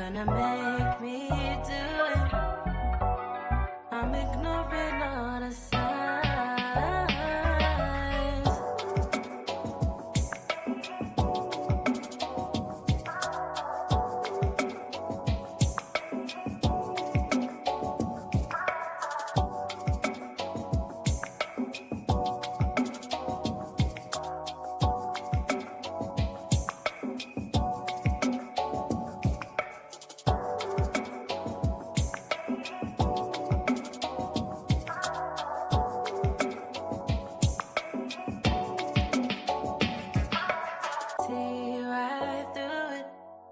Gonna make me do it. I'm ignoring all the signs.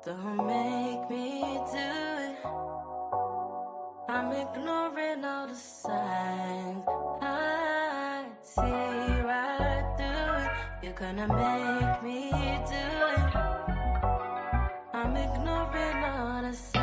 Don't make me do it. I'm ignoring all the signs. I see right through it. You're gonna make me do it. I'm ignoring all the signs.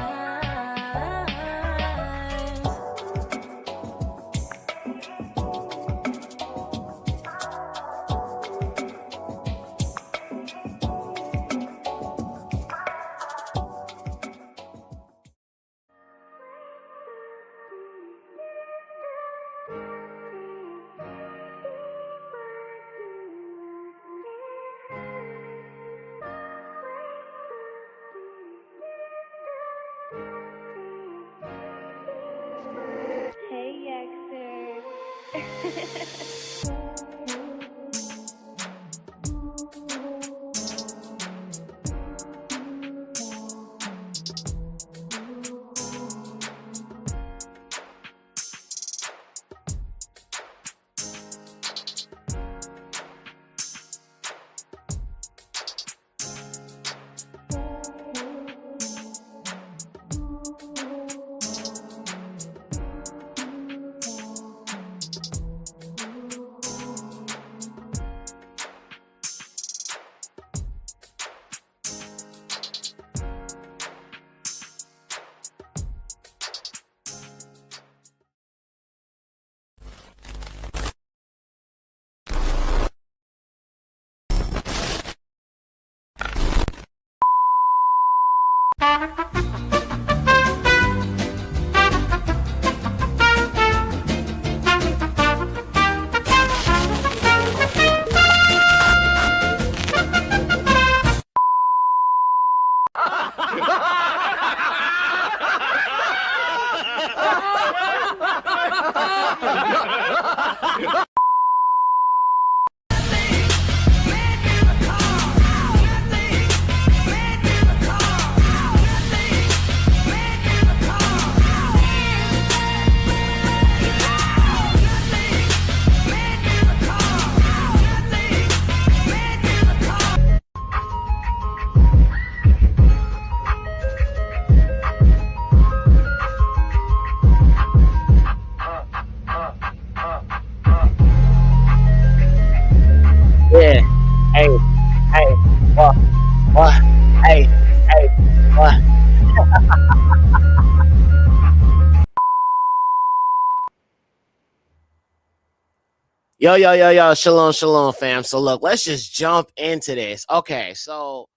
Yo, yo, yo, yo, shalom, shalom, fam. So look, let's just jump into this. Okay, so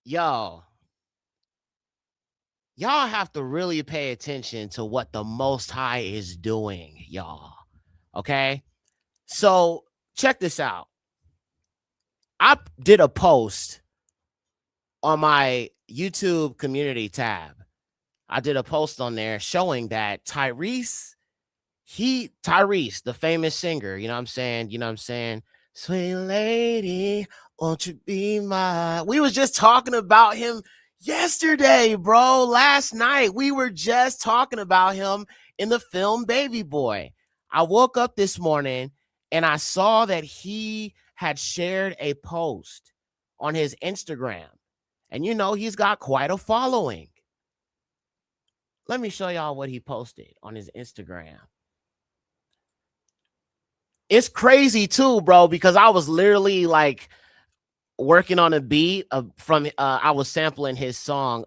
yo, y'all have to really pay attention to what the Most High is doing, y'all. Okay? So check this out. I did a post on my YouTube community tab. I did a post on there showing that Tyrese, the famous singer, you know what I'm saying? You know what I'm saying? Sweet lady, won't you be my. We was just talking about him yesterday, bro. Last night, we were just talking about him in the film Baby Boy. I woke up this morning and I saw that he had shared a post on his Instagram. And you know, he's got quite a following. Let me show y'all what he posted on his Instagram. It's crazy too, bro, because I was literally like working on a beat from I was sampling his song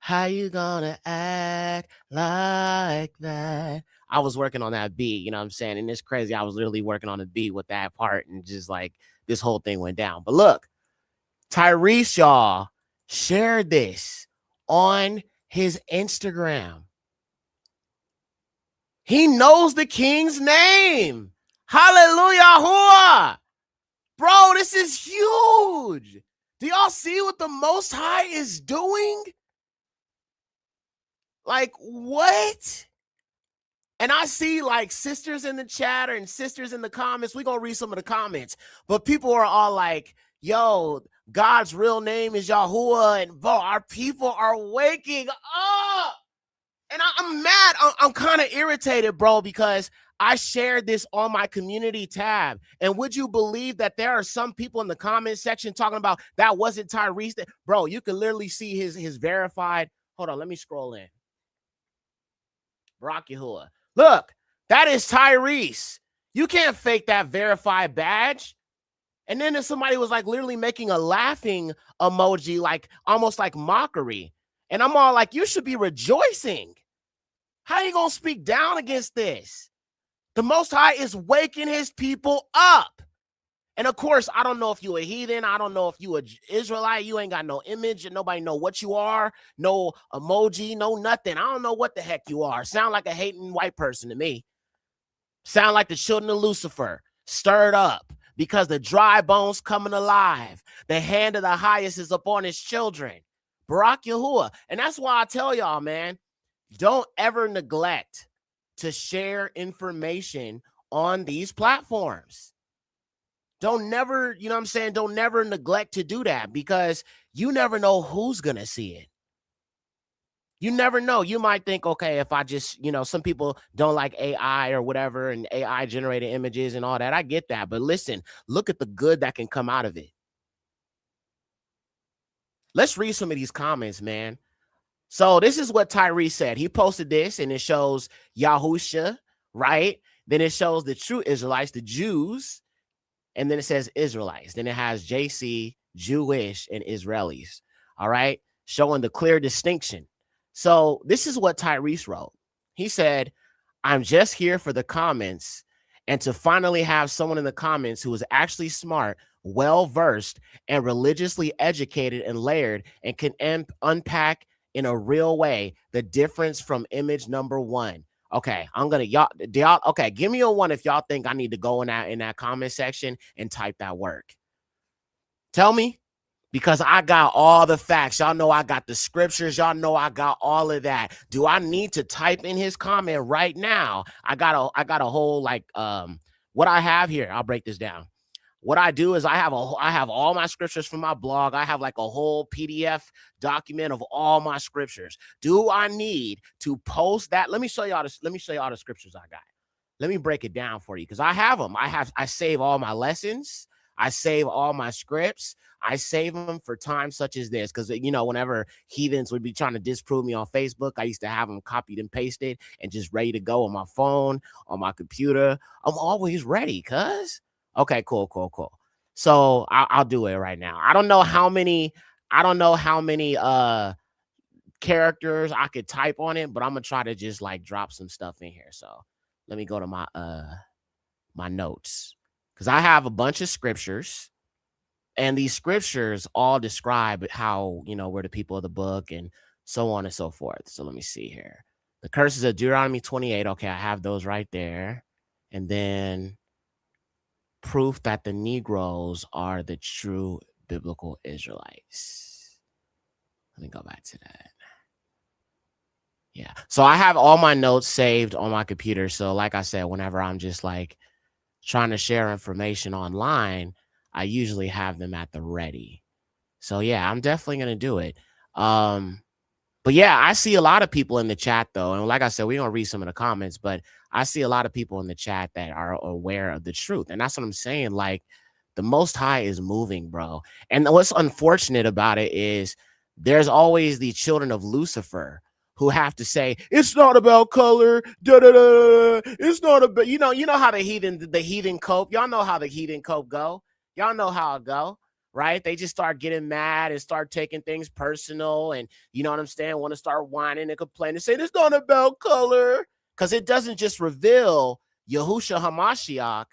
How You Gonna Act Like That. I was working on that beat, you know what I'm saying? And it's crazy. I was literally working on a beat with that part and just like this whole thing went down. But look, Tyrese, y'all, shared this on his Instagram. He knows the king's name. Hallelujah. Bro, this is huge. Do y'all see what the Most High is doing? Like, what? And I see like sisters in the chat and sisters in the comments. We're going to read some of the comments. But people are all like, yo, God's real name is Yahuwah. And bro, our people are waking up. And I'm mad. I'm kind of irritated, bro, because I shared this on my community tab. And would you believe that there are some people in the comment section talking about that wasn't Tyrese? Bro, you can literally see his verified. Hold on, let me scroll in. Barak Yahuwah. Look, that is Tyrese. You can't fake that verified badge. And then if somebody was like literally making a laughing emoji, like almost like mockery. And I'm all like, you should be rejoicing. How are you going to speak down against this? The Most High is waking his people up. And of course, I don't know if you a heathen. I don't know if you a Israelite. You ain't got no image and nobody know what you are. No emoji, no nothing. I don't know what the heck you are. Sound like a hating white person to me. Sound like the children of Lucifer, stirred up because the dry bones coming alive. The hand of the highest is upon his children. Barak Yahuwah. And that's why I tell y'all, man, don't ever neglect to share information on these platforms. Don't never, you know what I'm saying? Don't never neglect to do that because you never know who's going to see it. You never know. You might think, okay, if I just, you know, some people don't like AI or whatever and AI generated images and all that. I get that. But listen, look at the good that can come out of it. Let's read some of these comments, man. So this is what Tyrese said. He posted this and it shows Yahusha, right? Then it shows the true Israelites, the Jews. And then it says Israelites. Then it has JC, Jewish, and Israelis. All right. Showing the clear distinction. So this is what Tyrese wrote. He said, I'm just here for the comments and to finally have someone in the comments who is actually smart, well-versed, and religiously educated and layered and can unpack in a real way the difference from image number one. Okay, I'm gonna y'all. Okay, give me a one if y'all think I need to go in that comment section and type that work. Tell me, because I got all the facts. Y'all know I got the scriptures. Y'all know I got all of that. Do I need to type in his comment right now? I got a whole like what I have here. I'll break this down. What I do is I have all my scriptures from my blog. I have like a whole PDF document of all my scriptures. Do I need to post that? Let me show y'all this. Let me show y'all the scriptures I got. Let me break it down for you because I have them. I save all my lessons. I save all my scripts. I save them for times such as this because, you know, whenever heathens would be trying to disprove me on Facebook, I used to have them copied and pasted and just ready to go on my phone, on my computer. I'm always ready, cuz. Okay, cool. So I'll do it right now. I don't know how many characters I could type on it, but I'm gonna try to just like drop some stuff in here. So let me go to my my notes, because I have a bunch of scriptures, and these scriptures all describe how, we're the people of the book and so on and so forth. So let me see here. The curses of Deuteronomy 28. Okay, I have those right there. And then proof that the Negroes are the true biblical Israelites. Let me go back to that. Yeah. So I have all my notes saved on my computer. So like I said, whenever I'm just like trying to share information online, I usually have them at the ready. So yeah, I'm definitely going to do it. But yeah, I see a lot of people in the chat though. And like I said, we're going to read some of the comments, but I see a lot of people in the chat that are aware of the truth. And that's what I'm saying. Like, the Most High is moving, bro. And what's unfortunate about it is there's always the children of Lucifer who have to say, it's not about color. Da, da, da, it's not about, you know how the heathen cope. Y'all know how the heathen cope go. Y'all know how it go. Right? They just start getting mad and start taking things personal. And you know what I'm saying? Want to start whining and complaining and say, it's not about color. Because it doesn't just reveal Yahushua HaMashiach,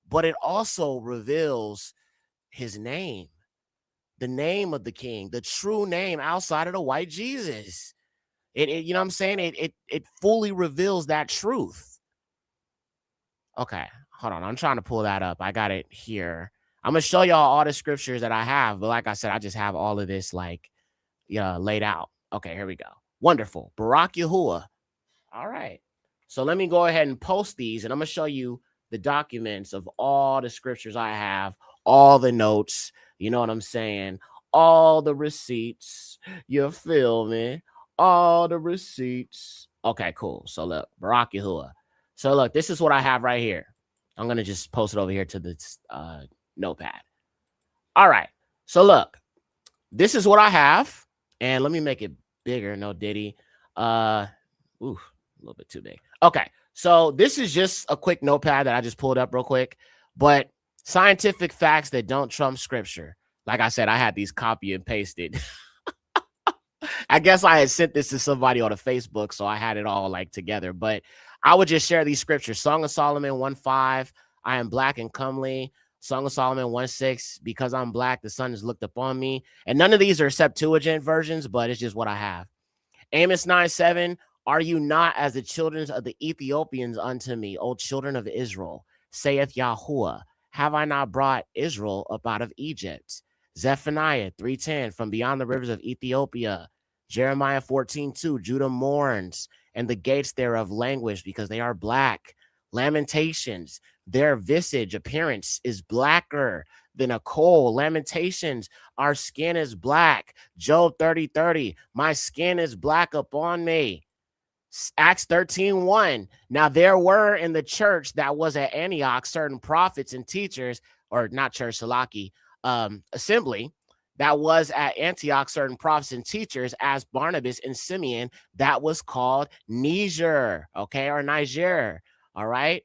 but it also reveals his name, the name of the king, the true name outside of the white Jesus. It you know what I'm saying? It fully reveals that truth. Okay, hold on. I'm trying to pull that up. I got it here. I'm going to show y'all all the scriptures that I have. But like I said, I just have all of this laid out. Okay, here we go. Wonderful. Barak Yahuwah. All right. So let me go ahead and post these. And I'm going to show you the documents of all the scriptures I have, all the notes. You know what I'm saying? All the receipts. You feel me? All the receipts. Okay, cool. So look, Barak Yahuwah. So look, this is what I have right here. I'm going to just post it over here to this notepad. All right. So look, this is what I have. And let me make it bigger. No Diddy. A little bit too big. Okay. So this is just a quick notepad that I just pulled up real quick. But scientific facts that don't trump scripture. Like I said, I had these copy and pasted. I guess I had sent this to somebody on a Facebook, so I had it all together. But I would just share these scriptures. Song of Solomon 1:5, I am black and comely. Song of Solomon 1:6, because I'm black, the sun has looked upon me. And none of these are Septuagint versions, but it's just what I have. Amos 9:7, are you not as the children of the Ethiopians unto me, O children of Israel, saith Yahuwah? Have I not brought Israel up out of Egypt? Zephaniah 3:10, from beyond the rivers of Ethiopia. Jeremiah 14:2, Judah mourns, and the gates thereof languish, because they are black. Lamentations, their visage appearance is blacker than a coal. Lamentations, our skin is black. Job 30:30, my skin is black upon me. Acts 13:1, now there were in the church that was at Antioch certain prophets and teachers, or not church, Salaki, assembly, that was at Antioch certain prophets and teachers, as Barnabas and Simeon, that was called Niger, okay, or Niger. All right.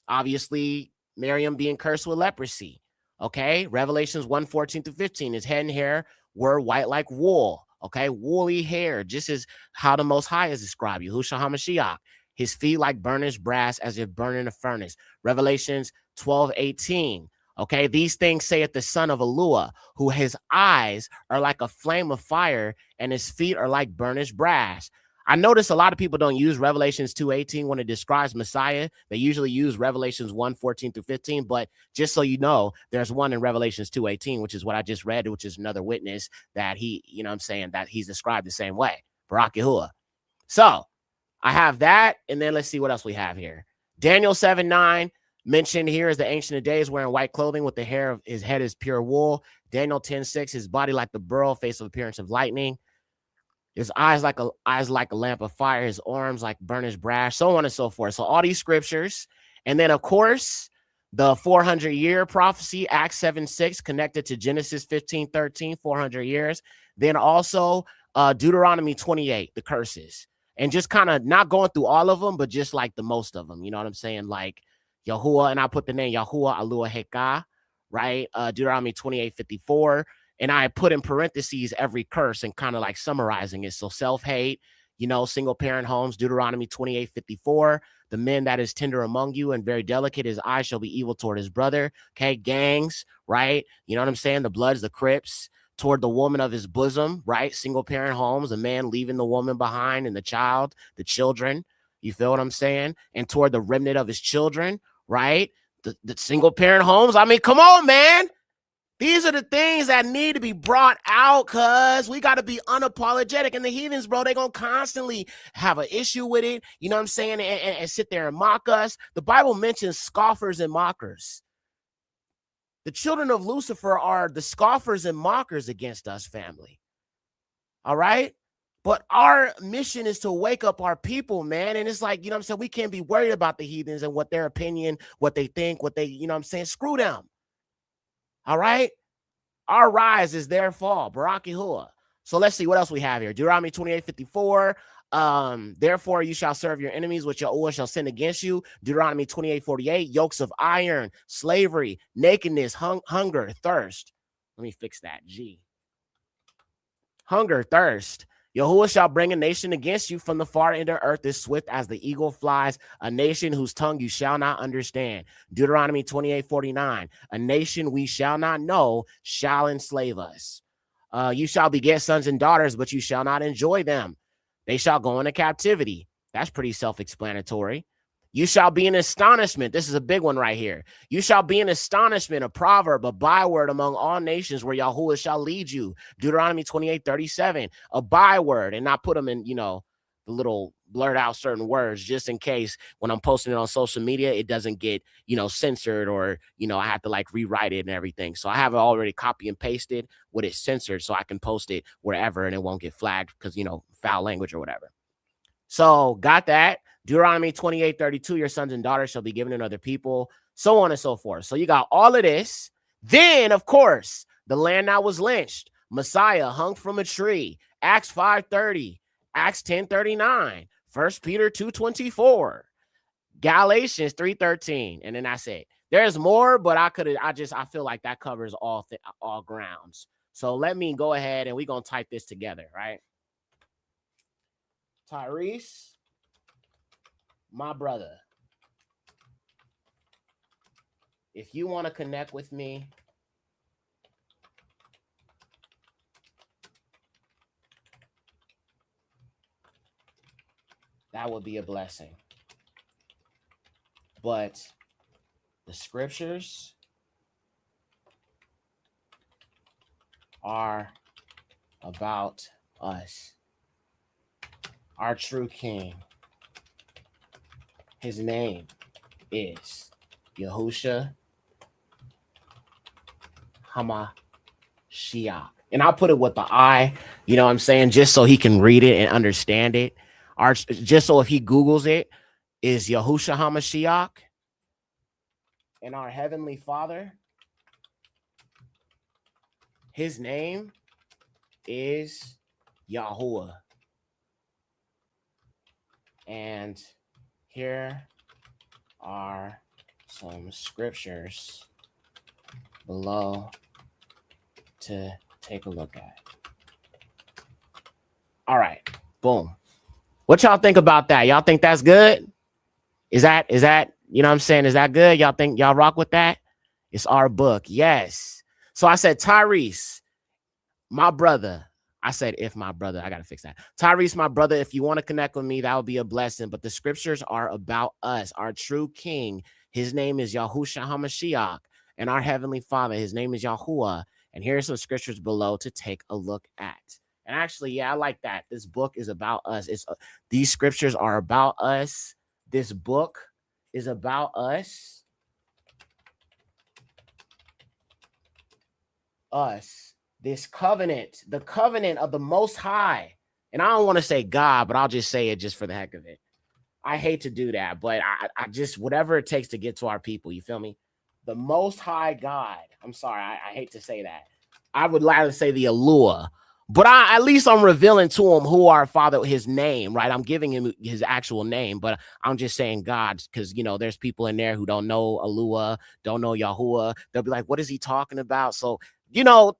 Obviously, Miriam being cursed with leprosy. Okay. Revelations 1:14-15, his head and hair were white like wool. Okay. Woolly hair, just as how the Most High is described. Yahushua HaMashiach. His feet like burnished brass, as if burned in a furnace. Revelations 12:18. Okay. These things saith the son of Elua, who his eyes are like a flame of fire, and his feet are like burnished brass. I notice a lot of people don't use Revelations 2:18 when it describes Messiah. They usually use Revelations 1:14-15. But just so you know, there's one in Revelations 2:18, which is what I just read, which is another witness that he, you know what I'm saying, that he's described the same way. Barak Yahuwah. So I have that. And then let's see what else we have here. Daniel 7:9 mentioned here is the Ancient of Days wearing white clothing, with the hair of his head is pure wool. Daniel 10:6, his body like the beryl, face of appearance of lightning. His eyes like a lamp of fire, his arms like burnished brass, so on and so forth. So all these scriptures. And then, of course, the 400-year prophecy, Acts 7:6, connected to Genesis 15:13, 400 years. Then also Deuteronomy 28, the curses. And just kind of not going through all of them, but just like the most of them. You know what I'm saying? Like Yahuwah, and I put the name Yahuwah Alua Heka, right? Deuteronomy 28:54. And I put in parentheses every curse and kind of like summarizing it. So self-hate, single parent homes, Deuteronomy 28:54. The man that is tender among you and very delicate, his eye shall be evil toward his brother. Okay, gangs, right? You know what I'm saying? The Bloods, the Crips, toward the woman of his bosom, right? Single parent homes, a man leaving the woman behind and the child, the children. You feel what I'm saying? And toward the remnant of his children, right? The single parent homes. I mean, come on, man. These are the things that need to be brought out, because we got to be unapologetic. And the heathens, bro, they're going to constantly have an issue with it. You know what I'm saying? And sit there and mock us. The Bible mentions scoffers and mockers. The children of Lucifer are the scoffers and mockers against us, family. All right? But our mission is to wake up our people, man. And it's like, you know what I'm saying? We can't be worried about the heathens and what their opinion, what they think, what they, you know what I'm saying? Screw them. All right? Our rise is their fall. Barak Yahuwah. So let's see what else we have here. Deuteronomy 28:54. Therefore you shall serve your enemies, which Yahuwah shall send against you. Deuteronomy 28:48. Yokes of iron, slavery, nakedness, hunger, thirst. Let me fix that. G. Hunger, thirst. Yahuwah shall bring a nation against you from the far end of earth, as swift as the eagle flies, a nation whose tongue you shall not understand. Deuteronomy 28:49. A nation we shall not know shall enslave us. You shall beget sons and daughters, but you shall not enjoy them. They shall go into captivity. That's pretty self-explanatory. You shall be in astonishment. This is a big one right here. You shall be in astonishment, a proverb, a byword among all nations where Yahuwah shall lead you. Deuteronomy 28:37, a byword, and not put them in, the little blurt out certain words, just in case when I'm posting it on social media, it doesn't get, censored, or, I have to like rewrite it and everything. So I have it already copy and pasted with it censored so I can post it wherever and it won't get flagged because, foul language or whatever. So got that. Deuteronomy 28:32, your sons and daughters shall be given to other people, so on and so forth. So you got all of this. Then, of course, the land that was lynched, Messiah hung from a tree, Acts 5:30, Acts 10:39, 1 Peter 2:24, Galatians 3:13, and then that's it. There's more, but I feel like that covers all grounds. So let me go ahead and we're going to type this together, right? Tyrese, my brother, if you want to connect with me, that would be a blessing. But the scriptures are about us. Our true king. His name is Yahusha Hamashiach. And I'll put it with the I, you know what I'm saying, just so he can read it and understand it. Just so if he Googles it, is Yahusha Hamashiach. And our Heavenly Father, his name is Yahuwah. And here are some scriptures below to take a look at. All right, boom. What y'all think about that? Y'all think that's good? Is that, you know what I'm saying? Is that good? Y'all think y'all rock with that? It's our book. Yes. So I said, Tyrese, my brother. I said, if my brother, I got to fix that. Tyrese, my brother, if you want to connect with me, that would be a blessing. But the scriptures are about us, our true king. His name is Yahusha Hamashiach, and our Heavenly Father, his name is Yahuwah. And here are some scriptures below to take a look at. And actually, yeah, I like that. This book is about us. These scriptures are about us. This book is about us. Us. This covenant, the covenant of the Most High. And I don't want to say God, but I'll just say it just for the heck of it. I hate to do that, but I just, whatever it takes to get to our people, you feel me? The Most High God. I'm sorry, I hate to say that. I would rather say the Allure, but at least I'm revealing to him who our Father, his name, right? I'm giving him his actual name, but I'm just saying God, because, there's people in there who don't know Allure, don't know Yahuwah. They'll be like, what is he talking about? So,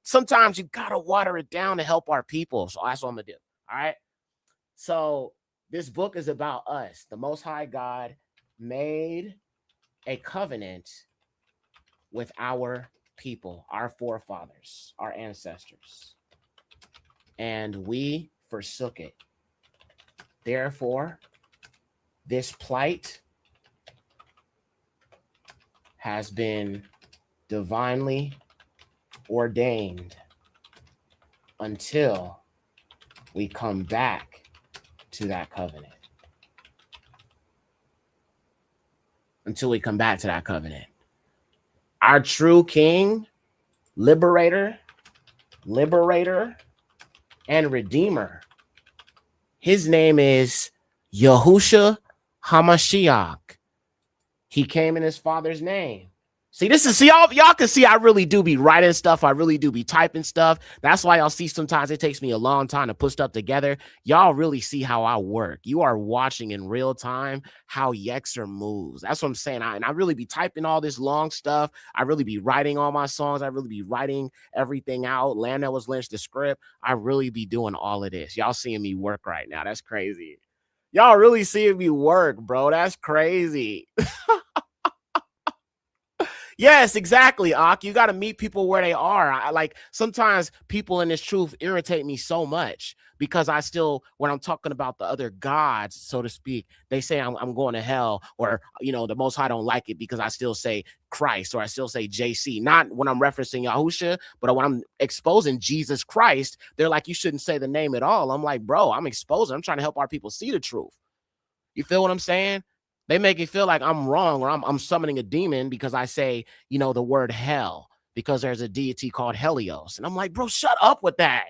sometimes you got to water it down to help our people. So that's what I'm going to do. All right. So this book is about us. The Most High God made a covenant with our people, our forefathers, our ancestors, and we forsook it. Therefore, this plight has been divinely ordained until we come back to that covenant. Until we come back to that covenant. Our true King, liberator, and redeemer. His name is Yahushua HaMashiach. He came in his father's name. See, y'all can see I really do be writing stuff. I really do be typing stuff. That's why y'all see sometimes it takes me a long time to put stuff together. Y'all really see how I work. You are watching in real time how Yexer moves. That's what I'm saying. And I really be typing all this long stuff. I really be writing all my songs. I really be writing everything out. Lamb That Was Lynched, the script. I really be doing all of this. Y'all seeing me work right now. That's crazy. Y'all really seeing me work, bro. That's crazy. Yes, exactly, Ak. You got to meet people where they are. I like sometimes people in this truth irritate me so much because I still, when I'm talking about the other gods, so to speak, they say I'm going to hell, or the Most High don't like it because I still say Christ or I still say JC. Not when I'm referencing Yahusha, but when I'm exposing Jesus Christ, they're like, you shouldn't say the name at all. I'm like, bro, I'm exposing. I'm trying to help our people see the truth. You feel what I'm saying? They make it feel like I'm wrong or I'm summoning a demon because I say, the word hell, because there's a deity called Helios. And I'm like, bro, shut up with that.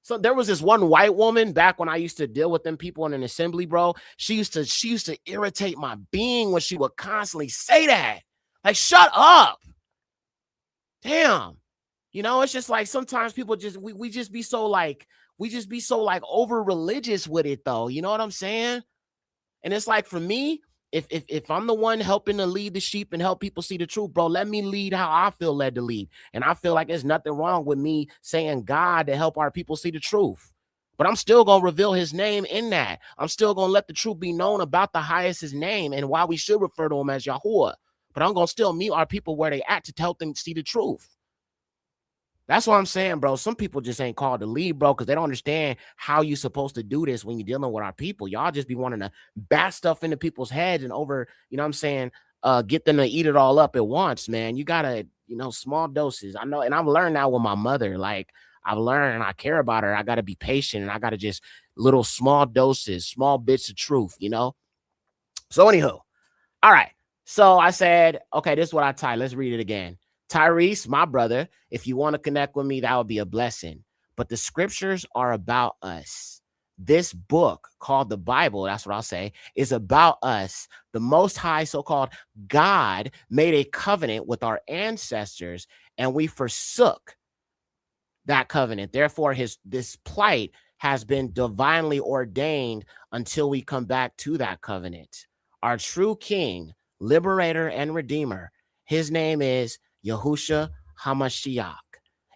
So there was this one white woman back when I used to deal with them people in an assembly, bro. She used to irritate my being when she would constantly say that. Like, shut up. Damn. It's just like sometimes people we just be so like over religious with it though. You know what I'm saying? And it's like for me, if I'm the one helping to lead the sheep and help people see the truth, bro, let me lead how I feel led to lead. And I feel like there's nothing wrong with me saying God to help our people see the truth. But I'm still going to reveal his name in that. I'm still going to let the truth be known about the highest his name and why we should refer to him as Yahuwah. But I'm going to still meet our people where they at to help them see the truth. That's what I'm saying, bro. Some people just ain't called to lead, bro, because they don't understand how you're supposed to do this when you're dealing with our people. Y'all just be wanting to bat stuff into people's heads and over, get them to eat it all up at once, man. You gotta, small doses. I know, and I've learned now with my mother. Like, I've learned and I care about her. I gotta be patient and I gotta just little small doses, small bits of truth, So, anywho, all right. So I said, okay, this is what I typed. Let's read it again. Tyrese, my brother, if you want to connect with me, that would be a blessing. But the scriptures are about us. This book called the Bible, that's what I'll say, is about us. The Most High, so-called God, made a covenant with our ancestors, and we forsook that covenant. Therefore, this plight has been divinely ordained until we come back to that covenant. Our true King, liberator, and redeemer, his name is Yahushua HaMashiach.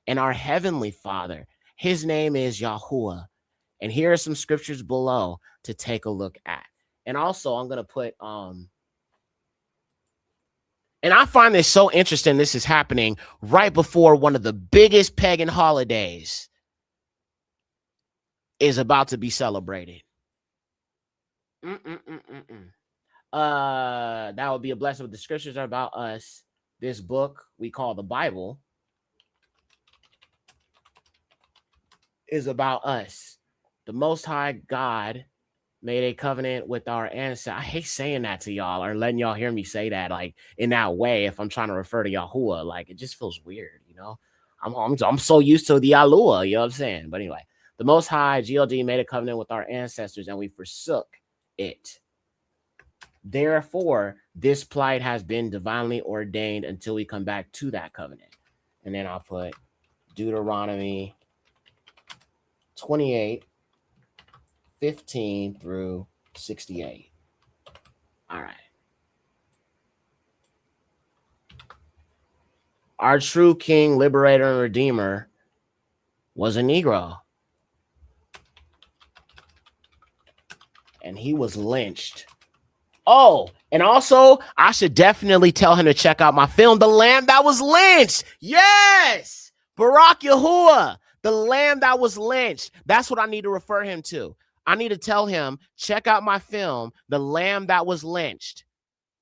And our heavenly Father, his name is Yahuwah. And here are some scriptures below to take a look at. And also, I'm going to put, and I find this so interesting. This is happening right before one of the biggest pagan holidays is about to be celebrated. That would be a blessing. But the scriptures are about us. This book we call the Bible is about us. The Most High God made a covenant with our ancestors. I hate saying that to y'all or letting y'all hear me say that like in that way. If I'm trying to refer to Yahuwah, like it just feels weird, I'm so used to the Alua, you know what I'm saying? But anyway, the Most High God made a covenant with our ancestors, and we forsook it. Therefore, this plight has been divinely ordained until we come back to that covenant. And then I'll put Deuteronomy 28, 15 through 68. All right. Our true King, liberator, and redeemer was a Negro. and he was lynched. Oh, and also, I should definitely tell him to check out my film, The Lamb That Was Lynched. Yes! Barak Yahuwah, The Lamb That Was Lynched. That's what I need to refer him to. I need to tell him, check out my film, The Lamb That Was Lynched.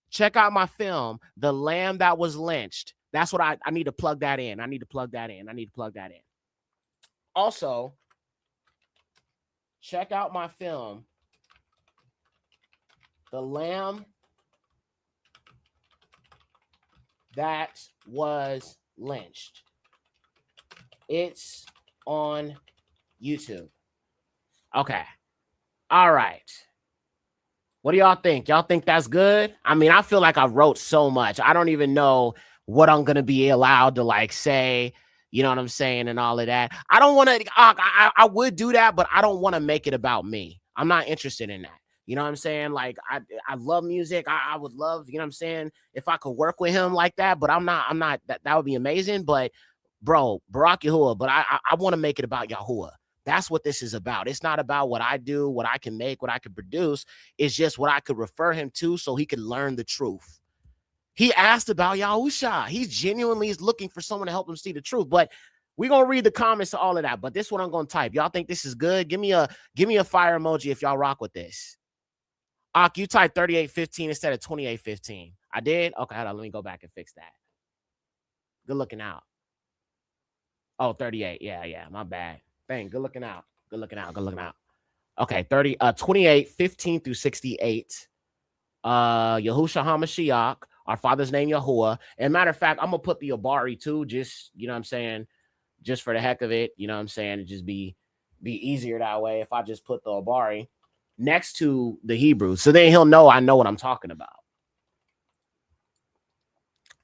Check out my film, The Lamb That Was Lynched. That's what I need to plug that in. I need to plug that in. Also, check out my film, The Lamb That Was Lynched. It's on YouTube. Okay. All right. What do y'all think? Y'all think that's good? I mean, I feel like I wrote so much. I don't even know what I'm going to be allowed to like say, you know what I'm saying, and all of that. I don't want to, I would do that, but I don't want to make it about me. I'm not interested in that. You know what I'm saying? Like, I love music. I would love, you know what I'm saying, if I could work with him like that, but I'm not, that would be amazing. But bro, Barak Yahuwah, but I want to make it about Yahuwah. That's what this is about. It's not about what I do, what I can make, what I can produce. It's just what I could refer him to so he could learn the truth. He asked about Yahusha. He genuinely is looking for someone to help him see the truth. But we're going to read the comments to all of that. But this is what I'm going to type. Y'all think this is good? Give me a fire emoji if y'all rock with this. Ak, you typed 3815 instead of 2815. I did? Okay, hold on. Let me go back and fix that. Good looking out. Oh, 38. Yeah, my bad. Dang, good looking out. Okay, 28, 15 through 68. Yahusha HaMashiach, our father's name Yahuwah. And matter of fact, I'm gonna put the Abari too, just you know what I'm saying, just for the heck of it, you know what I'm saying, it just be easier that way if I just put the Abari next to the Hebrew. So then he'll know I know what I'm talking about.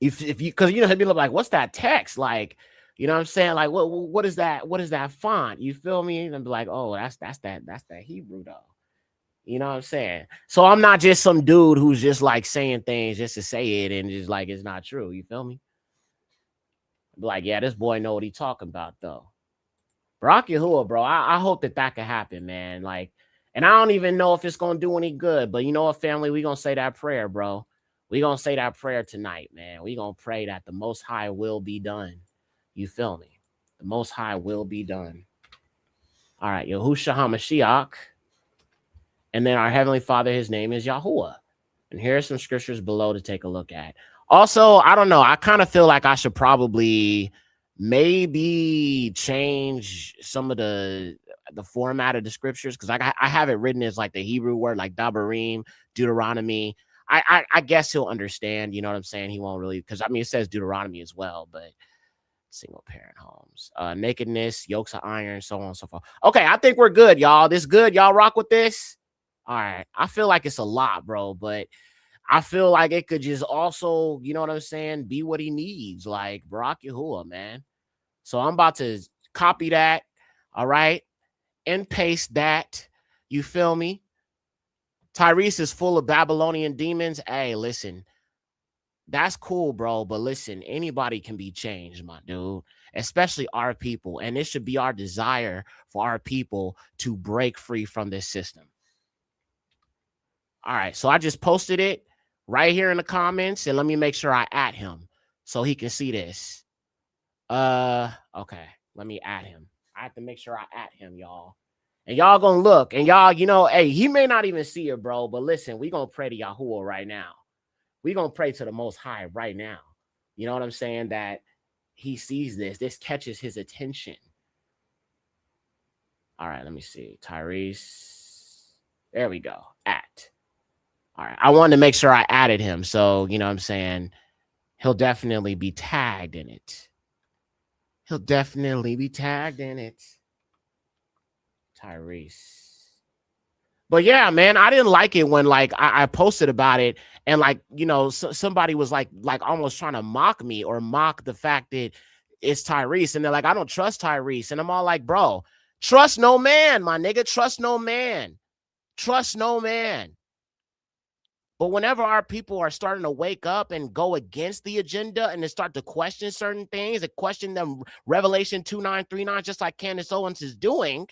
If you, because you know, he'll be like, what's that text? Like, you know what I'm saying? Like, what is that? What is that font? You feel me? And be like, oh, that's that Hebrew though. You know what I'm saying? So I'm not just some dude who's just like saying things just to say it and just like it's not true. You feel me? Be like, yeah, this boy know what he's talking about though. Barak Yahuwah, bro. I hope that could happen, man. Like, and I don't even know if it's gonna do any good, but you know what, family? We gonna say that prayer, bro. We gonna say that prayer tonight, man. We gonna pray that the Most High will be done. You feel me? The Most High will be done. All right, Yahusha HaMashiach. And then our Heavenly Father, his name is Yahuwah. And here are some scriptures below to take a look at. Also, I don't know. I kind of feel like I should probably maybe change some of the format of the scriptures because I have it written as like the Hebrew word, like Dabarim, Deuteronomy. I guess he'll understand. You know what I'm saying? He won't really, because I mean, it says Deuteronomy as well, but single parent homes, nakedness, yokes of iron, so on and so forth. Okay, I think we're good, y'all. This good. Y'all rock with this? All right. I feel like it's a lot, bro, but I feel like it could just also, you know what I'm saying, be what he needs, like Barak Yahuwah, man. So I'm about to copy that, all right, and paste that. You feel me? Tyrese is full of Babylonian demons. Hey, listen, that's cool, bro. But listen, anybody can be changed, my dude, especially our people. And it should be our desire for our people to break free from this system. All right. So I just posted it right here in the comments. And let me make sure I add him so he can see this. Okay. Let me add him. I have to make sure I add him, y'all. And y'all gonna look. And y'all, you know, hey, he may not even see it, bro. But listen, we gonna pray to Yahuwah right now. We're going to pray to the Most High right now. You know what I'm saying? That he sees this. This catches his attention. All right, let me see. Tyrese. There we go. At. All right. I wanted to make sure I added him. So, you know what I'm saying? He'll definitely be tagged in it. Tyrese. But yeah, man, I didn't like it when like I posted about it and like, you know, somebody was like almost trying to mock me or mock the fact that it's Tyrese. And they're like, I don't trust Tyrese. And I'm all like, bro, trust no man, my nigga. Trust no man. But whenever our people are starting to wake up and go against the agenda and they start to question certain things and question them, Revelation 2939, just like Candace Owens is doing,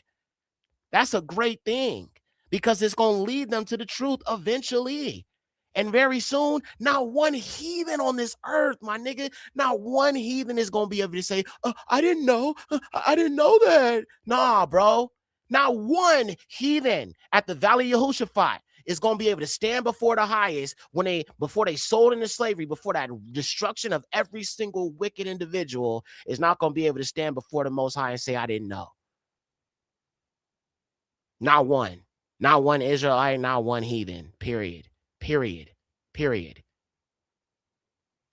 that's a great thing. because it's going to lead them to the truth eventually. And very soon, not one heathen on this earth, my nigga, not one heathen is going to be able to say, I didn't know. I didn't know that. Nah, bro. Not one heathen at the Valley of Yehoshaphat is going to be able to stand before the highest before they sold into slavery, before that destruction of every single wicked individual, is not going to be able to stand before the Most High and say, I didn't know. Not one. Not one Israelite, not one heathen. Period.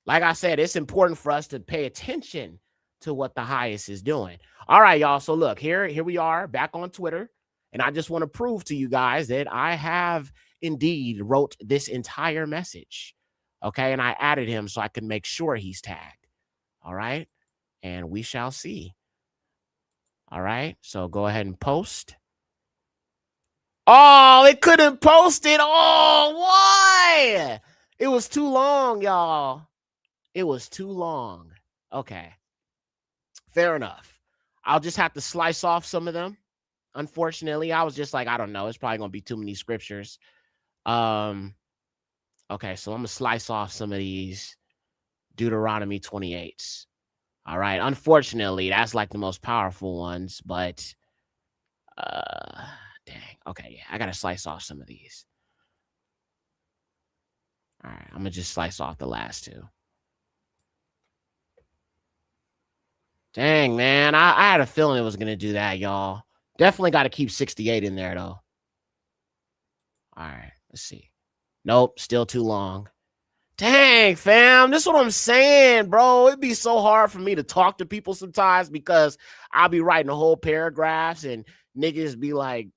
Like I said, it's important for us to pay attention to what the highest is doing. All right, y'all. So look, here we are back on Twitter. And I just want to prove to you guys that I have indeed wrote this entire message. Okay. And I added him so I can make sure he's tagged. All right. And we shall see. All right. So go ahead and post. Oh, it couldn't post it. Oh, why? It was too long, y'all. It was too long. Okay. Fair enough. I'll just have to slice off some of them. Unfortunately, I was just like, I don't know. It's probably going to be too many scriptures. Okay, so I'm going to slice off some of these Deuteronomy 28s. All right. Unfortunately, that's like the most powerful ones, but dang. Okay, yeah, I got to slice off some of these. All right, I'm going to just slice off the last two. Dang, man. I had a feeling it was going to do that, y'all. Definitely got to keep 68 in there, though. All right, let's see. Nope, still too long. Dang, fam. This is what I'm saying, bro. It'd be so hard for me to talk to people sometimes because I'll be writing whole paragraphs and niggas be like,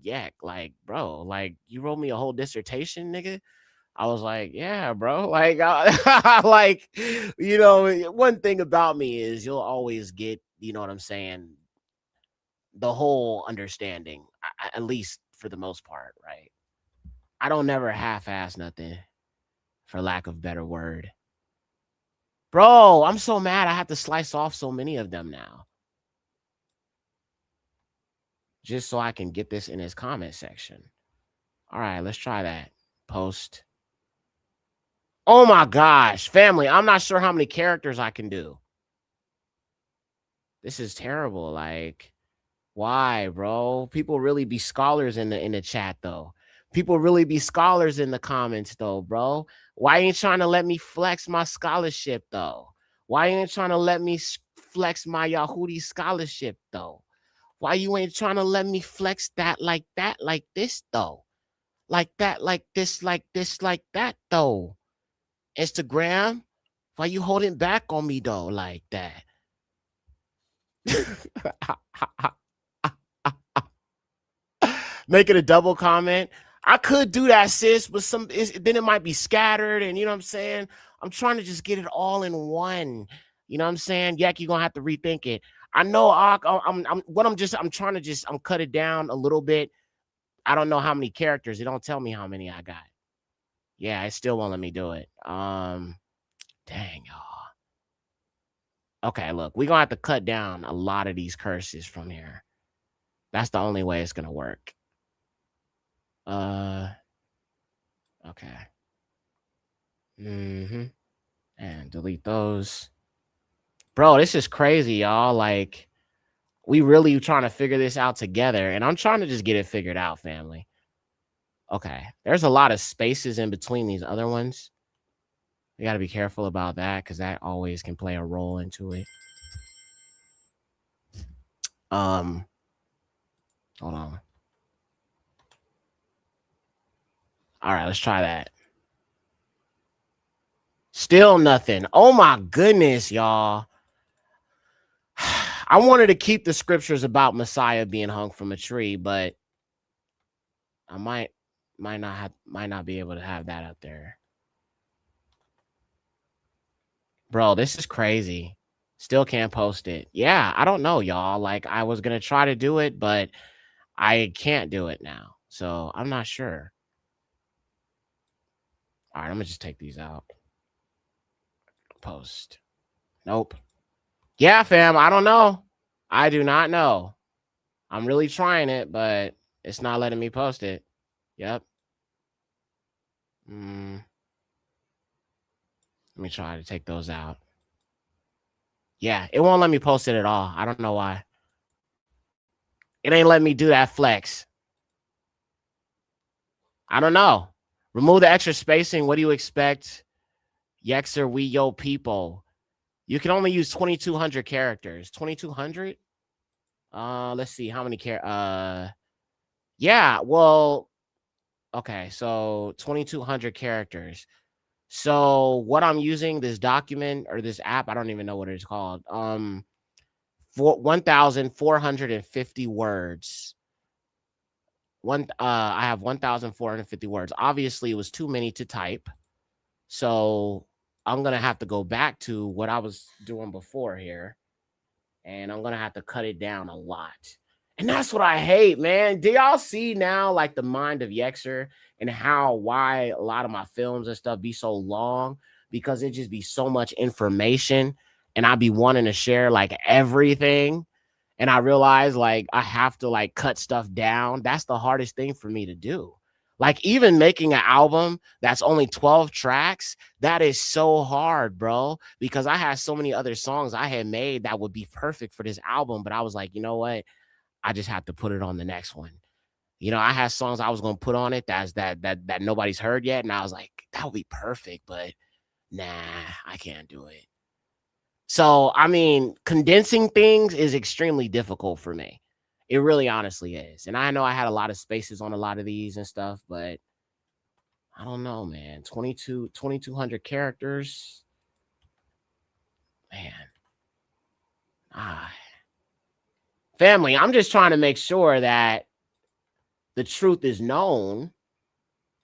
yeah, like, bro, like, you wrote me a whole dissertation, nigga? I was like, yeah, bro. Like, like, you know, one thing about me is you'll always get, you know what I'm saying, the whole understanding, at least for the most part, right? I don't never half-ass nothing, for lack of better word. Bro, I'm so mad I have to slice off so many of them now. Just so I can get this in his comment section. All right, let's try that. Post. Oh my gosh, family, I'm not sure how many characters I can do. This is terrible. Like, why, bro? People really be scholars in the chat, though. People really be scholars in the comments, though, bro. Why ain't trying to let me flex my scholarship, though? Why ain't trying to let me flex my Yahudi scholarship, though? Why you ain't trying to let me flex that, like this, though? Like that, like this, like that, though? Instagram, why you holding back on me, though, like that? Make it a double comment. I could do that, sis, but then it might be scattered, and you know what I'm saying? I'm trying to just get it all in one. You know what I'm saying? Yak, you're gonna have to rethink it. I know I'm trying to cut it down a little bit. I don't know how many characters. It don't tell me how many I got. Yeah, it still won't let me do it. Dang, y'all. Okay, look, we're gonna have to cut down a lot of these curses from here. That's the only way it's gonna work. Okay. And delete those. Bro, this is crazy, y'all. Like, we really trying to figure this out together, and I'm trying to just get it figured out, family. Okay. There's a lot of spaces in between these other ones. You got to be careful about that because that always can play a role into it. Hold on. All right, let's try that. Still nothing. Oh my goodness, y'all. I wanted to keep the scriptures about Messiah being hung from a tree, but I might not be able to have that up there. Bro, this is crazy. Still can't post it. Yeah, I don't know, y'all. Like, I was going to try to do it, but I can't do it now. So I'm not sure. All right, I'm going to just take these out. Post. Nope. Yeah, fam, I don't know. I do not know. I'm really trying it, but it's not letting me post it. Yep. Let me try to take those out. Yeah, it won't let me post it at all. I don't know why. It ain't letting me do that flex. I don't know. Remove the extra spacing. What do you expect? Yexer, we yo people. You can only use 2,200 characters. 2,200? Let's see how many yeah, well, okay, so 2,200 characters. So what I'm using, this document or this app, I don't even know what it's called. For 1,450 words. I have 1,450 words. Obviously, it was too many to type. So I'm gonna have to go back to what I was doing before here. And I'm gonna have to cut it down a lot. And that's what I hate, man. Do y'all see now like the mind of Yexer and why a lot of my films and stuff be so long? Because it just be so much information and I be wanting to share like everything. And I realize like I have to like cut stuff down. That's the hardest thing for me to do. Like even making an album that's only 12 tracks, that is so hard, bro, because I had so many other songs I had made that would be perfect for this album, but I was like, you know what? I just have to put it on the next one. You know, I had songs I was gonna put on it that nobody's heard yet, and I was like, that would be perfect, but nah, I can't do it. So, I mean, condensing things is extremely difficult for me. It really honestly is. And I know I had a lot of spaces on a lot of these and stuff, but I don't know, man. 2,200 characters. Man. Ah. Family, I'm just trying to make sure that the truth is known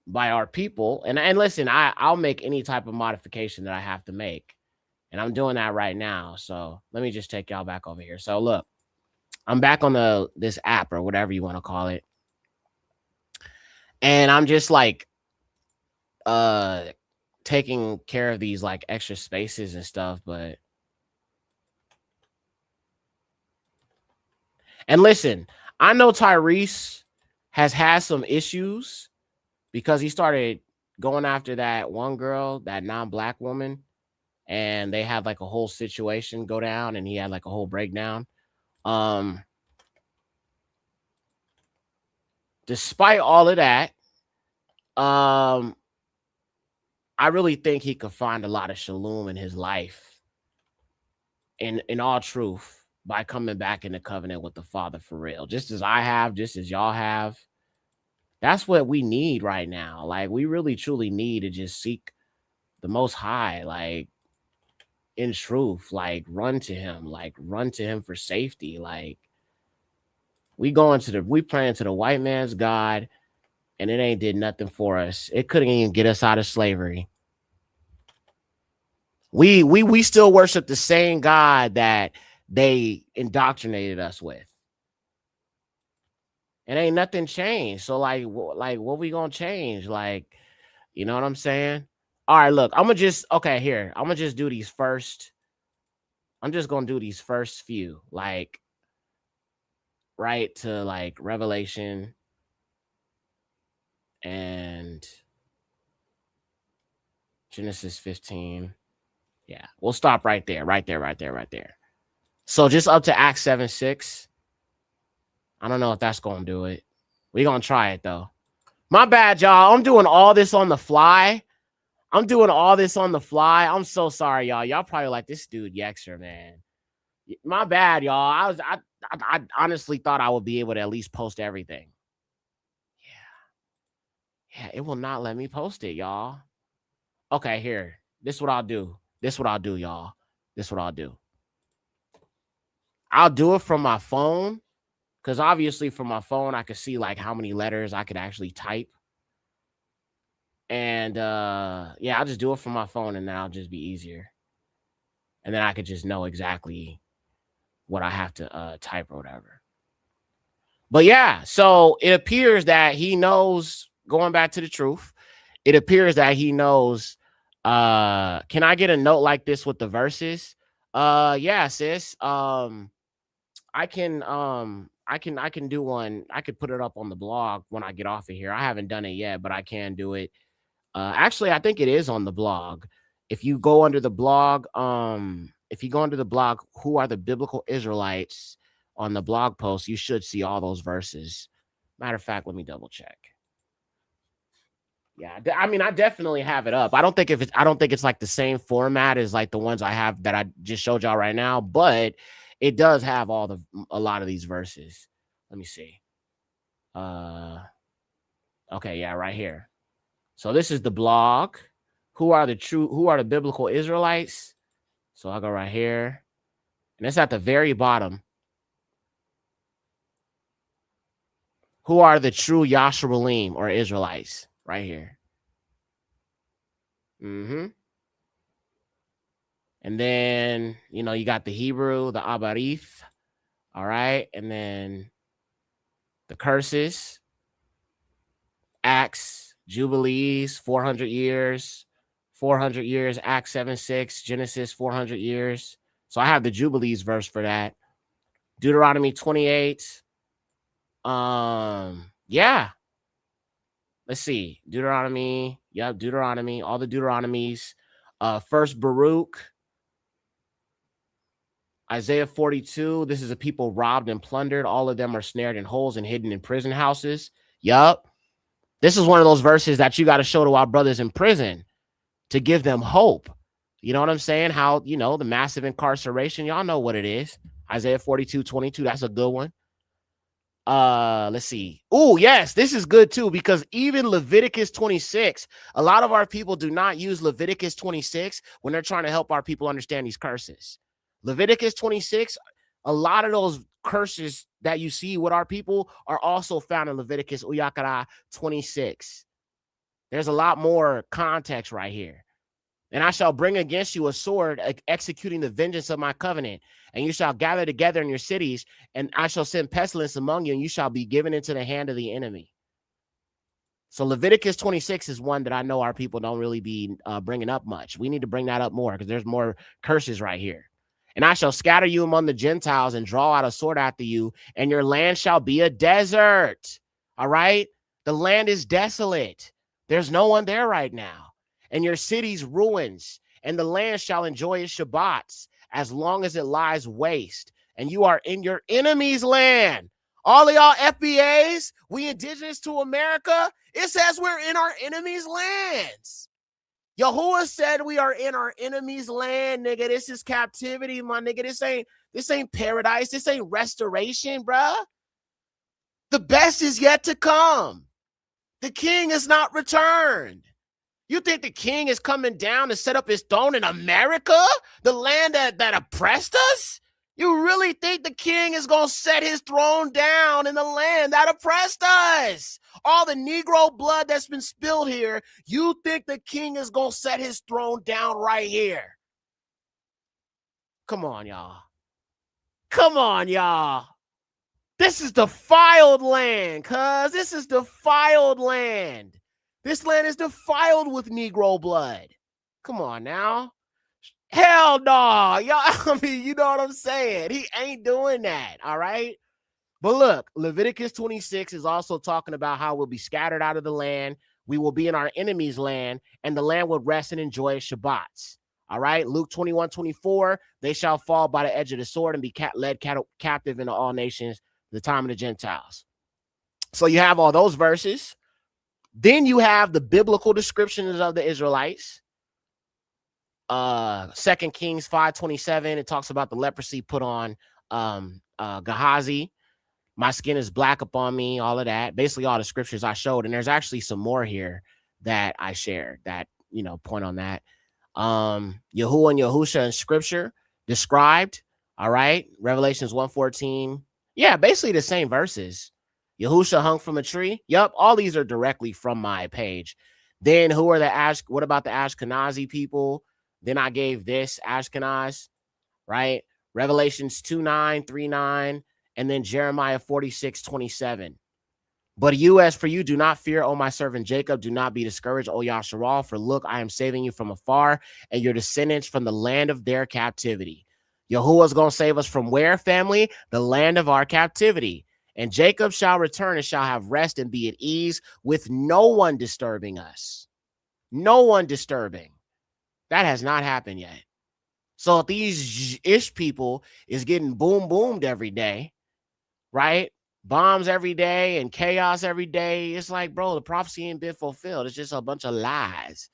by our people. And listen, I'll make any type of modification that I have to make. And I'm doing that right now. So let me just take y'all back over here. So look, I'm back on this app or whatever you want to call it. And I'm just like taking care of these like extra spaces and stuff, but and listen, I know Tyrese has had some issues because he started going after that one girl, that non-black woman, and they had like a whole situation go down and he had like a whole breakdown. Despite all of that, I really think he could find a lot of shalom in his life, in all truth, by coming back in the covenant with the Father for real. Just as I have, just as y'all have. That's what we need right now. Like we really truly need to just seek the Most High, like in truth, like run to him for safety. Like we praying to the white man's God, and it ain't did nothing for us. It couldn't even get us out of slavery. We still worship the same God that they indoctrinated us with. And ain't nothing changed. So like what we gonna change? Like, you know what I'm saying? All right, look, I'm gonna just do these first. I'm just gonna do these first few, like right to like Revelation and Genesis 15. Yeah, we'll stop right there, right there. So just up to Acts 7:6. I don't know if that's gonna do it. We're gonna try it though. My bad, y'all. I'm doing all this on the fly. I'm so sorry, y'all. Y'all probably like this dude Yexer, man. My bad, y'all. I honestly thought I would be able to at least post everything. Yeah, it will not let me post it, y'all. Okay, here. This is what I'll do. Y'all. This is what I'll do. I'll do it from my phone. Because obviously from my phone, I could see like how many letters I could actually type. And yeah, I'll just do it from my phone and then I'll just be easier. And then I could just know exactly what I have to type or whatever. But yeah, so it appears that he knows, going back to the truth, it appears that he knows. Can I get a note like this with the verses? Yeah, sis. I can I can do one. I could put it up on the blog when I get off of here. I haven't done it yet, but I can do it. Actually, I think it is on the blog. If you go under the blog, who are the biblical Israelites on the blog post, you should see all those verses. Matter of fact, let me double check. Yeah, I mean, I definitely have it up. I don't think it's like the same format as like the ones I have that I just showed y'all right now, but it does have a lot of these verses. Let me see. Okay, yeah, right here. So this is the blog. Who are the biblical Israelites? So I'll go right here. And it's at the very bottom. Who are the true Yasharelim or Israelites? Right here. And then, you got the Hebrew, the Abarith. All right. And then the curses, Acts, Jubilees, 400 years, 400 years, Acts 7:6, Genesis, 400 years. So I have the Jubilees verse for that. Deuteronomy 28. Yeah. Let's see. Deuteronomy. Yep, Deuteronomy. All the Deuteronomies. First Baruch. Isaiah 42. This is a people robbed and plundered. All of them are snared in holes and hidden in prison houses. Yup. This is one of those verses that you got to show to our brothers in prison to give them hope. You know what I'm saying? How, the massive incarceration. Y'all know what it is. Isaiah 42:22. That's a good one. Let's see. Oh, yes, this is good too, because even Leviticus 26, a lot of our people do not use Leviticus 26 when they're trying to help our people understand these curses. Leviticus 26, a lot of those curses that you see with our people are also found in Leviticus 26. There's a lot more context right here. And I shall bring against you a sword, executing the vengeance of my covenant. And you shall gather together in your cities, and I shall send pestilence among you, and you shall be given into the hand of the enemy. So Leviticus 26 is one that I know our people don't really be bringing up much. We need to bring that up more because there's more curses right here. And I shall scatter you among the Gentiles and draw out a sword after you, and your land shall be a desert. All right? The land is desolate. There's no one there right now. And your cities ruins, and the land shall enjoy its Shabbats as long as it lies waste. And you are in your enemy's land. All of y'all FBAs, we indigenous to America, it says we're in our enemy's lands. Yahuwah said we are in our enemy's land, nigga. This is captivity, my nigga. This ain't paradise. This ain't restoration, bruh. The best is yet to come. The king is not returned. You think the king is coming down to set up his throne in America, the land that oppressed us? You really think the king is going to set his throne down in the land that oppressed us? All the Negro blood that's been spilled here, you think the king is going to set his throne down right here? Come on, y'all. Come on, y'all. This is defiled land, cuz. This is defiled land. This land is defiled with Negro blood. Come on now. Hell no. Y'all, I mean, you know what I'm saying? He ain't doing that, all right? But look, Leviticus 26 is also talking about how we'll be scattered out of the land. We will be in our enemy's land, and the land will rest and enjoy its Shabbats. All right? Luke 21:24, they shall fall by the edge of the sword and be led captive into all nations, the time of the Gentiles. So you have all those verses. Then you have the biblical descriptions of the Israelites. 2 Kings 5:27, it talks about the leprosy put on Gehazi. My skin is black upon me, all of that. Basically all the scriptures I showed. And there's actually some more here that I shared that, point on that. Yahuwah and Yahusha in scripture described. All right. Revelations 1:14. Yeah, basically the same verses. Yahusha hung from a tree. Yup, all these are directly from my page. Then what about the Ashkenazi people? Then I gave this Ashkenaz, right? Revelations 2:9, 3:9, and then Jeremiah 46:27. But you, as for you, do not fear, O my servant Jacob. Do not be discouraged, O Yasharal. For look, I am saving you from afar, and your descendants from the land of their captivity. Yahuwah's going to save us from where, family? The land of our captivity. And Jacob shall return and shall have rest and be at ease with no one disturbing us. No one disturbing. That has not happened yet. So if these ish people is getting boomed every day, right? Bombs every day and chaos every day. It's like, bro, the prophecy ain't been fulfilled. It's just a bunch of lies.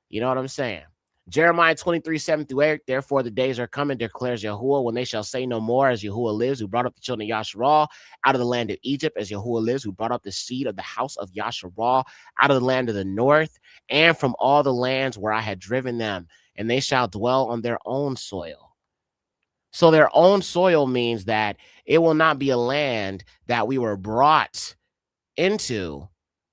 You know what I'm saying? Jeremiah 23:7-8. Therefore, the days are coming, declares Yahuwah, when they shall say no more, as Yahuwah lives, who brought up the children of Yasharal out of the land of Egypt, as Yahuwah lives, who brought up the seed of the house of Yasharal out of the land of the north, and from all the lands where I had driven them, and they shall dwell on their own soil. So their own soil means that it will not be a land that we were brought into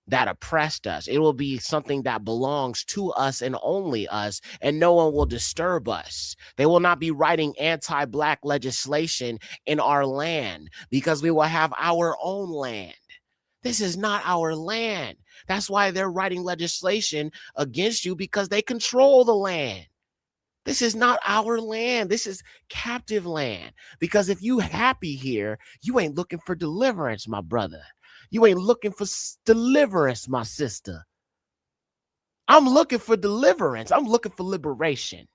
that oppressed us. It will be something that belongs to us and only us, and no one will disturb us. They will not be writing anti-black legislation in our land because we will have our own land. This is not our land. That's why they're writing legislation against you, because they control the land. This is not our land. This is captive land. Because if you happy here, you ain't looking for deliverance, my brother. You ain't looking for deliverance, my sister. I'm looking for deliverance. I'm looking for liberation.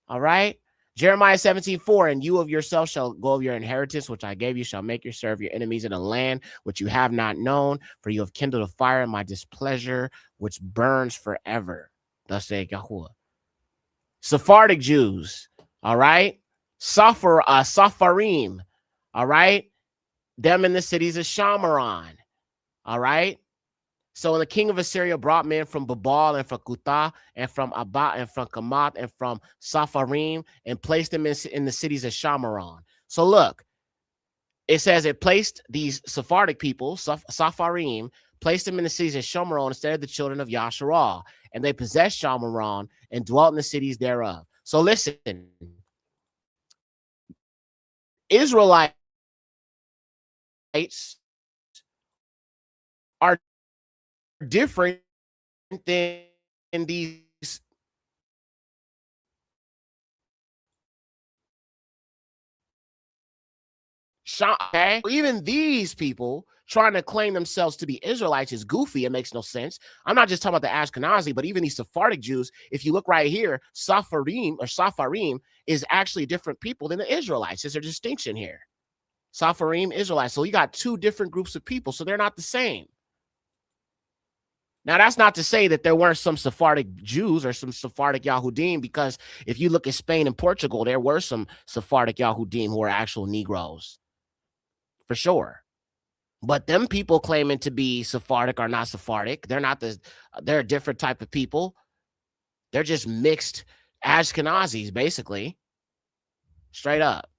All right? Jeremiah 17:4, and you of yourself shall go of your inheritance, which I gave you, shall make you serve your enemies in a land which you have not known, for you have kindled a fire in my displeasure, which burns forever. Thus saith Yahuwah. Sephardic Jews, all right? Sapharim, all right? Them in the cities of Shamaron, all right? So when the king of Assyria brought men from Babal and from Kutha and from Abba and from Kamath and from Sapharim and placed them in the cities of Shamaron. So look, it says it placed these Sephardic people, Sapharim, placed them in the cities of Shamaron instead of the children of Yasharal, and they possessed Shamaron and dwelt in the cities thereof. So listen, Israelites are different than these okay? Even these people trying to claim themselves to be Israelites is goofy. It makes no sense. I'm not just talking about the Ashkenazi, but even these Sephardic Jews. If you look right here, Sapharim is actually different people than the Israelites. There's a distinction here. Sapharim, Israelites. So you got two different groups of people, so they're not the same. Now, that's not to say that there weren't some Sephardic Jews or some Sephardic Yahudim, because if you look at Spain and Portugal, there were some Sephardic Yahudim who were actual Negroes, for sure. But them people claiming to be Sephardic are not Sephardic. They're a different type of people. They're just mixed Ashkenazis, basically. Straight up.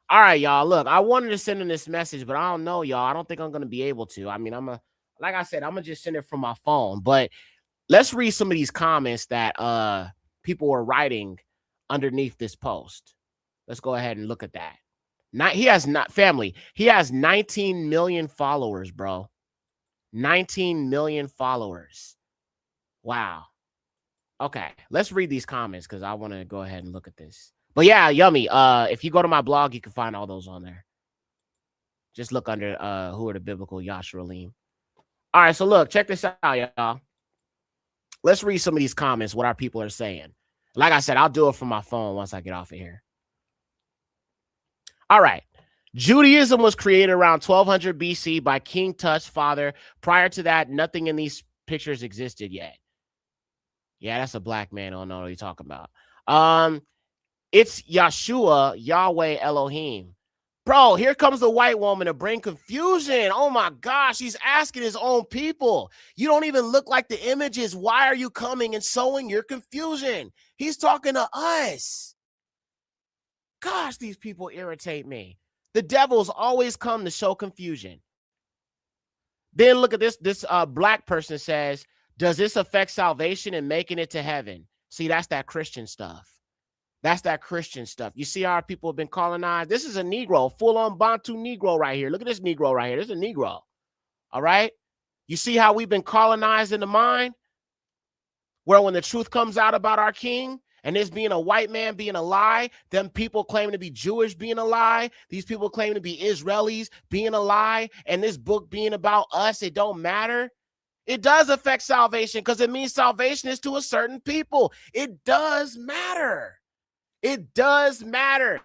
All right, y'all. Look, I wanted to send in this message, but I don't know, y'all. I don't think I'm going to be able to. I mean, like I said, I'm going to just send it from my phone. But let's read some of these comments that people were writing underneath this post. Let's go ahead and look at that. He has 19 million followers, bro. 19 million followers. Wow. Okay, let's read these comments because I want to go ahead and look at this. But yeah, Yummy. If you go to my blog, you can find all those on there. Just look under who are the biblical Yashralim. All right, so look, check this out, y'all. Let's read some of these comments, what our people are saying. Like I said, I'll do it from my phone once I get off of here. All right. Judaism was created around 1200 BC by King Tut's father. Prior to that, nothing in these pictures existed yet. Yeah, that's a black man. I don't know what you're talking about. It's Yeshua, Yahweh Elohim. Bro, here comes the white woman to bring confusion. Oh my gosh, he's asking his own people. You don't even look like the images. Why are you coming and sowing your confusion? He's talking to us. Gosh, these people irritate me. The devils always come to show confusion. Then look at this. This black person says, does this affect salvation and making it to heaven? See, that's that Christian stuff. That's that Christian stuff. You see how our people have been colonized? This is a Negro, full-on Bantu Negro right here. Look at this Negro right here. This is a Negro. All right? You see how we've been colonized in the mind? Where when the truth comes out about our king, And this being a white man being a lie, them people claiming to be Jewish being a lie, these people claiming to be Israelis being a lie, and this book being about us, it don't matter. It does affect salvation because it means salvation is to a certain people. It does matter. It does matter.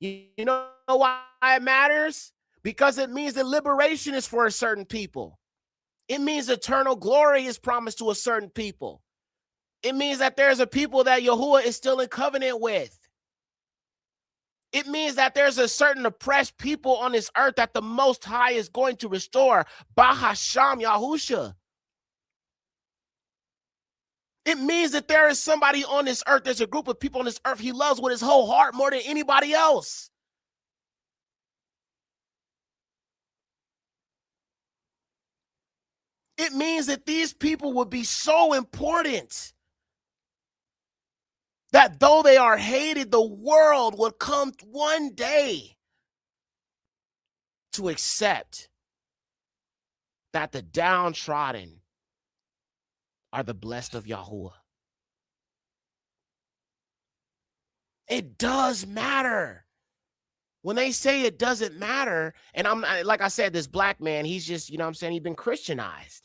You know why it matters? Because it means that liberation is for a certain people. It means eternal glory is promised to a certain people. It means that there's a people that Yahuwah is still in covenant with. It means that there's a certain oppressed people on this earth that the Most High is going to restore. Bahasham Yahusha. It means that there is somebody on this earth, there's a group of people on this earth he loves with his whole heart more than anybody else. It means that these people would be so important that though they are hated, the world would come one day to accept that the downtrodden are the blessed of Yahuwah. It does matter. When they say it doesn't matter, and I'm like I said, this black man, he's just, you know what I'm saying, he's been Christianized.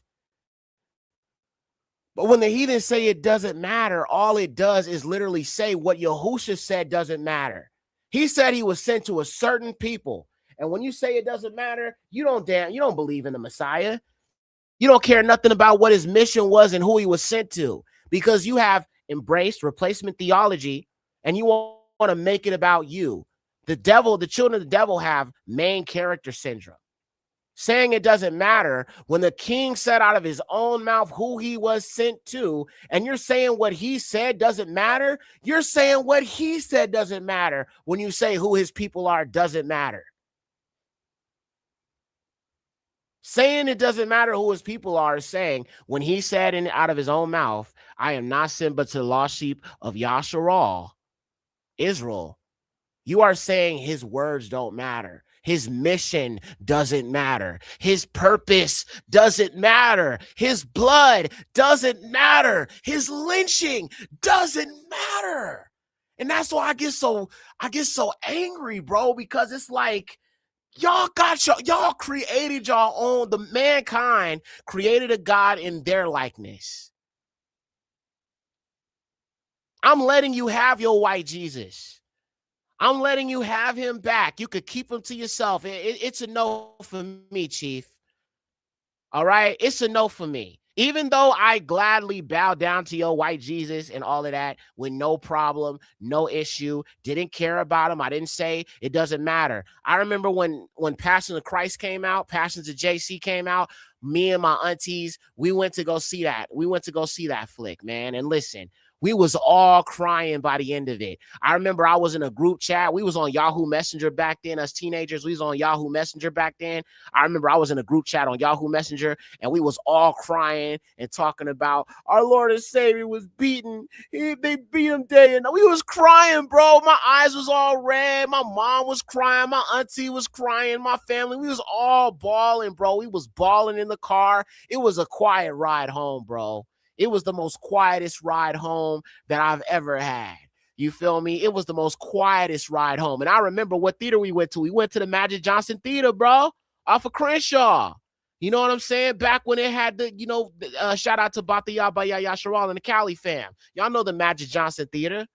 But when the heathens say it doesn't matter, all it does is literally say what Yahusha said doesn't matter. He said he was sent to a certain people. And when you say it doesn't matter, you don't believe in the Messiah. You don't care nothing about what his mission was and who he was sent to, because you have embraced replacement theology and you want to make it about you. The children of the devil have main character syndrome. Saying it doesn't matter when the king said out of his own mouth who he was sent to, and you're saying what he said doesn't matter. You're saying what he said doesn't matter when you say who his people are doesn't matter. Saying it doesn't matter who his people are is saying when he said out of his own mouth, I am not sent but to the lost sheep of Yasharal, Israel. You are saying his words don't matter. His mission doesn't matter. His purpose doesn't matter. His blood doesn't matter. His lynching doesn't matter. And that's why I get so angry, bro, because it's like y'all created y'all own, the mankind created a God in their likeness. I'm letting you have your white Jesus. I'm letting you have him back. You could keep him to yourself. It's a no for me, Chief. All right? It's a no for me. Even though I gladly bow down to your white Jesus and all of that with no problem, no issue, didn't care about him. I didn't say it doesn't matter. I remember when Passion of Christ came out, Passions of JC came out, me and my aunties, we went to go see that. We went to go see that flick, man. And listen, we was all crying by the end of it. I remember I was in a group chat. We was on Yahoo Messenger back then. As teenagers, we was on Yahoo Messenger back then. I remember I was in a group chat on Yahoo Messenger, and we was all crying and talking about our Lord and Savior was beaten. They beat him day and night. We was crying, bro. My eyes was all red. My mom was crying. My auntie was crying. My family, we was all bawling, bro. We was bawling in the car. It was a quiet ride home, bro. It was the most quietest ride home that I've ever had. You feel me? It was the most quietest ride home. And I remember what theater we went to. We went to the Magic Johnson Theater, bro, off of Crenshaw. You know what I'm saying? Back when it had the, shout out to Bataya Baya Yasharal and the Cali fam. Y'all know the Magic Johnson Theater.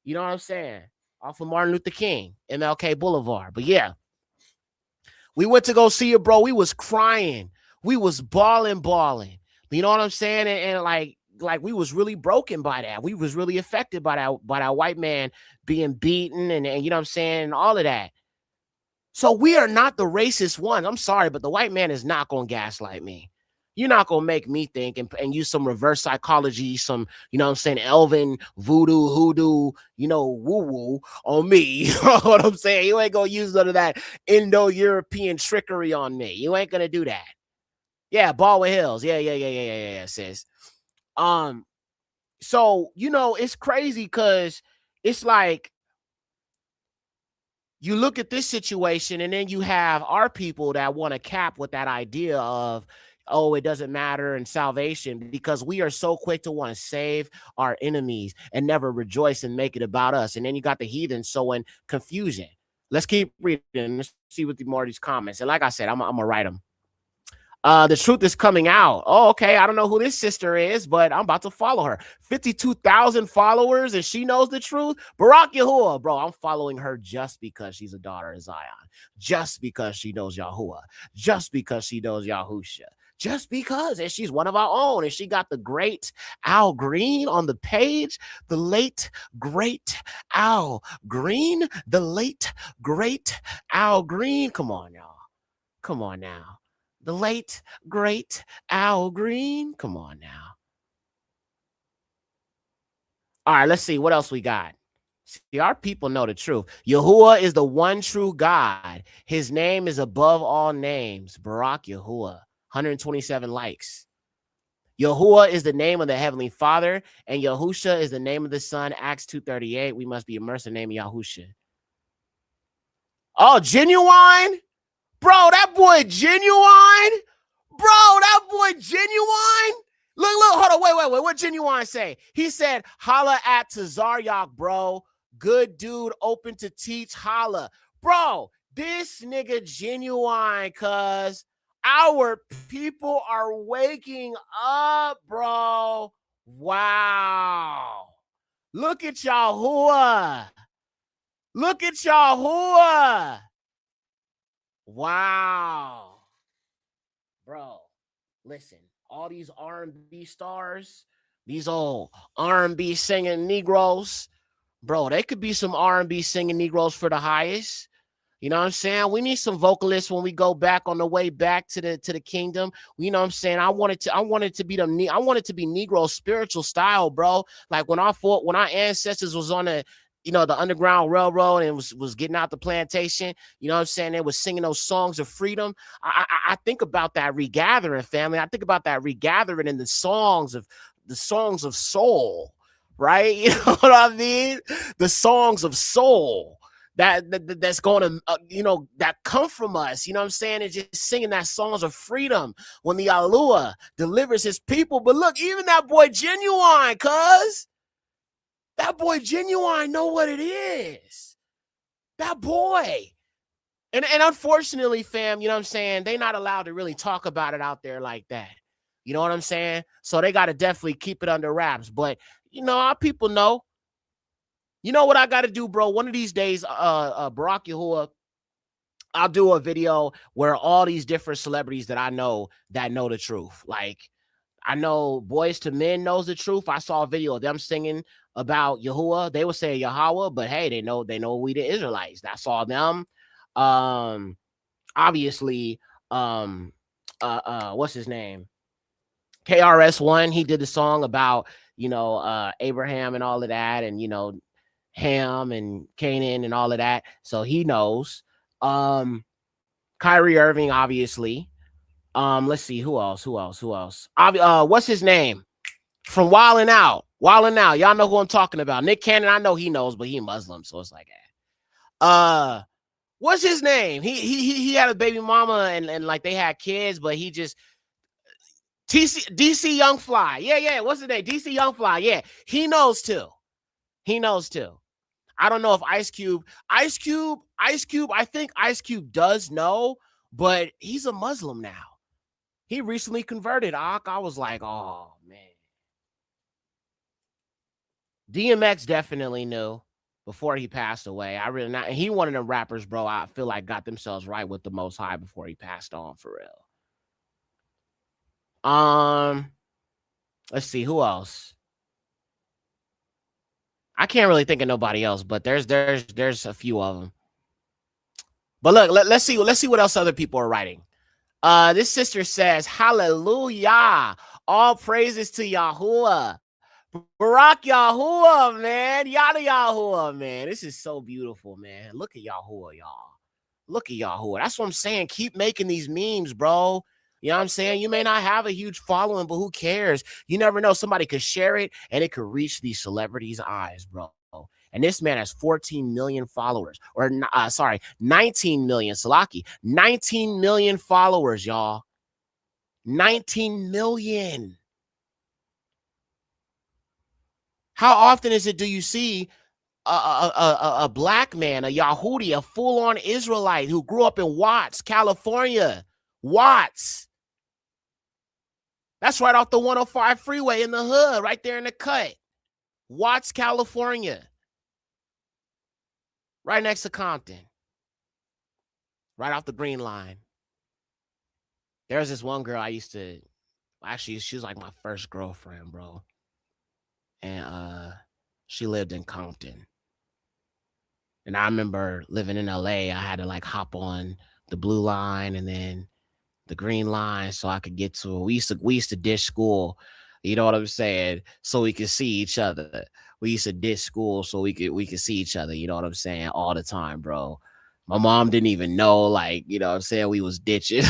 You know what I'm saying? Off of Martin Luther King, MLK Boulevard. But yeah, we went to go see it, bro. We was crying. We was bawling. You know what I'm saying? And like we was really broken by that. We was really affected by that white man being beaten and you know what I'm saying, and all of that. So we are not the racist ones. I'm sorry, but the white man is not going to gaslight me. You're not going to make me think and use some reverse psychology, some, you know what I'm saying, Elvin, voodoo, hoodoo, woo-woo on me. You know what I'm saying? You ain't going to use none of that Indo-European trickery on me. You ain't going to do that. Yeah, Baldwin Hills. Yeah, sis. So, it's crazy because it's like you look at this situation and then you have our people that want to cap with that idea of oh, it doesn't matter in salvation, because we are so quick to want to save our enemies and never rejoice and make it about us. And then you got the heathen sowing confusion. Let's keep reading. Let's see what more of these comments. And like I said, I'm gonna write them. The truth is coming out. Oh, okay. I don't know who this sister is, but I'm about to follow her. 52,000 followers, and she knows the truth. Barak Yahuwah, bro, I'm following her just because she's a daughter of Zion, just because she knows Yahuwah, just because she knows Yahusha, just because, and she's one of our own, and she got the great Al Green on the page, the late great Al Green, the late great Al Green. Come on, y'all. Come on now. The late, great Al Green. Come on now. All right, let's see what else we got. See, our people know the truth. Yahuwah is the one true God. His name is above all names. Barak Yahuwah. 127 likes. Yahuwah is the name of the Heavenly Father, and Yahusha is the name of the Son. Acts 2:38. We must be immersed in the name of Yahusha. Oh, Genuine? Bro, that boy Genuine? Bro, that boy Genuine? Look, hold on, wait. What Genuine say? He said, holla at Tazaryak, bro. Good dude, open to teach, holla. Bro, this nigga Genuine, cuz our people are waking up, bro. Wow. Look at Yahuwah. Look at Yahuwah. Wow. Bro, listen, all these R&B stars, these old R&B singing Negroes, bro, they could be some R&B singing Negroes for the highest. You know what I'm saying? We need some vocalists when we go back on the way back to the kingdom. You know what I'm saying? I want it to be Negro spiritual style, bro. Like when our ancestors was on the Underground Railroad and was getting out the plantation, you know what I'm saying? They was singing those songs of freedom. I think about that regathering, family. I think about that regathering in the songs of soul, right? You know what I mean? The songs of soul. That's going to, that come from us, you know what I'm saying? And just singing that songs of freedom when the Alua delivers his people. But look, even that boy Genuine, cuz that boy Genuine know what it is. That boy. And unfortunately, fam, you know what I'm saying? They not allowed to really talk about it out there like that. You know what I'm saying? So they got to definitely keep it under wraps. But, our people know. You know what I got to do, bro? One of these days, Barak Yahuwah, I'll do a video where all these different celebrities that I know the truth. Like, I know Boys to Men knows the truth. I saw a video of them singing about Yahuwah. They would say Yahweh, but hey, they know we the Israelites. I saw them. Obviously, what's his name? KRS-One. He did the song about Abraham and all of that, and Ham and Canaan and all of that. So he knows. Kyrie Irving, obviously. Let's see who else. What's his name? From Wildin' Out. Y'all know who I'm talking about. Nick Cannon, I know he knows, but he Muslim, so it's like what's his name? He had a baby mama and like they had kids, but he just DC Young Fly. Yeah. What's his name? DC Young Fly. Yeah, he knows too. I don't know if Ice Cube, I think Ice Cube does know, but he's a Muslim now. He recently converted. I was like, oh, man. DMX definitely knew before he passed away. I really not. And he one of the rappers, bro, I feel like got themselves right with the Most High before he passed on, for real. Let's see, who else? I can't really think of nobody else, but there's a few of them. But look, let's see what else other people are writing. This sister says, hallelujah. All praises to Yahuwah. Barak Yahuwah, man. Yada Yahuwah, man. This is so beautiful, man. Look at Yahuwah, y'all. Look at Yahuwah. That's what I'm saying. Keep making these memes, bro. You know what I'm saying? You may not have a huge following, but who cares? You never know. Somebody could share it and it could reach these celebrities' eyes, bro. And this man has 14 million followers, or 19 million, Salaki, 19 million followers, y'all. 19 million. How often is it do you see a black man, a Yahudi, a full-on Israelite who grew up in Watts, California? Watts. That's right off the 105 freeway in the hood, right there in the cut. Watts, California. Right next to Compton. Right off the Green Line. There's this one girl I used to, actually, she was like my first girlfriend, bro. And she lived in Compton. And I remember living in LA, I had to like hop on the blue line and then the green line so I could get to it. We used to ditch school, you know what I'm saying, so we could see each other. We used to ditch school so we could see each other, you know what I'm saying, all the time, bro. My mom didn't even know, like, you know what I'm saying, we was ditching.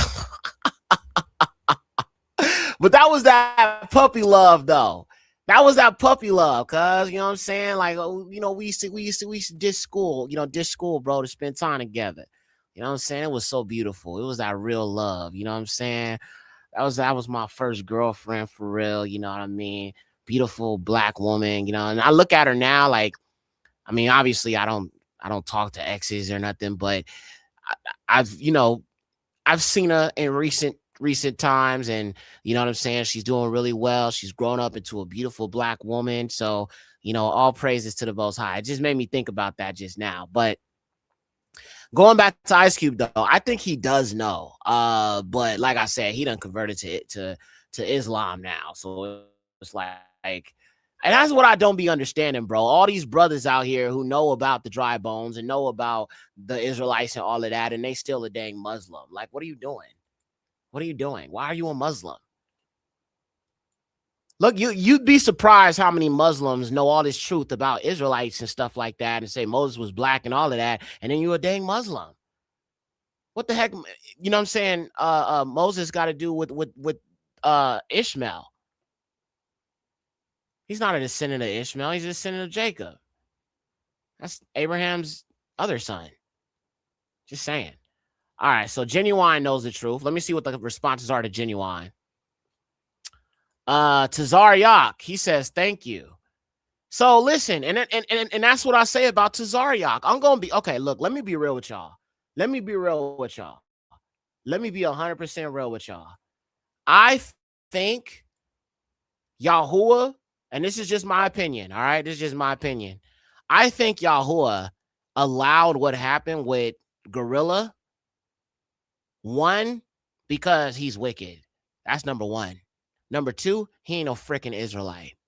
But that was that puppy love, though. That was that puppy love, cuz, you know what I'm saying? Like, you know, we used to ditch school, bro, to spend time together. You know what I'm saying? It was so beautiful. It was that real love, you know what I'm saying? That was my first girlfriend for real, you know what I mean? Beautiful black woman, you know. And I look at her now, like, I mean, obviously I don't talk to exes or nothing, but I've, I've seen her in recent times, and you know what I'm saying, she's doing really well. She's grown up into a beautiful black woman. So, all praises to the Most High. It just made me think about that just now. But going back to Ice Cube, though, I think he does know. But like I said, he done converted to Islam now. So it's like, and that's what I don't be understanding, bro. All these brothers out here who know about the dry bones and know about the Israelites and all of that, and they still a dang Muslim. Like, what are you doing? What are you doing? Why are you a Muslim? Look, you'd be surprised how many Muslims know all this truth about Israelites and stuff like that and say Moses was black and all of that, and then you're a dang Muslim. What the heck? You know what I'm saying? Moses got to do with Ishmael. He's not a descendant of Ishmael. He's a descendant of Jacob. That's Abraham's other son. Just saying. All right, so Genuine knows the truth. Let me see what the responses are to Genuine. Tazar Yak, he says, thank you. So listen, and that's what I say about Tazar Yak. I'm gonna be okay. Look, let me be real with y'all. Let me be real with y'all. Let me be 100% real with y'all. I think Yahuwah, and this is just my opinion. All right, this is just my opinion. I think Yahuwah allowed what happened with Gorilla. One, because he's wicked. That's number one. Number two, he ain't no freaking Israelite.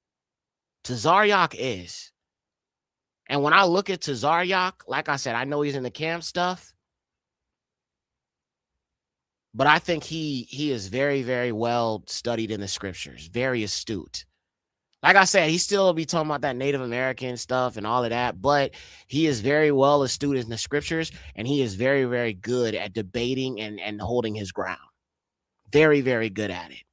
Tazaryak is. And when I look at Tazaryak, like I said, I know he's in the camp stuff, but I think he is very, very well studied in the scriptures, very astute. Like I said, he still be talking about that Native American stuff and all of that, but he is very well astute in the scriptures, and he is very, very good at debating and holding his ground. Very, very good at it.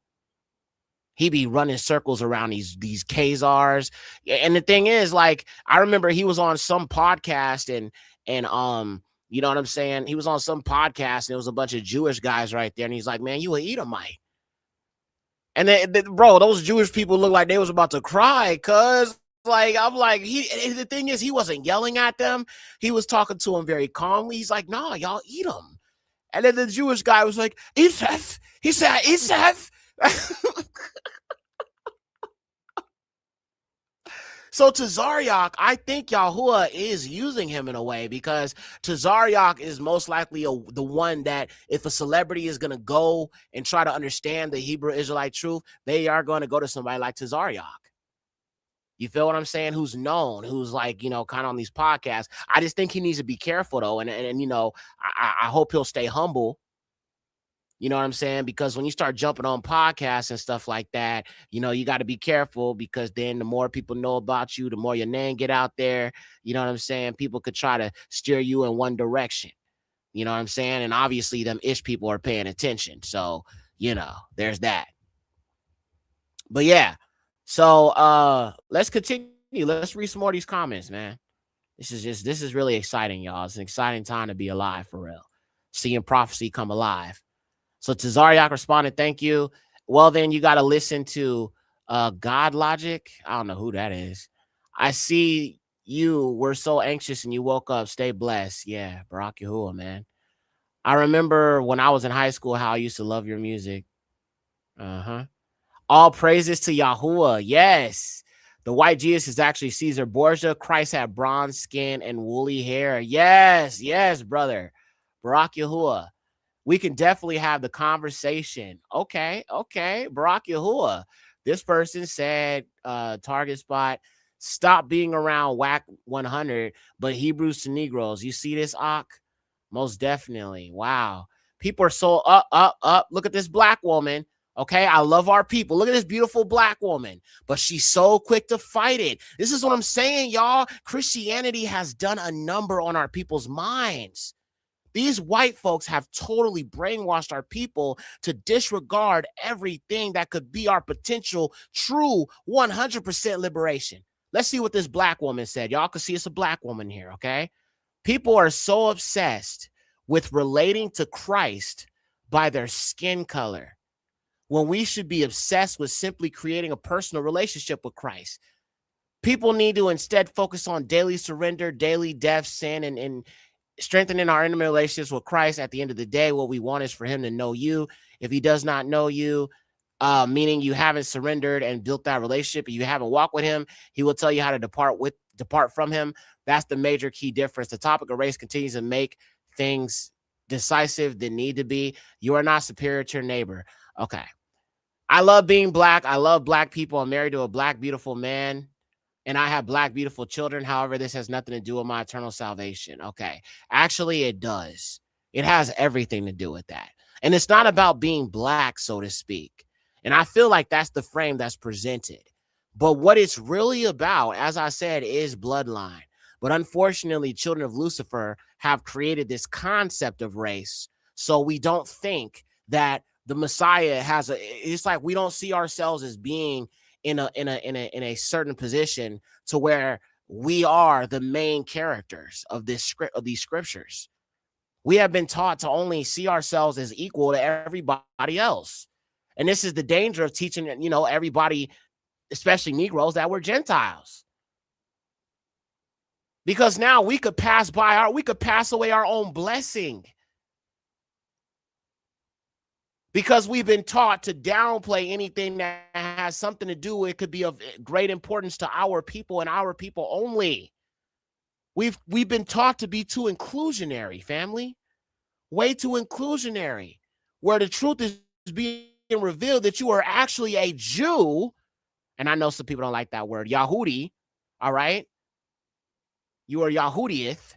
He be running circles around these Khazars. And the thing is, like, I remember he was on some podcast and you know what I'm saying? He was on some podcast and there was a bunch of Jewish guys right there. And he's like, man, you an Edomite. And then, bro, those Jewish people look like they was about to cry, cuz like, I'm like, the thing is, he wasn't yelling at them. He was talking to them very calmly. He's like, nah, y'all eat them. And then the Jewish guy was like, Isef. He said, Isef. So Tazaryak, I think Yahuwah is using him in a way, because Tazaryak is most likely the one that, if a celebrity is going to go and try to understand the Hebrew Israelite truth, they are going to go to somebody like Tazaryak. You feel what I'm saying? Who's known, who's like, kind of on these podcasts. I just think he needs to be careful, though. And I hope he'll stay humble. You know what I'm saying? Because when you start jumping on podcasts and stuff like that, you got to be careful, because then the more people know about you, the more your name get out there. You know what I'm saying? People could try to steer you in one direction. You know what I'm saying? And obviously them ish people are paying attention. So, there's that. But yeah. So let's continue. Let's read some more of these comments, man. This is really exciting, y'all. It's an exciting time to be alive, for real. Seeing prophecy come alive. So Tazariak responded, thank you. Well, then you got to listen to God Logic. I don't know who that is. I see you were so anxious and you woke up. Stay blessed. Yeah, Barack Yahuwah, man. I remember when I was in high school how I used to love your music. Uh-huh. All praises to Yahuwah. Yes. The white Jesus is actually Caesar Borgia. Christ had bronze skin and woolly hair. Yes, yes, brother. Barack Yahuwah. We can definitely have the conversation. Okay, okay. Barack Yahuwah. This person said, target spot, stop being around whack 100, but Hebrews to Negroes. You see this, Ak? Most definitely. Wow. People are so up, up, up. Look at this black woman. Okay, I love our people. Look at this beautiful black woman, but she's so quick to fight it. This is what I'm saying, y'all. Christianity has done a number on our people's minds. These white folks have totally brainwashed our people to disregard everything that could be our potential true 100% liberation. Let's see what this black woman said. Y'all can see it's a black woman here, okay? People are so obsessed with relating to Christ by their skin color when we should be obsessed with simply creating a personal relationship with Christ. People need to instead focus on daily surrender, daily death, sin, and strengthening our intimate relationships with Christ. At the end of the day, what we want is for him to know you. If he does not know you, meaning you haven't surrendered and built that relationship, and you haven't walked with him, he will tell you how to depart from him. That's the major key difference. The topic of race continues to make things decisive that need to be. You are not superior to your neighbor. Okay. I love being black. I love black people. I'm married to a black, beautiful man, and I have black, beautiful children. However, this has nothing to do with my eternal salvation. Okay. Actually, it does. It has everything to do with that. And it's not about being black, so to speak. And I feel like that's the frame that's presented. But what it's really about, as I said, is bloodline. But unfortunately, children of Lucifer have created this concept of race. So we don't think that the Messiah has it's like we don't see ourselves as being in a certain position to where we are the main characters of these scriptures. We have been taught to only see ourselves as equal to everybody else. And this is the danger of teaching, everybody, especially Negroes, that we're Gentiles. Because now we could pass away our own blessing. Because we've been taught to downplay anything that has something to do, it could be of great importance to our people and our people only. We've been taught to be too inclusionary, family. Way too inclusionary. Where the truth is being revealed that you are actually a Jew. And I know some people don't like that word, Yahudi. All right. You are Yahudieth.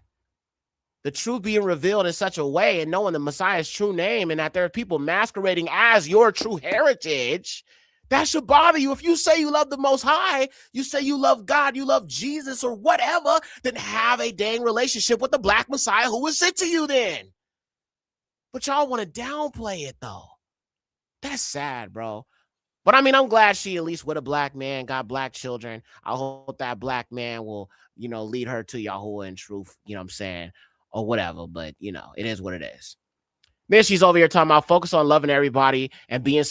The truth being revealed in such a way and knowing the Messiah's true name and that there are people masquerading as your true heritage, that should bother you. If you say you love the Most High, you say you love God, you love Jesus or whatever, then have a dang relationship with the black Messiah who was sent to you then. But y'all want to downplay it though. That's sad, bro. But I mean, I'm glad she at least with a black man, got black children. I hope that black man will, lead her to Yahuwah in truth, you know what I'm saying? Or whatever, but it is what it is. Then she's over here talking about focus on loving everybody and being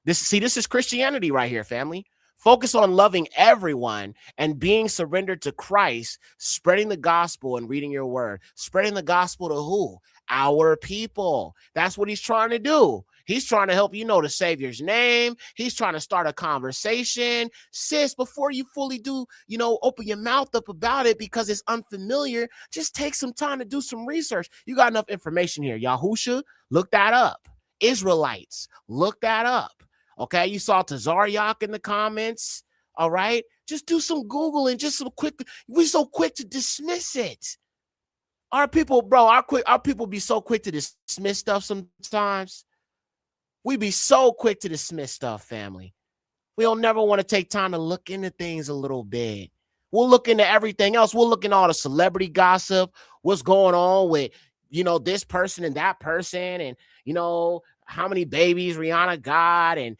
this is Christianity right here, family. Focus on loving everyone and being surrendered to Christ, spreading the gospel and reading your word. Spreading the gospel to who? Our people. That's what he's trying to do. He's trying to help you know the Savior's name. He's trying to start a conversation. Sis, before you fully do, open your mouth up about it because it's unfamiliar, just take some time to do some research. You got enough information here. Yahusha, look that up. Israelites, look that up. Okay, you saw Tazariak in the comments. All right, just do some Googling, just some quick. We're so quick to dismiss it. Our people, bro, our people be so quick to dismiss stuff sometimes. We be so quick to dismiss stuff, family. We don't never want to take time to look into things a little bit. We'll look into everything else. We'll look into all the celebrity gossip, what's going on with, this person and that person, and, how many babies Rihanna got, and,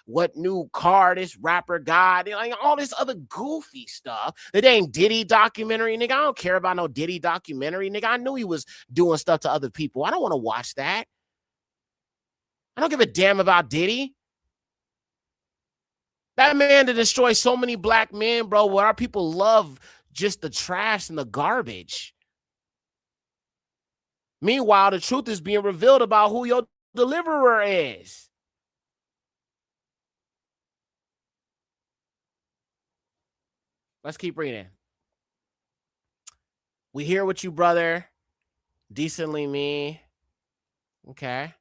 what new car this rapper got, all this other goofy stuff. The dang Diddy documentary, nigga. I don't care about no Diddy documentary, nigga. I knew he was doing stuff to other people. I don't want to watch that. I don't give a damn about Diddy. That man to destroy so many black men, bro, where our people love just the trash and the garbage. Meanwhile, the truth is being revealed about who your deliverer is. Let's keep reading. We hear what you, brother. Decently me. Okay.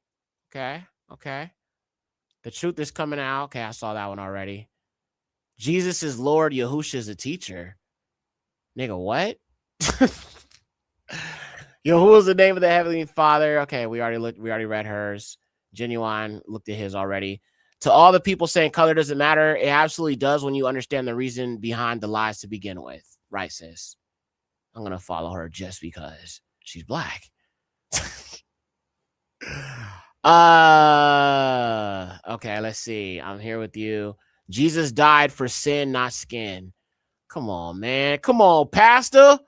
The truth is coming out. Okay, I saw that one already. Jesus is Lord. Yahusha is a teacher. Nigga, what? Yo, who was the name of the Heavenly Father? Okay, we already read hers. Genuine looked at his already. To all the people saying color doesn't matter, it absolutely does when you understand the reason behind the lies to begin with. Right, sis? I'm gonna follow her just because she's black. Okay, let's see. I'm here with you. Jesus died for sin, not skin. Come on, man. Come on, Pastor.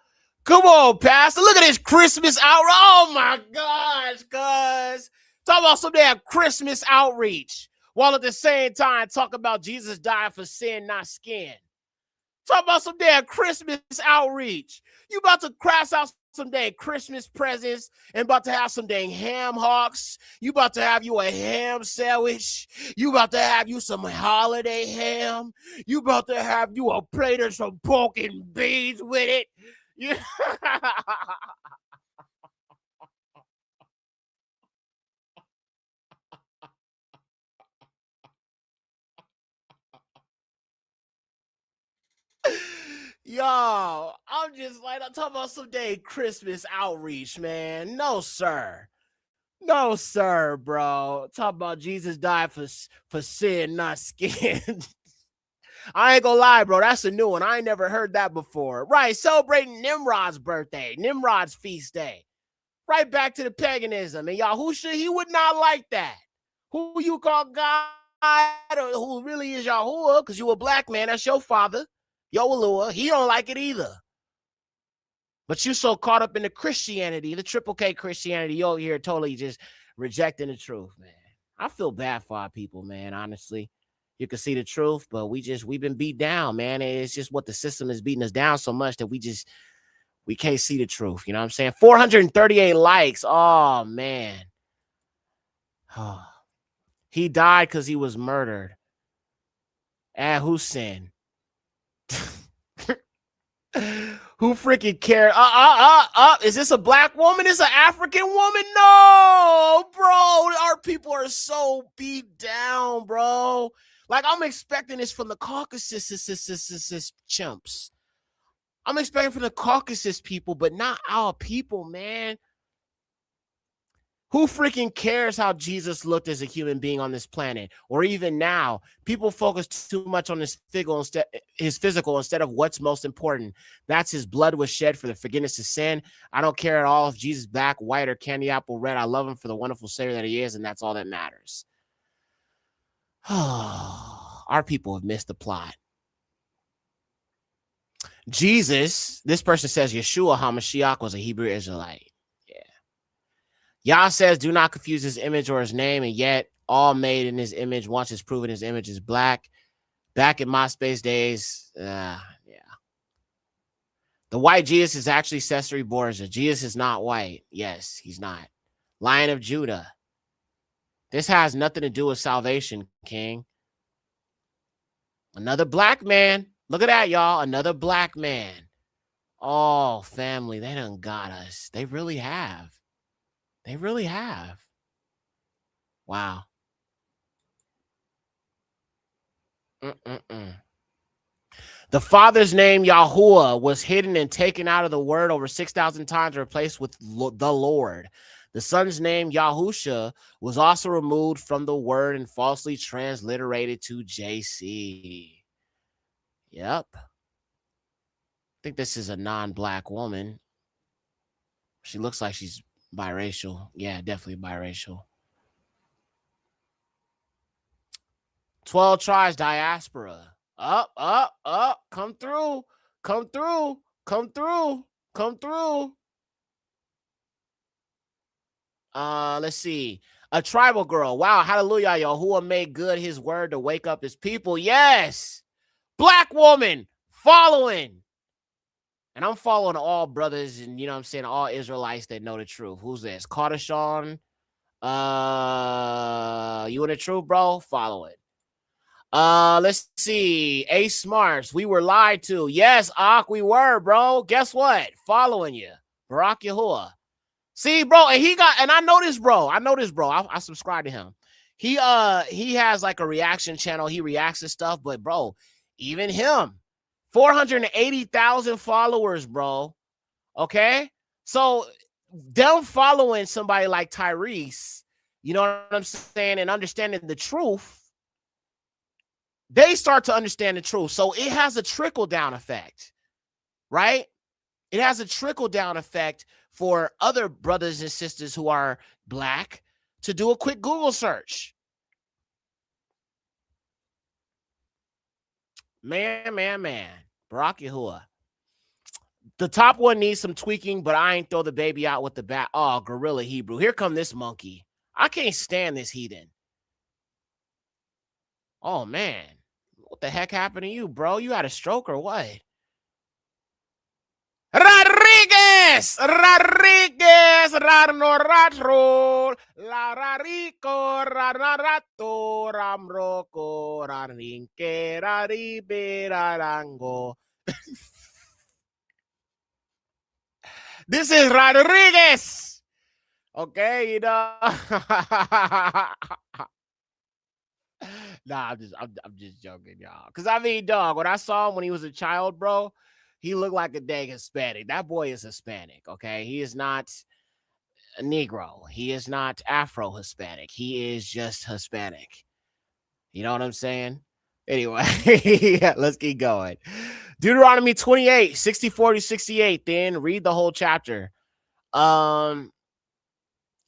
Come on, Pastor. Look at this Christmas outreach. Oh my gosh, cuz. Talk about some damn Christmas outreach. While at the same time, talk about Jesus died for sin, not skin. Talk about some damn Christmas outreach. You about to crash out some dang Christmas presents and about to have some dang ham hocks. You about to have you a ham sandwich. You about to have you some holiday ham. You about to have you a plate of some pork and beans with it. Yeah. Yo, I'm just like, I'm talking about some day Christmas outreach, man. No, sir. No, sir, bro. Talk about Jesus died for sin, not skin. I ain't gonna lie, bro. That's a new one. I ain't never heard that before. Right, celebrating Nimrod's birthday, Nimrod's feast day. Right back to the paganism. And Yahusha, he would not like that. Who you call God, or who really is Yahuwah, because you a black man, that's your father. Yoalua, he don't like it either. But you so caught up in the Christianity, the triple K Christianity, you over here totally just rejecting the truth, man. I feel bad for our people, man, honestly. You can see the truth, but we've been beat down, man. It's just what the system is beating us down so much that we can't see the truth. You know what I'm saying? 438 likes. Oh, man. He died because he was murdered. Hussein. Who freaking cares? Is this a black woman? Is an African woman? No, bro. Our people are so beat down, bro. Like, I'm expecting this from the Caucasus chimps. I'm expecting from the Caucasus people, but not our people, man. Who freaking cares how Jesus looked as a human being on this planet? Or even now, people focus too much on his physical instead of what's most important. That's his blood was shed for the forgiveness of sin. I don't care at all if Jesus is black, white, or candy apple red. I love him for the wonderful Savior that he is, and that's all that matters. Our people have missed the plot. Jesus, this person says Yeshua HaMashiach was a Hebrew Israelite. Yah says, do not confuse his image or his name, and yet all made in his image, once it's proven his image is black. Back in MySpace days, yeah. The white Jesus is actually Caesarea Borgia. Jesus is not white. Yes, he's not. Lion of Judah. This has nothing to do with salvation, King. Another black man. Look at that, y'all. Another black man. Oh, family, they done got us. They really have. They really have. Wow. The Father's name, Yahuwah, was hidden and taken out of the word over 6,000 times, replaced with the Lord. The Son's name, Yahusha, was also removed from the word and falsely transliterated to JC. Yep. I think this is a non-black woman. She looks like she's biracial. Yeah, definitely biracial. 12 tribes diaspora. Up. Come through. Let's see. A tribal girl. Wow, hallelujah. Yahuwah made good his word to wake up his people. Yes. Black woman following. And I'm following all brothers and, you know what I'm saying, all Israelites that know the truth. Who's this? Carter Sean. You in the truth, bro? Follow it. Let's see. A Smarts. We were lied to. Yes, Ak, we were, bro. Guess what? Following you. Barak Yahuwah. See, bro, and I know this, bro. I subscribe to him. He has like a reaction channel. He reacts to stuff, but bro, even him, 480,000 followers, bro. Okay, so them following somebody like Tyrese, you know what I'm saying, and understanding the truth, they start to understand the truth. So it has a trickle down effect, right? It has a trickle down effect for other brothers and sisters who are black to do a quick Google search. Man. Barak Yahuwah. The top one needs some tweaking, but I ain't throw the baby out with the bat. Oh, Gorilla Hebrew. Here come this monkey. I can't stand this heathen. Oh, man. What the heck happened to you, bro? You had a stroke or what? Rodriguez, Rarnoratro, La Rarico, Rarnarato, Ramroco, Rarinque, Rariberarango. This is Rodriguez. Okay, you know. Nah, I'm just joking, y'all. Cause I mean, dog, when I saw him when he was a child, bro, he looked like a dang Hispanic. That boy is Hispanic, okay? He is not a Negro. He is not Afro-Hispanic. He is just Hispanic. You know what I'm saying? Anyway, let's keep going. Deuteronomy 28, 64 to 68. Then read the whole chapter. All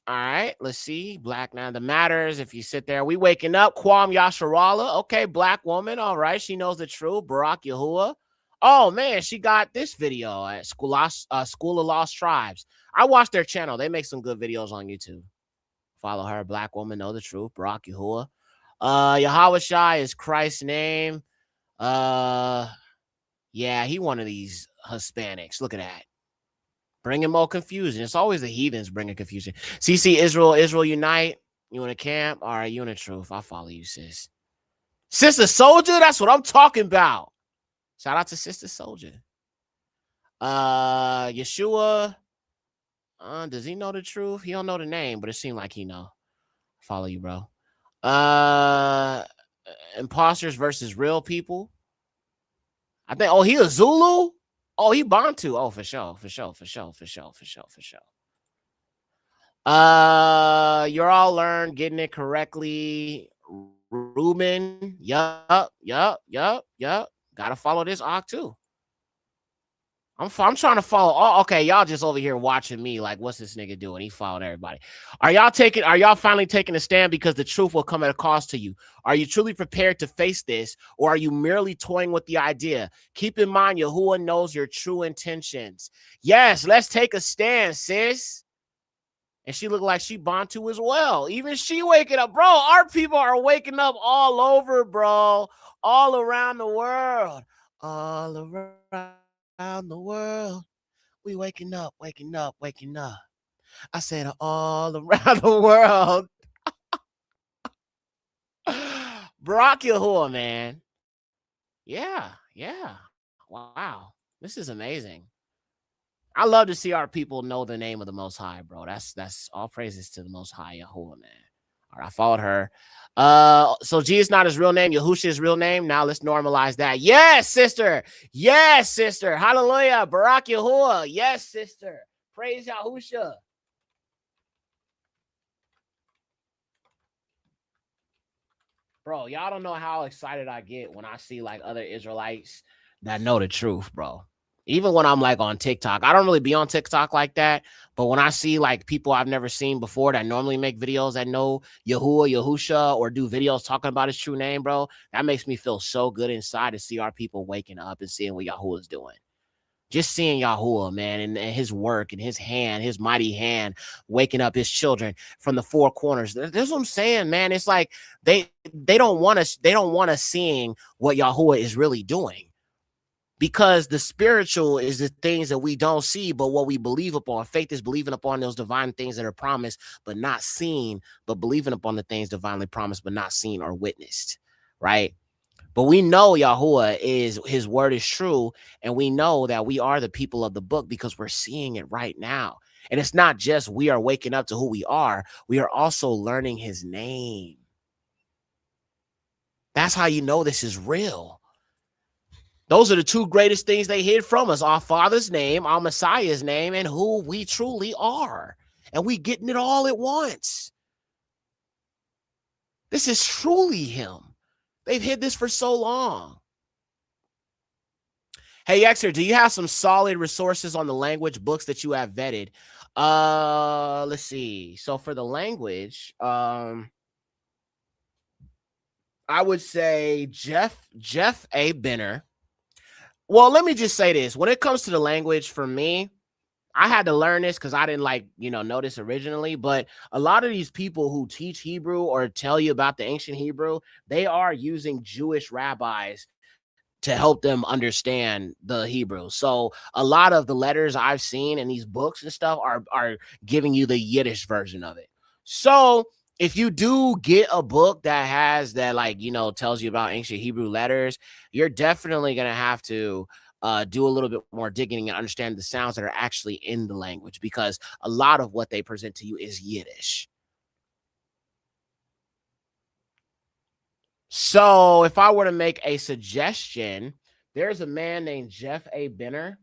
right, let's see. Black now the matters. If you sit there, we waking up. Kwam Yasharala. Okay, black woman. All right, she knows the truth. Barak Yahuwah. Oh man, she got this video at School of Lost Tribes. I watch their channel. They make some good videos on YouTube. Follow her. Black woman, know the truth. Barak Yahuwah. Yahweh Shai is Christ's name. Yeah, he one of these Hispanics. Look at that. Bringing more confusion. It's always the heathens bringing confusion. CC Israel unite. You in a camp? All right, you in the truth. I'll follow you, sis. Sister Soldier, that's what I'm talking about. Shout out to Sister Soldier. Yeshua. Does he know the truth? He don't know the name, but it seemed like he know. Follow you, bro. Imposters versus real people. I think, he a Zulu? Oh, he Bantu. Oh, for sure. You're all learned getting it correctly. Ruben. Yup. Gotta follow this Ock too. I'm trying to follow. Oh, okay, y'all just over here watching me like, what's this nigga doing? He followed everybody. Are y'all finally taking a stand because the truth will come at a cost to you? Are you truly prepared to face this, or are you merely toying with the idea? Keep in mind, Yahuwah knows your true intentions. Yes, let's take a stand, sis. And she looked like she Bantu as well. Even she waking up. Bro, our people are waking up all over, bro. All around the world. All around the world. We waking up. I said all around the world. Barak Yahuwah, man. Yeah. Wow. This is amazing. I love to see our people know the name of the Most High, bro. That's all praises to the Most High, Yahuwah, man. All right, I followed her. So G is not his real name. Yahusha is real name. Now let's normalize that. Yes, sister. Hallelujah. Barak Yahuwah. Yes, sister. Praise Yahusha. Bro, y'all don't know how excited I get when I see like other Israelites that know the truth, bro. Even when I'm like on TikTok, I don't really be on TikTok like that. But when I see like people I've never seen before that normally make videos that know Yahuwah, Yahusha, or do videos talking about his true name, bro, that makes me feel so good inside to see our people waking up and seeing what Yahuwah is doing. Just seeing Yahuwah, man, and his work and his hand, his mighty hand, waking up his children from the four corners. That's what I'm saying, man. It's like they don't want us, seeing what Yahuwah is really doing. Because the spiritual is the things that we don't see, but what we believe upon. Faith is believing upon those divine things that are promised, but not seen, but believing upon the things divinely promised, but not seen or witnessed, right? But we know Yahuwah is, his word is true, and we know that we are the people of the book because we're seeing it right now. And it's not just we are waking up to who we are also learning his name. That's how you know this is real. Those are the two greatest things they hid from us: our Father's name, our Messiah's name, and who we truly are. And we getting it all at once. This is truly him. They've hid this for so long. Hey, Exer, do you have some solid resources on the language books that you have vetted? Let's see. So for the language, I would say Jeff A. Benner. Well, let me just say this. When it comes to the language, for me, I had to learn this because I didn't know this originally, but a lot of these people who teach Hebrew or tell you about the ancient Hebrew, they are using Jewish rabbis to help them understand the Hebrew. So a lot of the letters I've seen in these books and stuff are giving you the Yiddish version of it. So if you do get a book that has that, tells you about ancient Hebrew letters, you're definitely going to have to do a little bit more digging and understand the sounds that are actually in the language, because a lot of what they present to you is Yiddish. So if I were to make a suggestion, there's a man named Jeff A. Benner,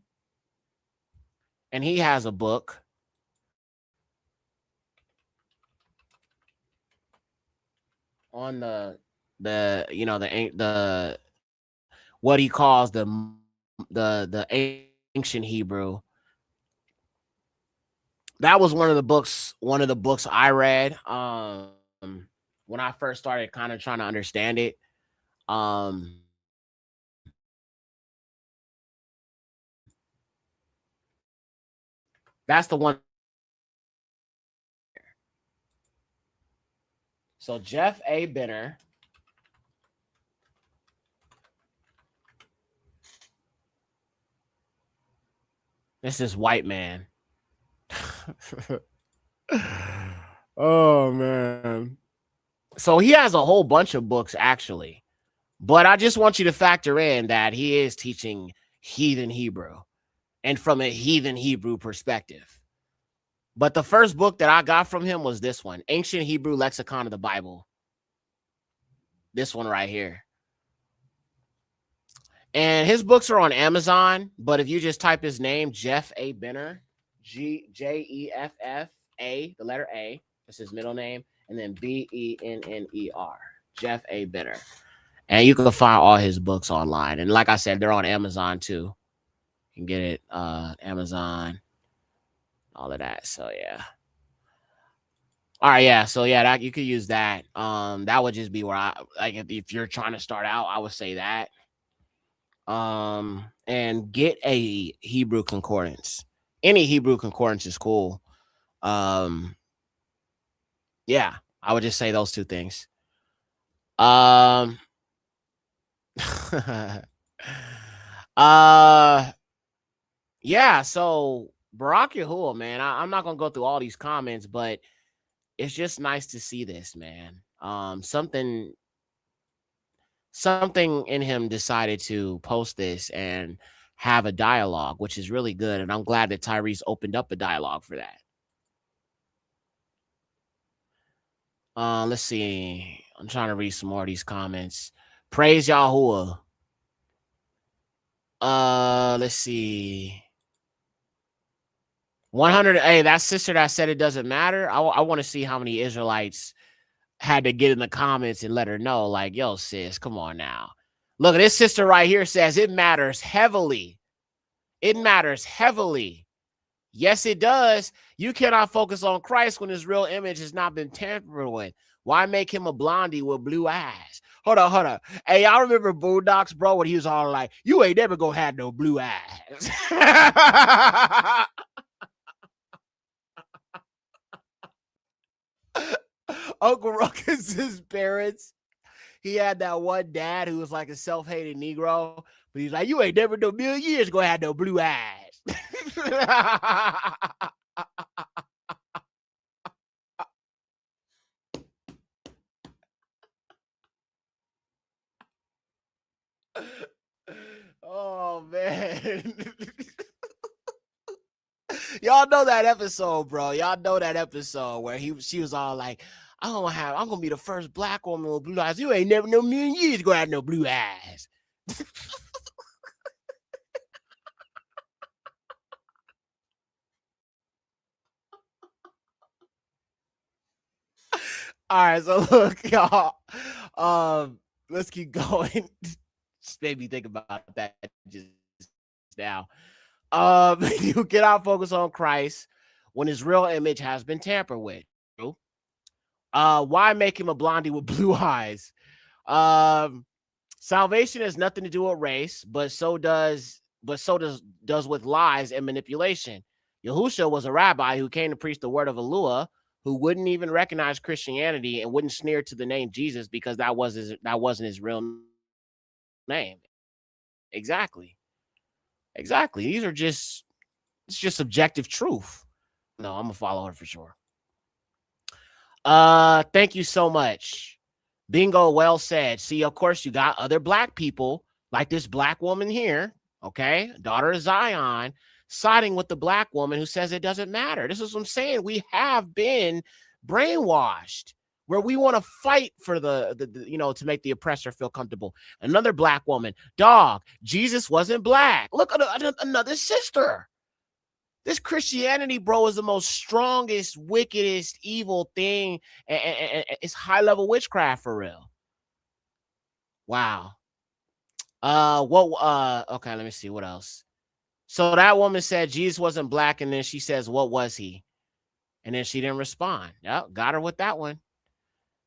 and he has a book on the what he calls the ancient Hebrew. That was one of the books I read when I first started kind of trying to understand it. That's the one. So Jeff A. Benner. This is white man. Oh man. So he has a whole bunch of books actually. But I just want you to factor in that he is teaching heathen Hebrew, and from a heathen Hebrew perspective. But the first book that I got from him was this one, Ancient Hebrew Lexicon of the Bible. This one right here. And his books are on Amazon, but if you just type his name, Jeff A. Benner, Jeffa, the letter A, that's his middle name, and then Benner, Jeff A. Benner. And you can find all his books online. And like I said, they're on Amazon too. You can get it Amazon, all of that. So yeah. All right, yeah. So yeah, that you could use that. That would just be where I if you're trying to start out, I would say that. And get a Hebrew concordance. Any Hebrew concordance is cool. Yeah, I would just say those two things. Yeah, so Barak Yahuwah, man, I'm not gonna go through all these comments, but it's just nice to see this, man. Something in him decided to post this and have a dialogue, which is really good, and I'm glad that Tyrese opened up a dialogue for that. Let's see. I'm trying to read some more of these comments. Praise Yahuwah. Let's see. 100. Hey, that sister that said it doesn't matter. I want to see how many Israelites had to get in the comments and let her know, like, yo, sis, come on now. Look at this sister right here says it matters heavily. It matters heavily. Yes, it does. You cannot focus on Christ when his real image has not been tampered with. Why make him a blondie with blue eyes? Hold on. Hey, y'all remember Boondocks, bro, when he was all like, "You ain't never gonna have no blue eyes." Uncle Ruckus's parents. He had that one dad who was like a self-hating Negro, but he's like, "You ain't never no million years gonna have no blue eyes." Oh man. Y'all know that episode, bro. Y'all know that episode where she was all like, I'm gonna be the first black woman with blue eyes. You ain't never no million years gonna have no blue eyes. All right, so look, y'all. Let's keep going. Just made me think about that just now. You cannot focus on Christ when his real image has been tampered with. Why make him a blondie with blue eyes? Salvation has nothing to do with race, but so does with lies and manipulation. Yahusha was a rabbi who came to preach the word of Allah, who wouldn't even recognize Christianity and wouldn't sneer to the name Jesus because that wasn't his real name. Exactly. It's just subjective truth. No, I'm gonna follow her for sure. Thank you so much. Bingo, well said. See, of course, you got other black people like this black woman here, okay, daughter of Zion, siding with the black woman who says it doesn't matter. This is what I'm saying. We have been brainwashed where we want to fight for the to make the oppressor feel comfortable. Another black woman, dog, Jesus wasn't black. Look at another sister. This Christianity, bro, is the most strongest, wickedest, evil thing. And it's high level witchcraft for real. Wow. Okay, let me see what else. So that woman said Jesus wasn't black, and then she says, "What was he?" And then she didn't respond. Yep, got her with that one.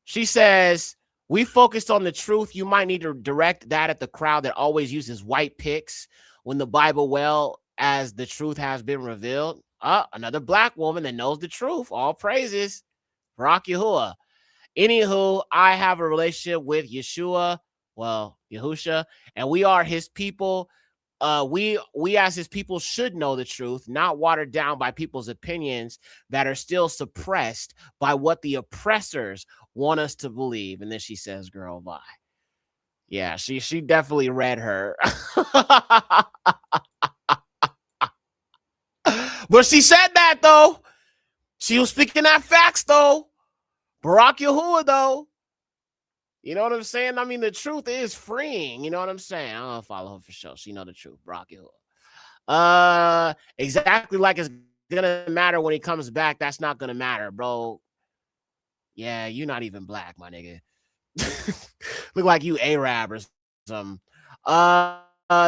She says, "We focused on the truth. You might need to direct that at the crowd that always uses white pics when the Bible, well, as the truth has been revealed." Another black woman that knows the truth. All praises. Barak Yahuwah. Anywho, I have a relationship with Yeshua, well, Yahusha, and we are his people. We as his people should know the truth, not watered down by people's opinions that are still suppressed by what the oppressors want us to believe. And then she says, "Girl, bye." Yeah, she definitely read her. But she said that though. She was speaking that facts though. Barak Yahuwah though. You know what I'm saying? I mean, the truth is freeing. You know what I'm saying? I'm gonna follow her for sure. She know the truth. Barak Yahuwah. Exactly like it's gonna matter when he comes back. That's not gonna matter, bro. Yeah, you're not even black, my nigga. Look like you Arab or something.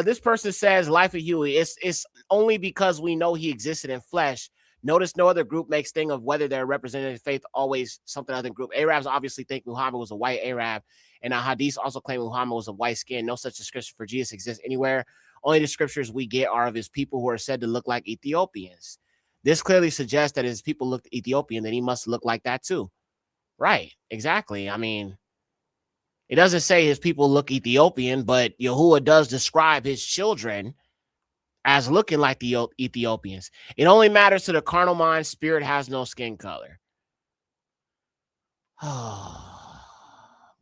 This person says life of Huey. It's only because we know he existed in flesh. Notice no other group makes thing of whether they're represented in faith, always something other than group. Arabs obviously think Muhammad was a white Arab, and Hadith also claim Muhammad was of white skin. No such description for Jesus exists anywhere. Only the scriptures we get are of his people who are said to look like Ethiopians. This clearly suggests that his people looked Ethiopian, then he must look like that too. Right, exactly. I mean, it doesn't say his people look Ethiopian, but Yahuwah does describe his children as looking like the Ethiopians. It only matters to the carnal mind. Spirit has no skin color. Oh,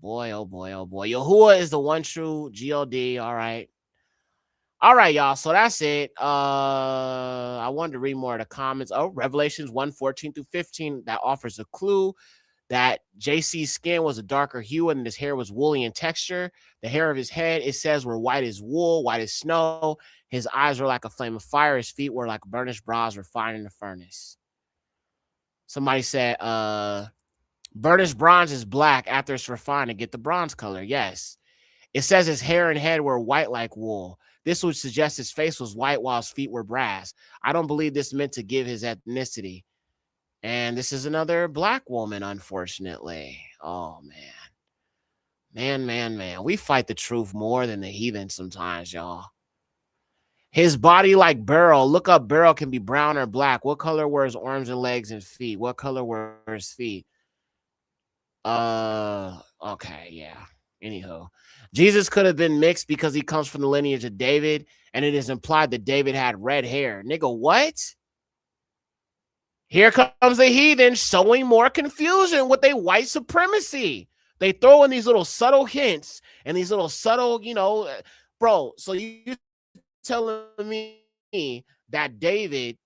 boy, oh boy, oh boy. Yahuwah is the one true God. All right. All right, y'all. So that's it. I wanted to read more of the comments. Oh, Revelations 1:14 through 15. That offers a clue that JC's skin was a darker hue and his hair was woolly in texture. The hair of his head, it says, were white as wool, white as snow. His eyes were like a flame of fire. His feet were like burnished bronze refined in the furnace. Somebody said, burnished bronze is black after it's refined to get the bronze color. Yes. It says his hair and head were white like wool. This would suggest his face was white while his feet were brass. I don't believe this meant to give his ethnicity. And this is another black woman, unfortunately. Oh, man. Man. We fight the truth more than the heathen sometimes, y'all. His body like Beryl. Look up Beryl can be brown or black. What color were his arms and legs and feet? What color were his feet? Okay, yeah. Anyhow, Jesus could have been mixed because he comes from the lineage of David, and it is implied that David had red hair. Nigga, what? Here comes the heathen sowing more confusion with a white supremacy. They throw in these little subtle hints and these little subtle, bro. So you telling me that David,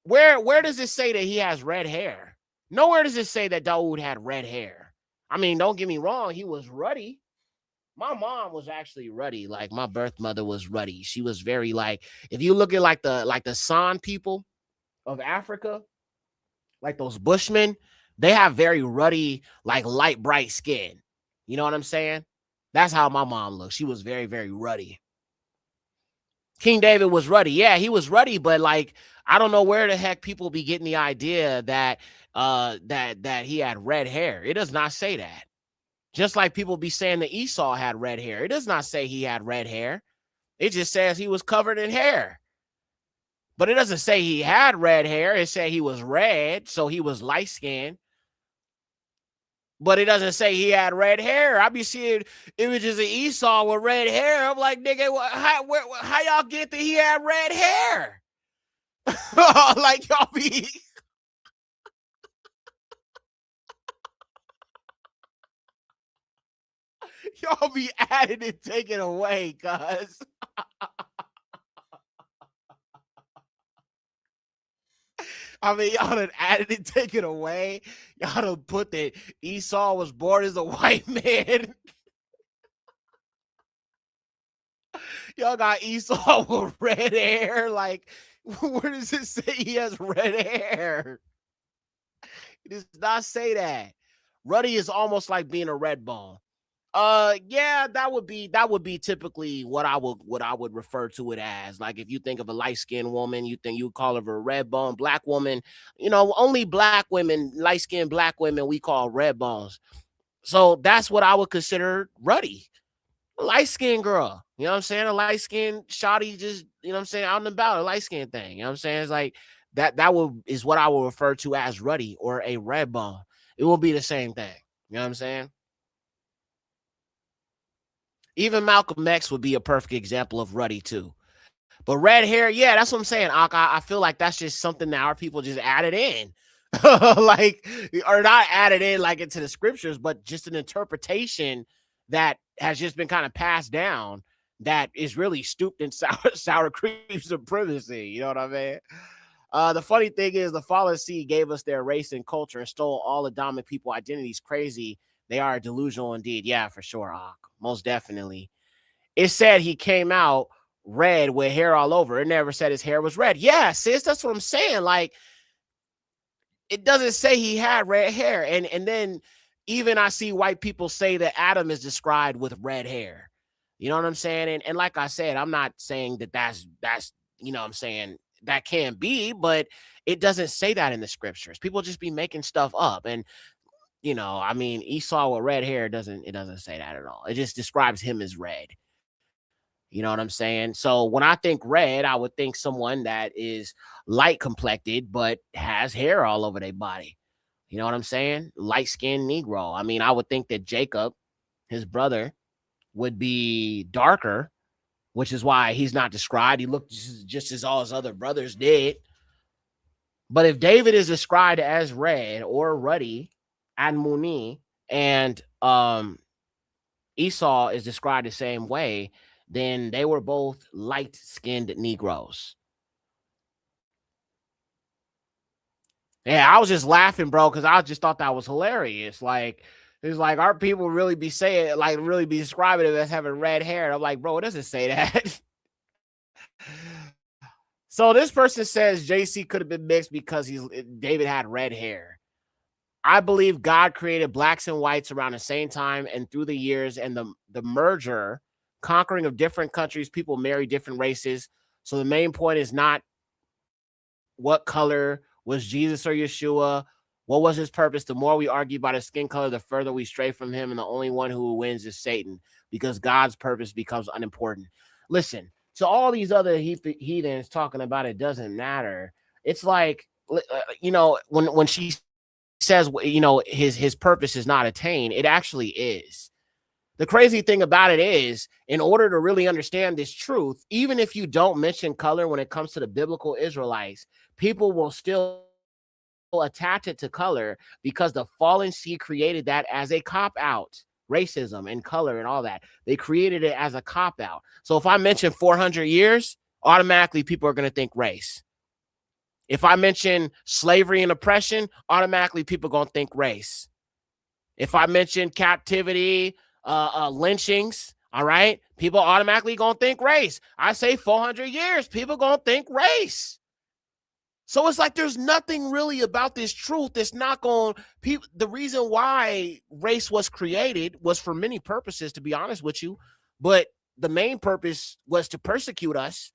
where does it say that he has red hair? Nowhere does it say that Dawood had red hair. I mean, don't get me wrong, he was ruddy. My mom was actually ruddy. Like my birth mother was ruddy. She was very like, if you look at like the San people of Africa, like those Bushmen, they have very ruddy, like light bright skin. You know what I'm saying? That's how my mom looked. She was very, very ruddy. King David was ruddy. Yeah, he was ruddy, but like I don't know where the heck people be getting the idea that that he had red hair. It does not say that. Just like people be saying that Esau had red hair. It does not say he had red hair. It just says he was covered in hair. But it doesn't say he had red hair. It said he was red, so he was light skinned. But it doesn't say he had red hair. I be seeing images of Esau with red hair. I'm like, nigga, how y'all get that he had red hair? Like y'all be y'all be adding and taking away, cuz. I mean, y'all done added and taken away. Y'all done put that Esau was born as a white man. Y'all got Esau with red hair. Like, where does it say he has red hair? It does not say that. Ruddy is almost like being a red bone. Yeah, that would be typically what I would refer to it as. Like if you think of a light-skinned woman, you call her a red bone. Black woman, only black women, light-skinned black women, we call red bones. So that's what I would consider ruddy. A light-skinned girl. You know what I'm saying? A light-skinned shawty, just what I'm saying, out and about, a light-skinned thing. You know what I'm saying? It's like that is what I will refer to as ruddy or a red bone. It will be the same thing. You know what I'm saying? Even Malcolm X would be a perfect example of ruddy too. But red hair, yeah, that's what I'm saying. I feel like that's just something that our people just added in. Like, or not added in like into the scriptures, but just an interpretation that has just been kind of passed down that is really stooped in sour cream supremacy. You know what I mean? The funny thing is, the fallen seed gave us their race and culture and stole all the dominant people identities. Crazy. They are delusional indeed. Yeah, for sure, Ak. Most definitely. It said he came out red with hair all over. It never said his hair was red. Yeah, sis, that's what I'm saying. Like, it doesn't say he had red hair. And then even I see white people say that Adam is described with red hair. You know what I'm saying? And like I said, I'm not saying that that's what I'm saying, that can be, but it doesn't say that in the scriptures. People just be making stuff up. And I mean, Esau with red hair doesn't say that at all. It just describes him as red. You know what I'm saying? So when I think red, I would think someone that is light complected but has hair all over their body. You know what I'm saying? Light skinned Negro. I mean, I would think that Jacob, his brother, would be darker, which is why he's not described. He looked just as all his other brothers did. But if David is described as red or ruddy and Muni, and Esau is described the same way, then they were both light-skinned Negroes. Yeah, I was just laughing, bro, because I just thought that was hilarious. Like, it's like our people really be saying, like, really be describing it as having red hair. And I'm like, bro, it doesn't say that. So this person says JC could have been mixed because David had red hair. I believe God created blacks and whites around the same time and through the years, and the merger, conquering of different countries, people marry different races. So the main point is not what color was Jesus or Yeshua, What was his purpose? The more we argue about his skin color, the further we stray from him, and the only one who wins is Satan, because God's purpose becomes unimportant. Listen, to all these other heathens talking about it doesn't matter. It's like, when she says, his purpose is not attained, it actually is. The crazy thing about it is, in order to really understand this truth, even if you don't mention color when it comes to the biblical Israelites, people will still attach it to color because the fallen seed created that as a cop out. Racism and color and all that. They created it as a cop out. So if I mention 400 years, automatically people are going to think race. If I mention slavery and oppression, automatically people are going to think race. If I mention captivity, lynchings, all right, people automatically going to think race. I say 400 years, people going to think race. So it's like there's nothing really about this truth that's not going to. The reason why race was created was for many purposes, to be honest with you. But the main purpose was to persecute us.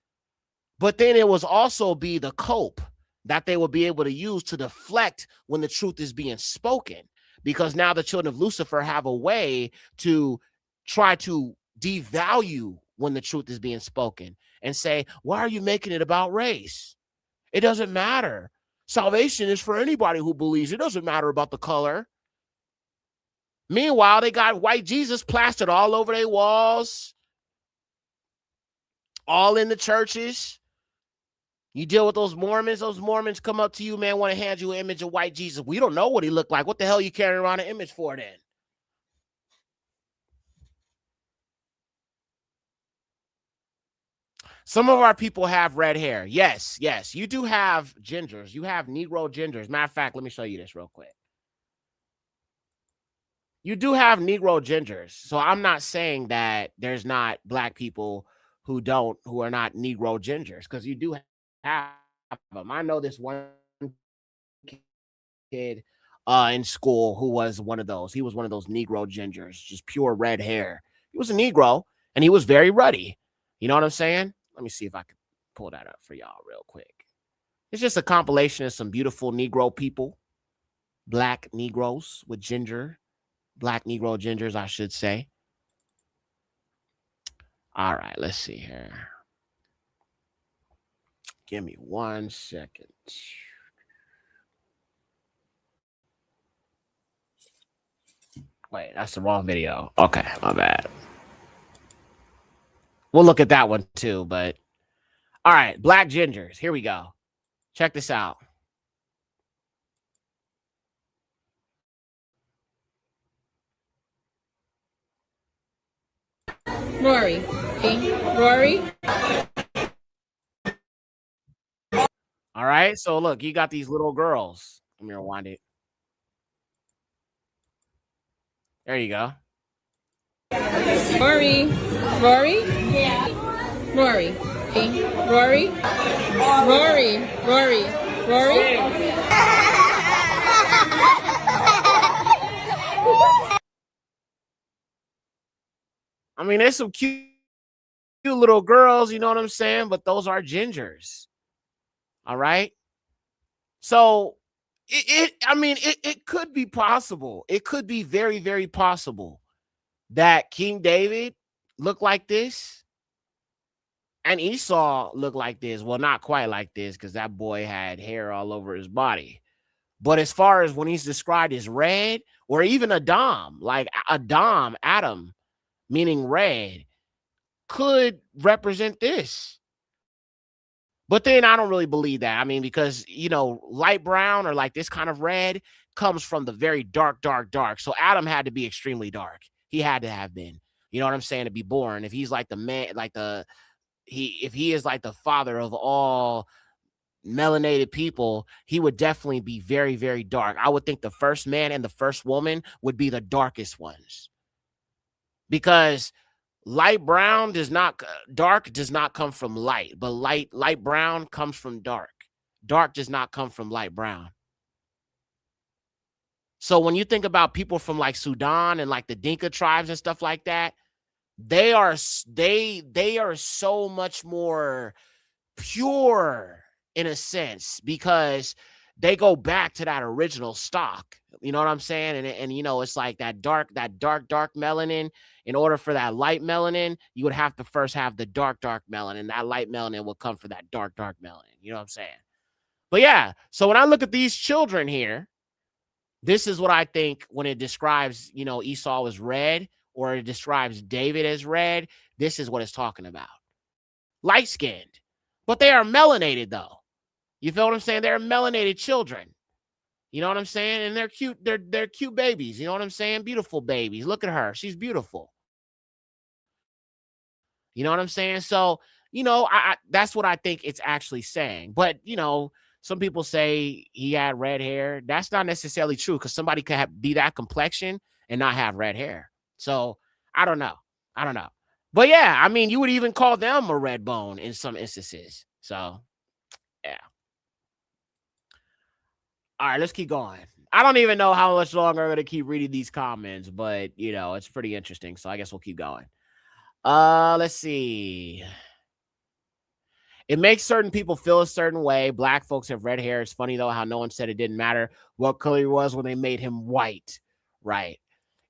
But then it was also be the cope that they will be able to use to deflect when the truth is being spoken. Because now the children of Lucifer have a way to try to devalue when the truth is being spoken and say, why are you making it about race? It doesn't matter. Salvation is for anybody who believes. It doesn't matter about the color. Meanwhile, they got white Jesus plastered all over their walls, all in the churches. You deal with those Mormons come up to you, man, want to hand you an image of white Jesus. We don't know what he looked like. What the hell are you carrying around an image for then? Some of our people have red hair. Yes. You do have gingers. You have Negro gingers. Matter of fact, let me show you this real quick. You do have Negro gingers. So I'm not saying that there's not black people who are not Negro gingers, because you do have them. I know this one kid in school who was one of those. He was one of those Negro gingers, just pure red hair. He was a Negro and he was very ruddy. You know what I'm saying? Let me see if I can pull that up for y'all real quick. It's just a compilation of some beautiful Negro people, black Negroes with ginger, black Negro gingers, I should say. All right, let's see here. Give me 1 second. Wait, that's the wrong video. Okay, my bad. We'll look at that one too, but all right, black gingers. Here we go. Check this out. Rory. Rory. All right, so look, you got these little girls. Let me rewind it. There you go. Rory. Rory. Rory. Rory. Rory. Rory. Rory. I mean, there's some cute little girls, you know what I'm saying? But those are gingers. All right. So it could be possible. It could be very, very possible that King David looked like this and Esau looked like this. Well, not quite like this, because that boy had hair all over his body. But as far as when he's described as red, or even Adam, like Adam, meaning red, could represent this. But then I don't really believe that. I mean, because, light brown or like this kind of red comes from the very dark. So Adam had to be extremely dark. He had to have been, you know what I'm saying, to be born. If he's like the man, if he is like the father of all melanated people, he would definitely be very, very dark. I would think the first man and the first woman would be the darkest ones, because dark does not come from light, but light brown comes from dark. Dark does not come from light brown. So when you think about people from like Sudan and like the Dinka tribes and stuff like that, they are so much more pure in a sense, because they go back to that original stock. You know what I'm saying? And you know, it's like that dark melanin. In order for that light melanin, you would have to first have the dark melanin. That light melanin will come for that dark melanin. You know what I'm saying? But yeah, so when I look at these children here, this is what I think when it describes, you know, Esau as red or it describes David as red. This is what it's talking about. Light skinned, but they are melanated though. You feel what I'm saying? They're melanated children. You know what I'm saying? And they're cute. They're cute babies. You know what I'm saying? Beautiful babies. Look at her. She's beautiful. You know what I'm saying? So, you know, I that's what I think it's actually saying. But, you know, some people say he had red hair. That's not necessarily true because somebody could be that complexion and not have red hair. So I don't know. I don't know. But yeah, I mean, you would even call them a red bone in some instances. So yeah. All right, let's keep going. I don't even know how much longer I'm going to keep reading these comments, but you know, it's pretty interesting. So I guess we'll keep going. Let's see. It makes certain people feel a certain way. Black folks have red hair. It's funny though how no one said it didn't matter what color he was when they made him white. Right.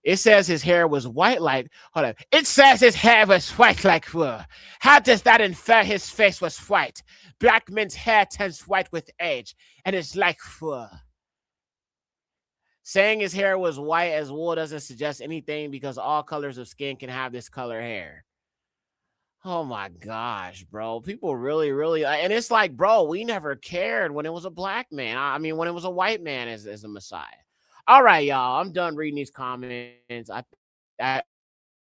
It says his hair was white like, hold on. It says his hair was white like fur. How does that infer his face was white? Black men's hair turns white with age, and it's like fur. Saying his hair was white as wool doesn't suggest anything because all colors of skin can have this color hair. Oh my gosh, bro. People really, and it's like, bro, we never cared when it was a black man. I mean, when it was a white man as a Messiah. All right, y'all. I'm done reading these comments. I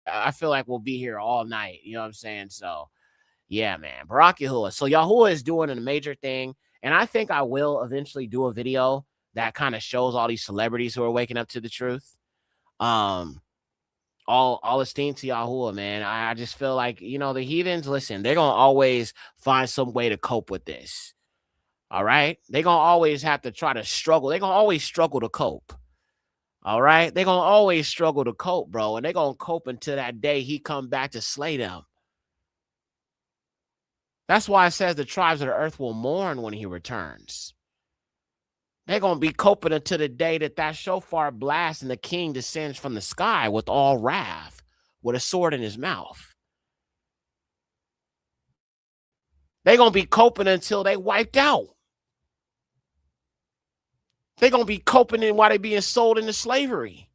I feel like we'll be here all night. You know what I'm saying? So yeah, man. Barack Yahuwah. So Yahuwah is doing a major thing. And I think I will eventually do a video that kind of shows all these celebrities who are waking up to the truth. Um, all esteem to Yahuwah, man. I just feel like, you know, the heathens, listen, they're gonna always find some way to cope with this. All right. They're gonna always have to try to struggle. They're gonna always struggle to cope. All right. They're gonna always struggle to cope, bro. And they're gonna cope until that day he come back to slay them. That's why it says the tribes of the earth will mourn when he returns. They're going to be coping until the day that shofar blasts and the king descends from the sky with all wrath, with a sword in his mouth. They're going to be coping until they wiped out. They're going to be coping while they're being sold into slavery.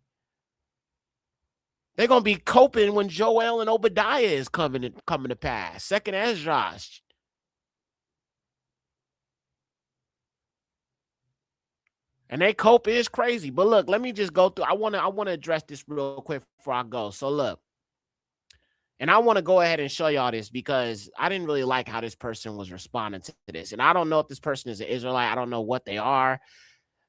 They're going to be coping when Joel and Obadiah is coming to pass. Second Esdras. And they cope is crazy. But look, let me just go through. I want to address this real quick before I go. So look. And I want to go ahead and show y'all this because I didn't really like how this person was responding to this. And I don't know if this person is an Israelite. I don't know what they are.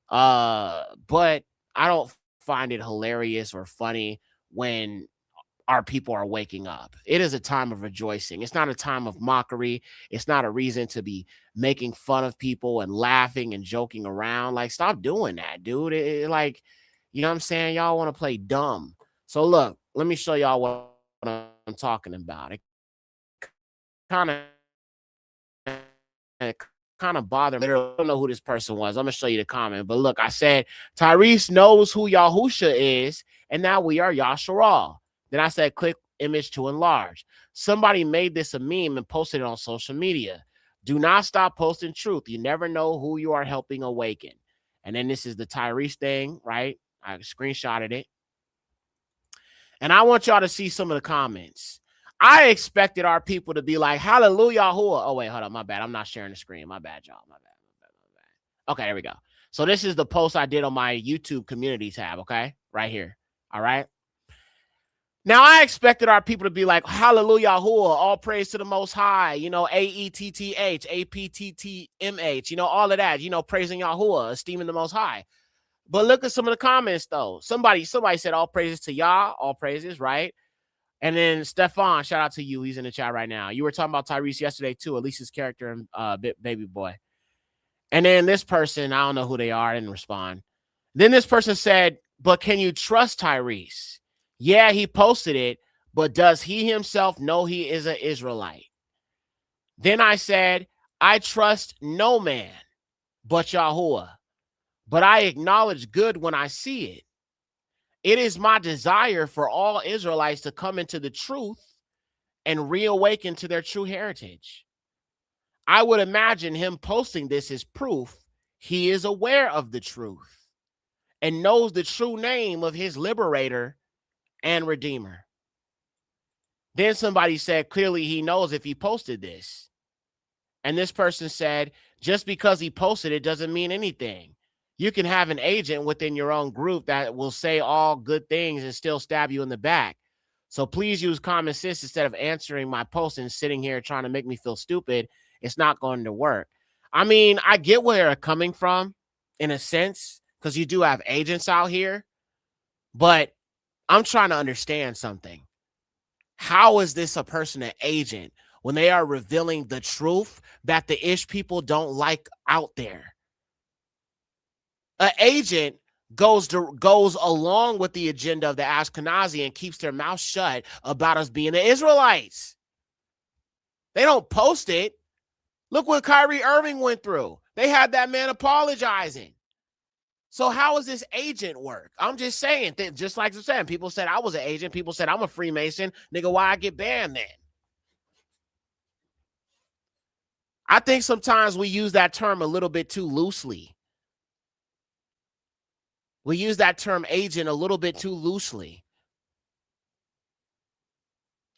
But I don't find it hilarious or funny when our people are waking up. It is a time of rejoicing. It's not a time of mockery. It's not a reason to be making fun of people and laughing and joking around. Like, stop doing that, dude. Like, you know what I'm saying? Y'all want to play dumb. So look, let me show y'all what I'm talking about. It kind of bothered me. I don't know who this person was. I'm gonna show you the comment. But look, I said Tyrese knows who Yahusha is, and now we are Yasharal. Then I said, click image to enlarge. Somebody made this a meme and posted it on social media. Do not stop posting truth. You never know who you are helping awaken. And then this is the Tyrese thing, right? I screenshotted it. And I want y'all to see some of the comments. I expected our people to be like, hallelujah. Oh, wait, hold on. My bad. I'm not sharing the screen. My bad, y'all. My bad. Okay, there we go. So this is the post I did on my YouTube community tab, okay? Right here. All right. Now, I expected our people to be like, hallelujah, all praise to the Most High, you know, AETTH, APTTMH, you know, all of that, you know, praising Yahuwah, esteeming the Most High. But look at some of the comments, though. Somebody said all praises to Yah, all praises, right? And then Stefan, shout out to you. He's in the chat right now. You were talking about Tyrese yesterday, too, at least his character and baby boy. And then this person, I don't know who they are, I didn't respond. Then this person said, but can you trust Tyrese? Yeah, he posted it, but does he himself know he is an Israelite? Then I said, I trust no man but Yahuwah. but I acknowledge good when I see it. It is my desire for all Israelites to come into the truth and reawaken to their true heritage. I would imagine him posting this as proof he is aware of the truth and knows the true name of his liberator and redeemer. Then somebody said, clearly he knows if he posted this. And this person said, just because he posted it doesn't mean anything. You can have an agent within your own group that will say all good things and still stab you in the back. So please use common sense instead of answering my post and sitting here trying to make me feel stupid. It's not going to work. I mean, I get where they're coming from in a sense, because you do have agents out here, but I'm trying to understand something. How is this a person an agent when they are revealing the truth that the Ish people don't like out there? An agent goes along with the agenda of the Ashkenazi and keeps their mouth shut about us being the Israelites. They don't post it. Look what Kyrie Irving went through. They had that man apologizing. So how does this agent work? I'm just saying, just like I said, people said I was an agent. People said I'm a Freemason. Nigga, why I get banned then? I think sometimes we use that term a little bit too loosely. We use that term agent a little bit too loosely.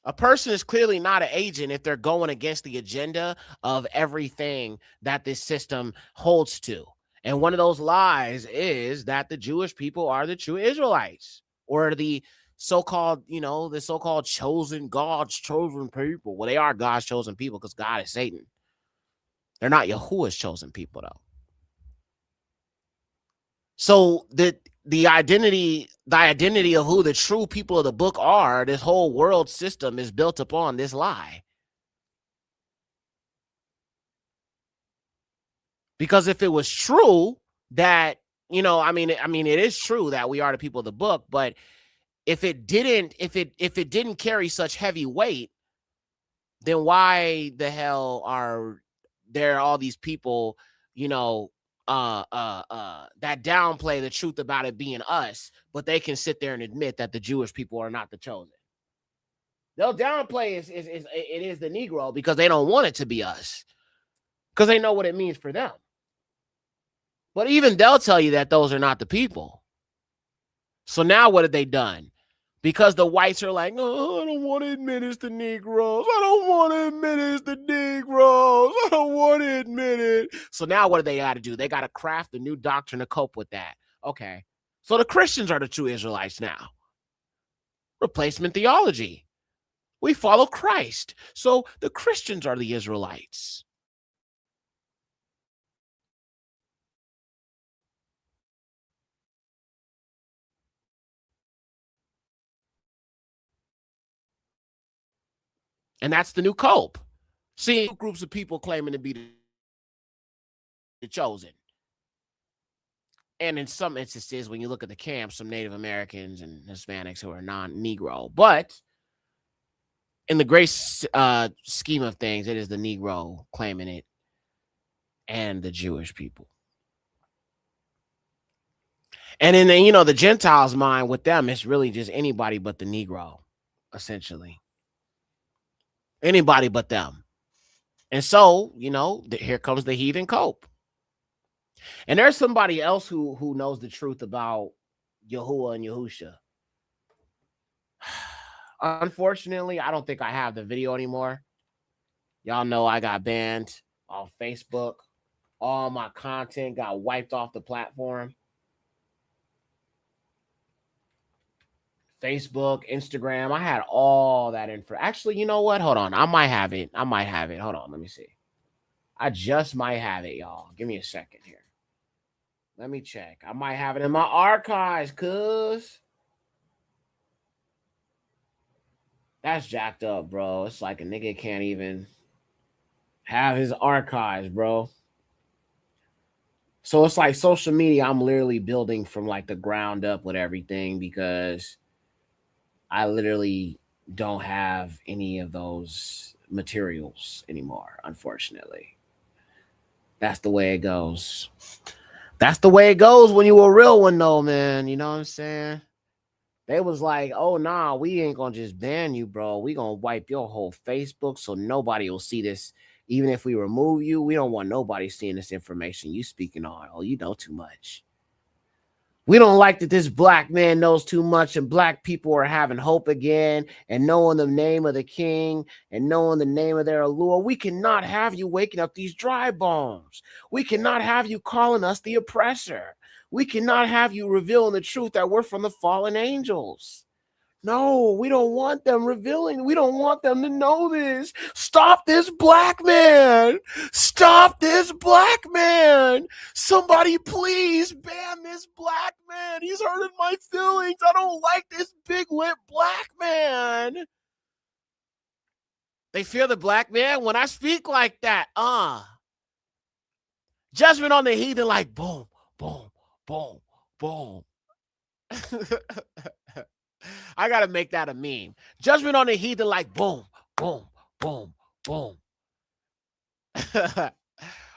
A person is clearly not an agent if they're going against the agenda of everything that this system holds to. And one of those lies is that the Jewish people are the true Israelites, or the so-called, the so-called chosen, God's chosen people. Well, they are God's chosen people because God is Satan. They're not Yahuwah's chosen people, though. So the identity of who the true people of the book are, this whole world system is built upon this lie. Because if it was true that, it is true that we are the people of the book, but if it didn't carry such heavy weight, then why the hell are there all these people, that downplay the truth about it being us, but they can sit there and admit that the Jewish people are not the chosen? They'll downplay it is the Negro because they don't want it to be us, because they know what it means for them. But even they'll tell you that those are not the people. So now what have they done? Because the whites are like, oh, I don't want to admit it's the Negroes. I don't want to admit it's the Negroes. I don't want to admit it. So now what do they got to do? They got to craft a new doctrine to cope with that. Okay. So the Christians are the true Israelites now. Replacement theology. We follow Christ. So the Christians are the Israelites. And that's the new cope. See, groups of people claiming to be the chosen. And in some instances, when you look at the camps, some Native Americans and Hispanics who are non-Negro. But in the great scheme of things, it is the Negro claiming it and the Jewish people. And in the Gentiles' mind, with them, it's really just anybody but the Negro, essentially. Anybody but them. And so, here comes the heathen cope. And there's somebody else who knows the truth about Yahuwah and Yahusha. Unfortunately, I don't think I have the video anymore. Y'all know I got banned off Facebook. All my content got wiped off the platform. Facebook, Instagram, I had all that info. Actually, you know what? Hold on. I might have it. Hold on. Let me see. I just might have it, y'all. Give me a second here. Let me check. I might have it in my archives, cuz. That's jacked up, bro. It's like a nigga can't even have his archives, bro. So it's like social media, I'm literally building from like the ground up with everything, because I literally don't have any of those materials anymore, unfortunately. That's the way it goes. That's the way it goes when you a real one, though, man. You know what I'm saying? They was like, oh, nah, we ain't going to just ban you, bro. We going to wipe your whole Facebook so nobody will see this. Even if we remove you, we don't want nobody seeing this information you speaking on. Oh, you know too much. We don't like that this black man knows too much and black people are having hope again and knowing the name of the king and knowing the name of their allure. We cannot have you waking up these dry bones. We cannot have you calling us the oppressor. We cannot have you revealing the truth that we're from the fallen angels. No, we don't want them revealing. We don't want them to know this. Stop this black man. Stop this black man. Somebody please ban this black man. He's hurting my feelings. I don't like this big lip black man. They fear the black man when I speak like that. Judgment on the heathen like boom, boom, boom, boom. I gotta make that a meme. Judgment on the heathen like boom, boom, boom, boom.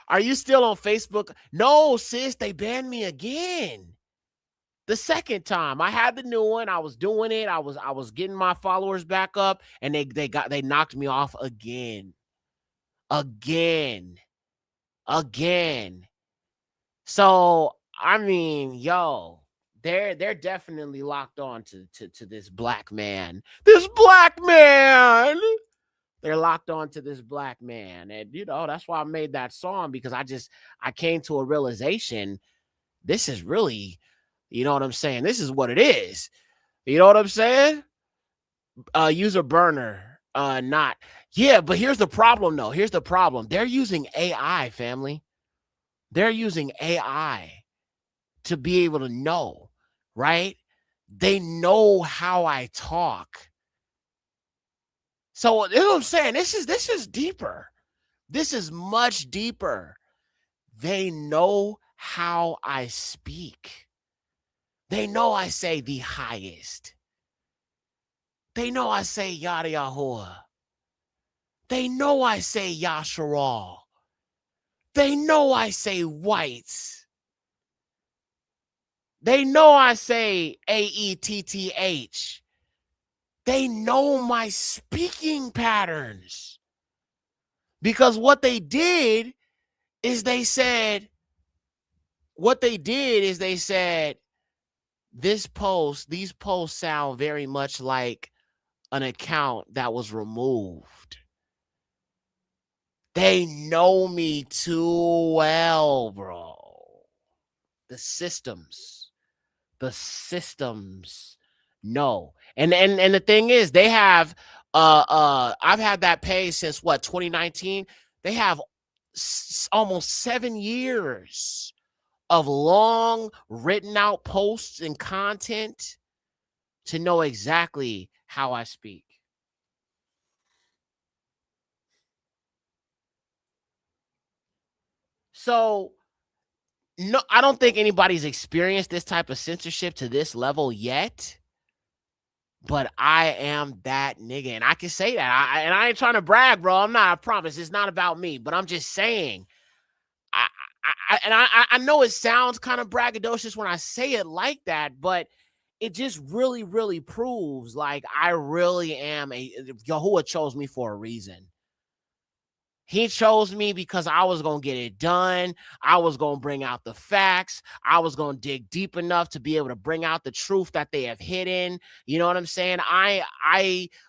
Are you still on Facebook? No, sis, they banned me again. The second time. I had the new one. I was doing it. I was getting my followers back up, and they knocked me off again. Again. So, I mean, yo. They're definitely locked on to this black man. This black man. They're locked on to this black man. And, you know, that's why I made that song, because I came to a realization. This is really, you know what I'm saying? This is what it is. You know what I'm saying? User burner, not. Yeah, but here's the problem, though. Here's the problem. They're using AI, family. They're using AI to be able to know. Right? They know how I talk. So, you know what I'm saying? This is deeper. This is much deeper. They know how I speak. They know I say the highest. They know I say Yada Yahuwah. They know I say Yasharal. They know I say whites. They know I say AETTH. They know my speaking patterns. Because what they did is they said, these posts sound very much like an account that was removed. They know me too well, bro. The systems know. And the thing is, they have I've had that page since 2019. They have almost 7 years of long written out posts and content to know exactly how I speak. So, no, I don't think anybody's experienced this type of censorship to this level yet. But I am that nigga, and I can say that. I ain't trying to brag, bro. I'm not. I promise. It's not about me. But I'm just saying. I know it sounds kind of braggadocious when I say it like that, but it just really, really proves like I really am Yahuwah chose me for a reason. He chose me because I was going to get it done. I was going to bring out the facts. I was going to dig deep enough to be able to bring out the truth that they have hidden. You know what I'm saying?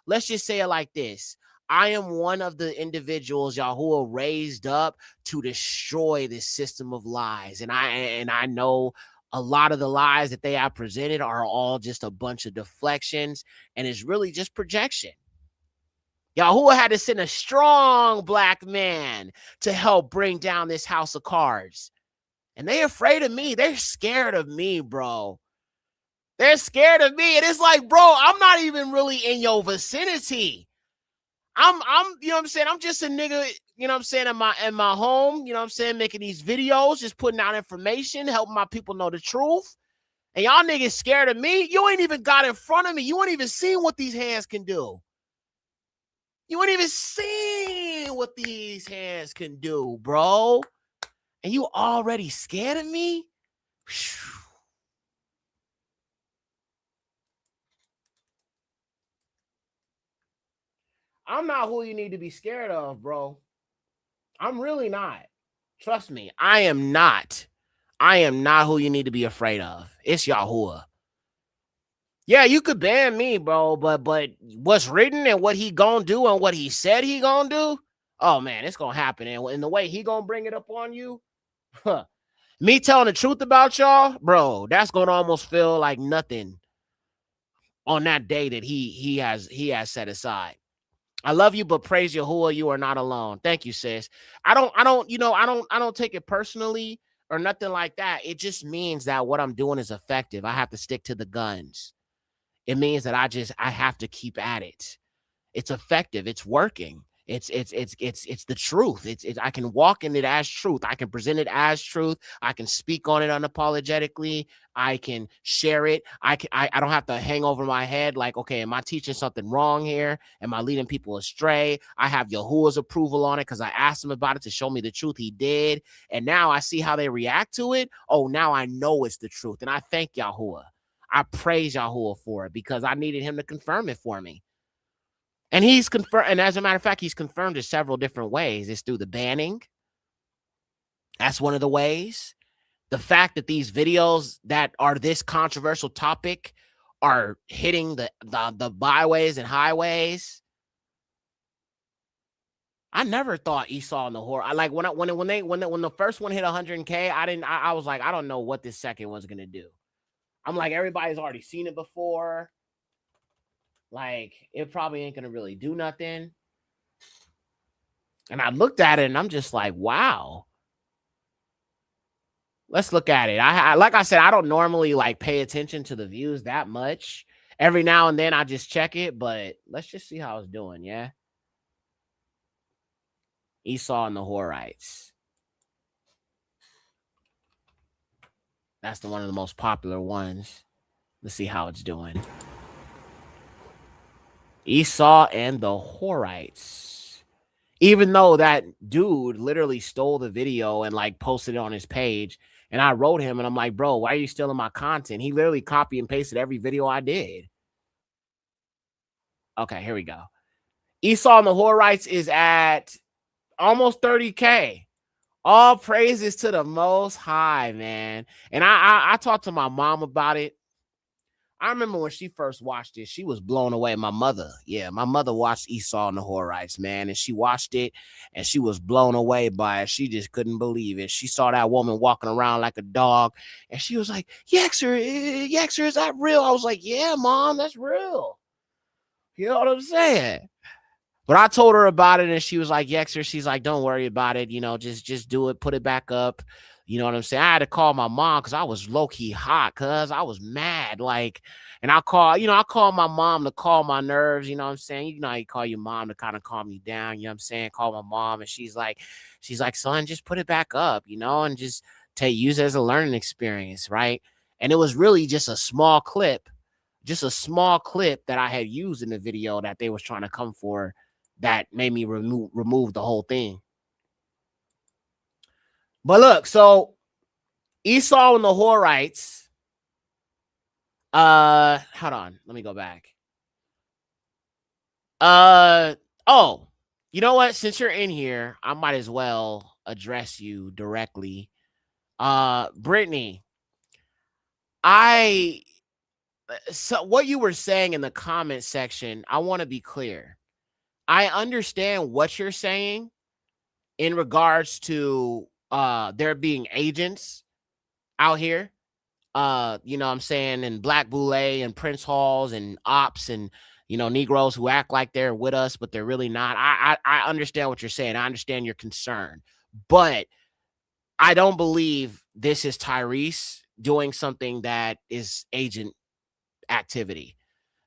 Let's just say it like this. I am one of the individuals Yahuwah raised up to destroy this system of lies. And I know a lot of the lies that they have presented are all just a bunch of deflections, and it's really just projection. Yahuwah had to send a strong black man to help bring down this house of cards. And they afraid of me. They're scared of me, bro. They're scared of me. And it's like, bro, I'm not even really in your vicinity. I'm, you know what I'm saying? I'm just a nigga, you know what I'm saying, in my home, you know what I'm saying, making these videos, just putting out information, helping my people know the truth. And y'all niggas scared of me. You ain't even got in front of me. You ain't even seen what these hands can do. You ain't even seen what these hands can do, bro. And you already scared of me? I'm not who you need to be scared of, bro. I'm really not. Trust me, I am not. I am not who you need to be afraid of. It's Yahuwah. Yeah, you could ban me, bro, but what's written and what he gonna do and what he said he gonna do, oh man, it's gonna happen. And the way he gonna bring it up on you, huh, me telling the truth about y'all, bro, that's gonna almost feel like nothing on that day that he has set aside. I love you, but praise Yahuwah, you are not alone. Thank you, sis. I don't take it personally or nothing like that. It just means that what I'm doing is effective. I have to stick to the guns. It means that I have to keep at it. It's effective. It's working. It's the truth. It's I can walk in it as truth. I can present it as truth. I can speak on it unapologetically. I can share it. I don't have to hang over my head like, okay, am I teaching something wrong here? Am I leading people astray? I have Yahuwah's approval on it because I asked him about it to show me the truth. He did. And now I see how they react to it. Oh, now I know it's the truth. And I thank Yahuwah. I praise Yahuwah for it because I needed him to confirm it for me. And he's confirmed, and as a matter of fact, he's confirmed it several different ways. It's through the banning. That's one of the ways. The fact that these videos that are this controversial topic are hitting the byways and highways. I never thought Esau and the horror. I like when the first one hit 100K, I was like, I don't know what this second one's gonna do. I'm like, everybody's already seen it before. Like, it probably ain't gonna really do nothing. And I looked at it and I'm just like, wow. Let's look at it. I like I said, I don't normally like pay attention to the views that much. Every now and then I just check it, but let's just see how it's doing, yeah? Esau and the Horites. That's one of the most popular ones. Let's see how it's doing. Esau and the Horites. Even though that dude literally stole the video and like posted it on his page, and I wrote him and I'm like, bro, why are you stealing my content? He literally copied and pasted every video I did. Okay, here we go. Esau and the Horites is at almost 30K. All praises to the Most High, man. And I talked to my mom about it. I remember when she first watched it, she was blown away. My mother, my mother watched Esau and the Horites, man, and she watched it and she was blown away by it. She just couldn't believe it. She saw that woman walking around like a dog, and she was like, Yexer, is that real? I was like, yeah, Mom, that's real. You know what I'm saying? But I told her about it, and she was like, Yexer, she's like, don't worry about it. You know, just do it. Put it back up. You know what I'm saying? I had to call my mom because I was low-key hot because I was mad. Like, and I call my mom to calm my nerves. You know what I'm saying? You know how you call your mom to kind of calm you down. You know what I'm saying? Call my mom, and she's like, son, just put it back up, you know, and just use it as a learning experience, right? And it was really just a small clip that I had used in the video that they was trying to come for that made me remove the whole thing. But look, so Esau and the Horites, hold on, let me go back. Oh, you know what? Since you're in here, I might as well address you directly. Brittany, so what you were saying in the comment section, I want to be clear. I understand what you're saying in regards to there being agents out here, you know what I'm saying, and Black Boule and Prince Halls and ops and, you know, Negroes who act like they're with us, but they're really not. I understand what you're saying. I understand your concern, but I don't believe this is Tyrese doing something that is agent activity,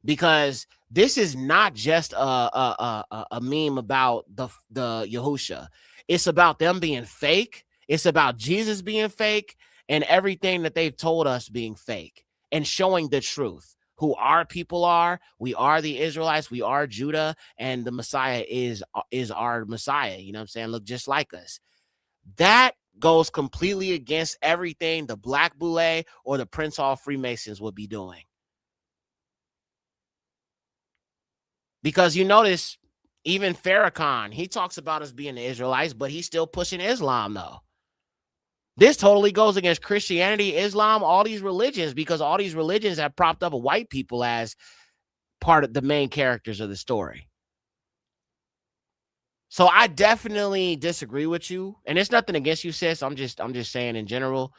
because this is not just a meme about the Yahusha. It's about them being fake. It's about Jesus being fake and everything that they've told us being fake, and showing the truth, who our people are. We are the Israelites. We are Judah, and the Messiah is our Messiah. You know what I'm saying? Look just like us. That goes completely against everything the Black Boule or the Prince Hall Freemasons would be doing. Because you notice, even Farrakhan, he talks about us being the Israelites, but he's still pushing Islam, though. This totally goes against Christianity, Islam, all these religions, because all these religions have propped up white people as part of the main characters of the story. So I definitely disagree with you, and it's nothing against you, sis. I'm just saying in general.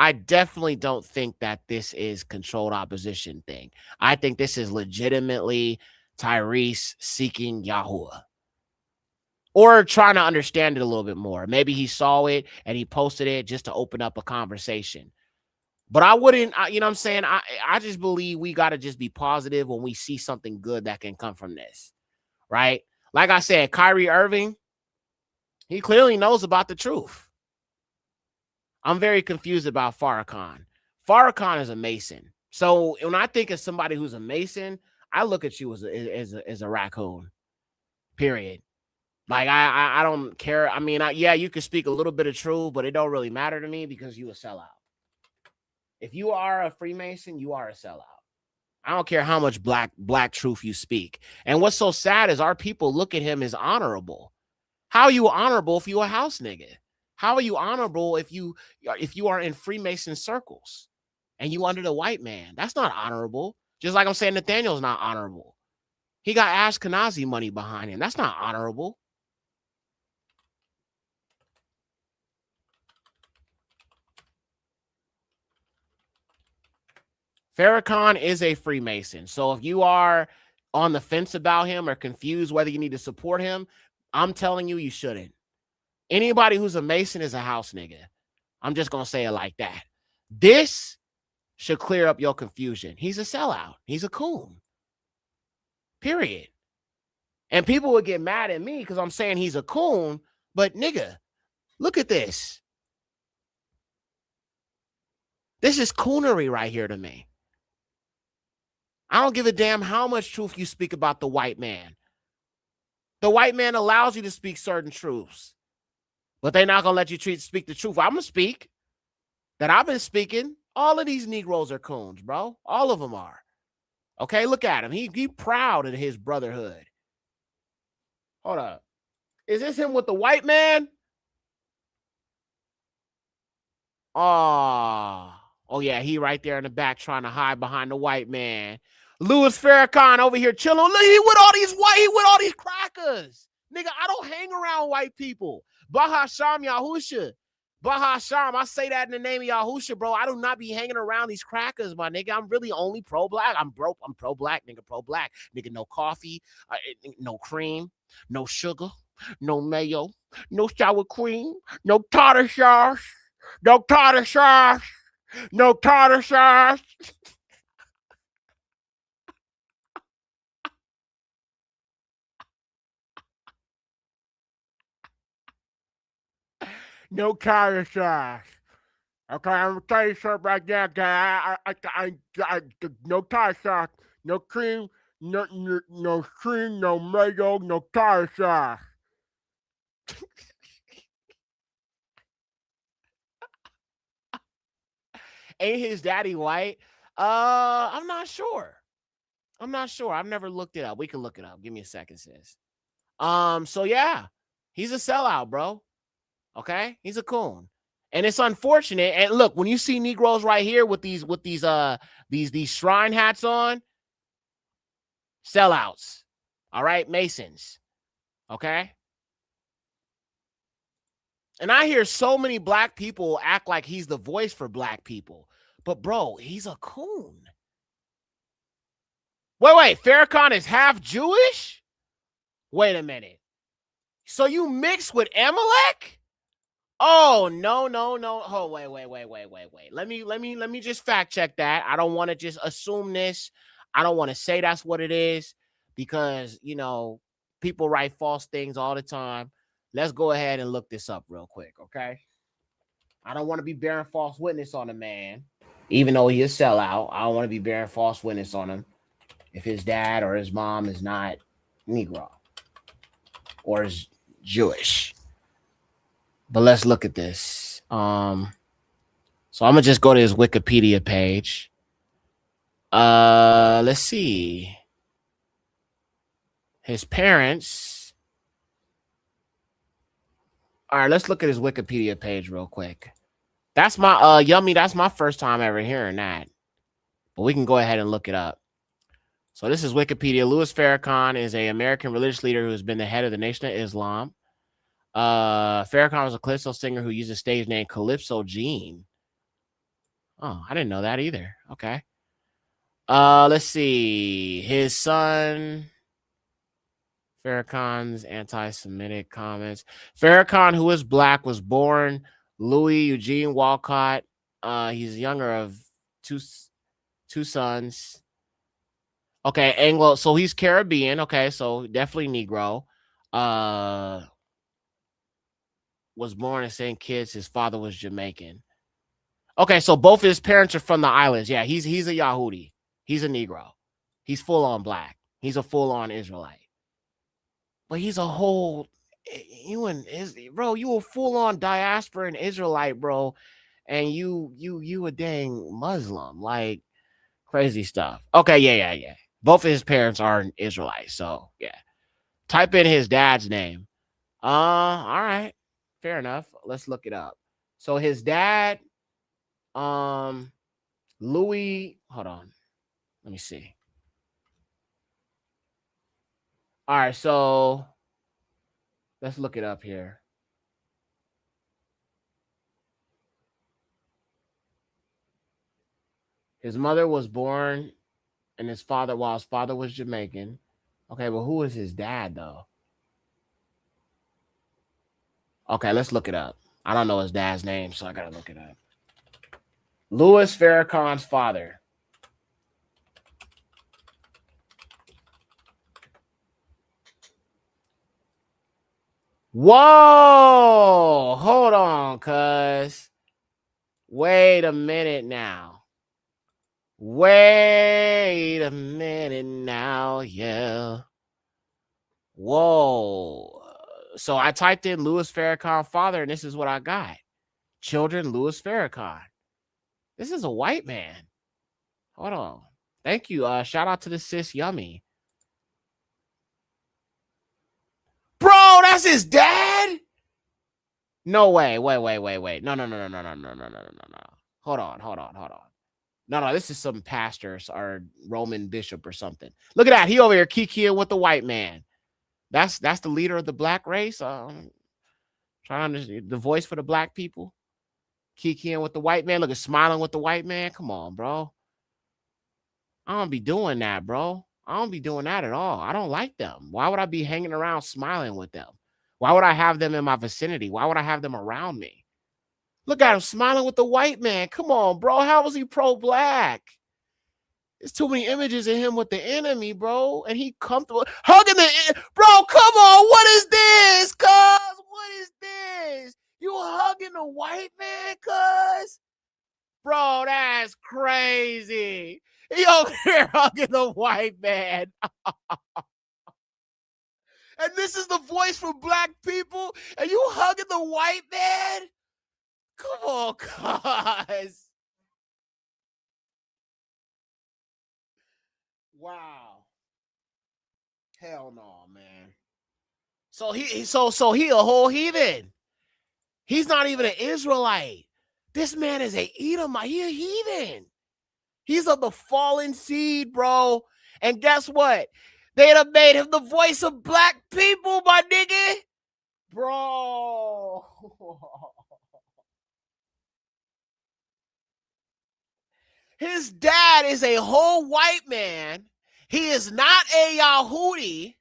I definitely don't think that this is controlled opposition thing. I think this is legitimately Tyrese seeking Yahuwah or trying to understand it a little bit more. Maybe he saw it and he posted it just to open up a conversation. But I wouldn't, you know what I'm saying? I just believe we got to just be positive when we see something good that can come from this, right? Like I said, Kyrie Irving, he clearly knows about the truth. I'm very confused about Farrakhan. Farrakhan is a Mason. So when I think of somebody who's a Mason, I look at you as a raccoon, period. Like, I don't care. I mean, yeah, you can speak a little bit of truth, but it don't really matter to me because you a sellout. If you are a Freemason, you are a sellout. I don't care how much black truth you speak. And what's so sad is our people look at him as honorable. How are you honorable if you a house nigga? How are you honorable if you are in Freemason circles and you under the white man? That's not honorable. Just like I'm saying Nathaniel's not honorable. He got Ashkenazi money behind him. That's not honorable. Farrakhan is a Freemason. So if you are on the fence about him or confused whether you need to support him, I'm telling you, you shouldn't. Anybody who's a Mason is a house nigga. I'm just going to say it like that. This should clear up your confusion. He's a sellout. He's a coon. Period. And people would get mad at me because I'm saying he's a coon, but nigga, look at this. This is coonery right here to me. I don't give a damn how much truth you speak about the white man. The white man allows you to speak certain truths, but they're not going to let you speak the truth. I'm going to speak that I've been speaking. All of these Negroes are coons, bro. All of them are. Okay, look at him. He proud of his brotherhood. Hold up. Is this him with the white man? Oh yeah, he right there in the back trying to hide behind the white man. Louis Farrakhan over here chilling. Look, he with all these crackers. Nigga, I don't hang around white people. Baha Sham Yahusha. Baha Sham, I say that in the name of Yahusha, bro. I do not be hanging around these crackers, my nigga. I'm really only pro-black. I'm pro-black, nigga, pro-black. Nigga, no coffee, no cream, no sugar, no mayo, no sour cream, no tartar sauce, no tartar sauce, no tartar sauce. No tartar sauce. Okay, I'm gonna tell you something right now, guy. No tartar sauce, no cream, no cream, no mayo, no tartar sauce. Ain't his daddy white? I'm not sure. I've never looked it up. We can look it up. Give me a second, sis. So yeah, he's a sellout, bro. Okay, he's a coon. And it's unfortunate. And look, when you see Negroes right here with these shrine hats on, sellouts. All right, Masons. Okay. And I hear so many black people act like he's the voice for black people. But bro, he's a coon. Wait, Farrakhan is half Jewish? Wait a minute. So you mixed with Amalek? Oh, no. Oh, wait. Let me just fact check that. I don't want to just assume this. I don't want to say that's what it is because, you know, people write false things all the time. Let's go ahead and look this up real quick, okay? I don't want to be bearing false witness on a man, even though he is sellout. I don't want to be bearing false witness on him if his dad or his mom is not Negro or is Jewish. But let's look at this. So I'm gonna just go to his Wikipedia page. Let's see. His parents. All right, let's look at his Wikipedia page real quick. That's my Yummy. That's my first time ever hearing that. But we can go ahead and look it up. So this is Wikipedia. Louis Farrakhan is an American religious leader who has been the head of the Nation of Islam. Farrakhan was a calypso singer who used the stage name Calypso Gene. Oh, I didn't know that either. Okay. Let's see. His son, Farrakhan's anti-Semitic comments. Farrakhan, who is black, was born Louis Eugene Walcott. He's younger of two sons. Okay, Anglo. So he's Caribbean. Okay, so definitely Negro. Was born in St. Kitts. His father was Jamaican. Okay, so both of his parents are from the islands. Yeah, he's a Yahudi. He's a Negro. He's full on black. He's a full on Israelite. But he's a whole you a full on diaspora and Israelite, bro. And you a dang Muslim. Like crazy stuff. Okay, yeah. Both of his parents are Israelites. So yeah. Type in his dad's name. All right. Fair enough. Let's look it up. So his dad, Louis, hold on. Let me see. All right, so let's look it up here. His mother was born and his father was Jamaican. Okay, but who is his dad though? Okay, let's look it up. I don't know his dad's name, so I gotta look it up. Louis Farrakhan's father. Whoa! Hold on, cuz. Wait a minute now. Wait a minute now, yeah. Whoa. So I typed in Louis Farrakhan father, and this is what I got. Children Louis Farrakhan. This is a white man. Hold on. Thank you. Shout out to the sis Yummy. Bro, that's his dad? No way. Wait. No. Hold on. No, this is some pastors or Roman bishop or something. Look at that. He over here kikiing with the white man. That's the leader of the black race. Trying to understand the voice for the black people. Kikiing with the white man. Look at smiling with the white man. Come on, bro. I don't be doing that, bro. I don't be doing that at all. I don't like them. Why would I be hanging around smiling with them? Why would I have them in my vicinity? Why would I have them around me? Look at him smiling with the white man. Come on, bro. How was he pro-black? There's too many images of him with the enemy, bro. And he comfortable hugging bro. Come on. What is this, cuz? What is this? You hugging the white man, cuz? Bro, that's crazy. He over here hugging the white man. And this is the voice for black people. And you hugging the white man? Come on, cuz. Wow. Hell no, man. So he a whole heathen. He's not even an Israelite. This man is a Edomite. He a heathen. He's of the fallen seed, bro. And guess what? They'd have made him the voice of black people, my nigga. Bro. His dad is a whole white man. He is not a Yahudi.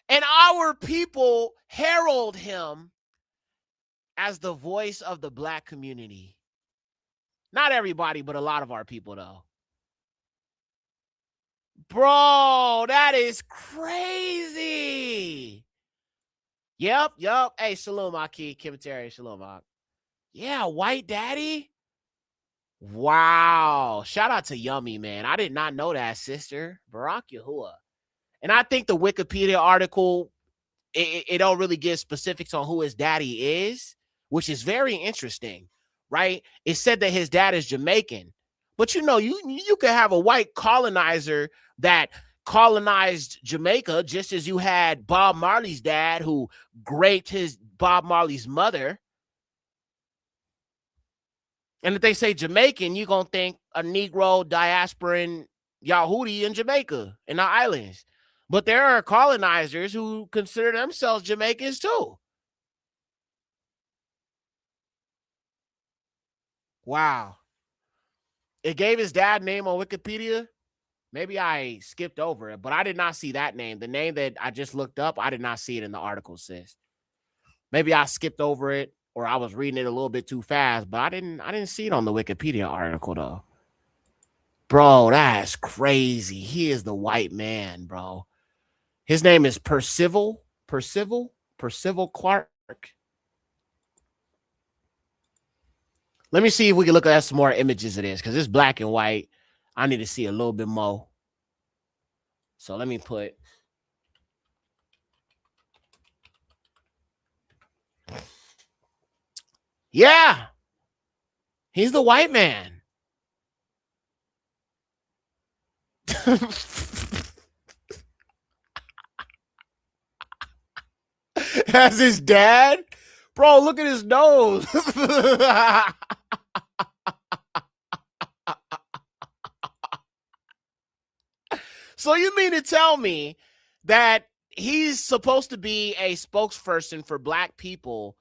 And our people herald him as the voice of the black community. Not everybody, but a lot of our people, though. Bro, that is crazy. Yep. Hey, shalom, Aki, Kim Terry, shalom, Ak. Yeah, white daddy. Wow. Shout out to Yummy, man. I did not know that, sister. Barak Yahuwah. And I think the Wikipedia article it don't really give specifics on who his daddy is, which is very interesting, right? It said that his dad is Jamaican, but you know, you could have a white colonizer that colonized Jamaica, just as you had Bob Marley's dad who raped Bob Marley's mother. And if they say Jamaican, you're going to think a Negro diasporan Yahudi in Jamaica, in the islands. But there are colonizers who consider themselves Jamaicans too. Wow. It gave his dad name on Wikipedia. Maybe I skipped over it, but I did not see that name. The name that I just looked up, I did not see it in the article, sis. Maybe I skipped over it or I was reading it a little bit too fast, but I didn't see it on the Wikipedia article though. Bro, that's crazy. He is the white man, bro. His name is Percival Clark. Let me see if we can look at some more images of this because it's black and white. I need to see a little bit more. So let me put. Yeah. He's the white man. That's his dad? Bro, look at his nose. So you mean to tell me that he's supposed to be a spokesperson for black people,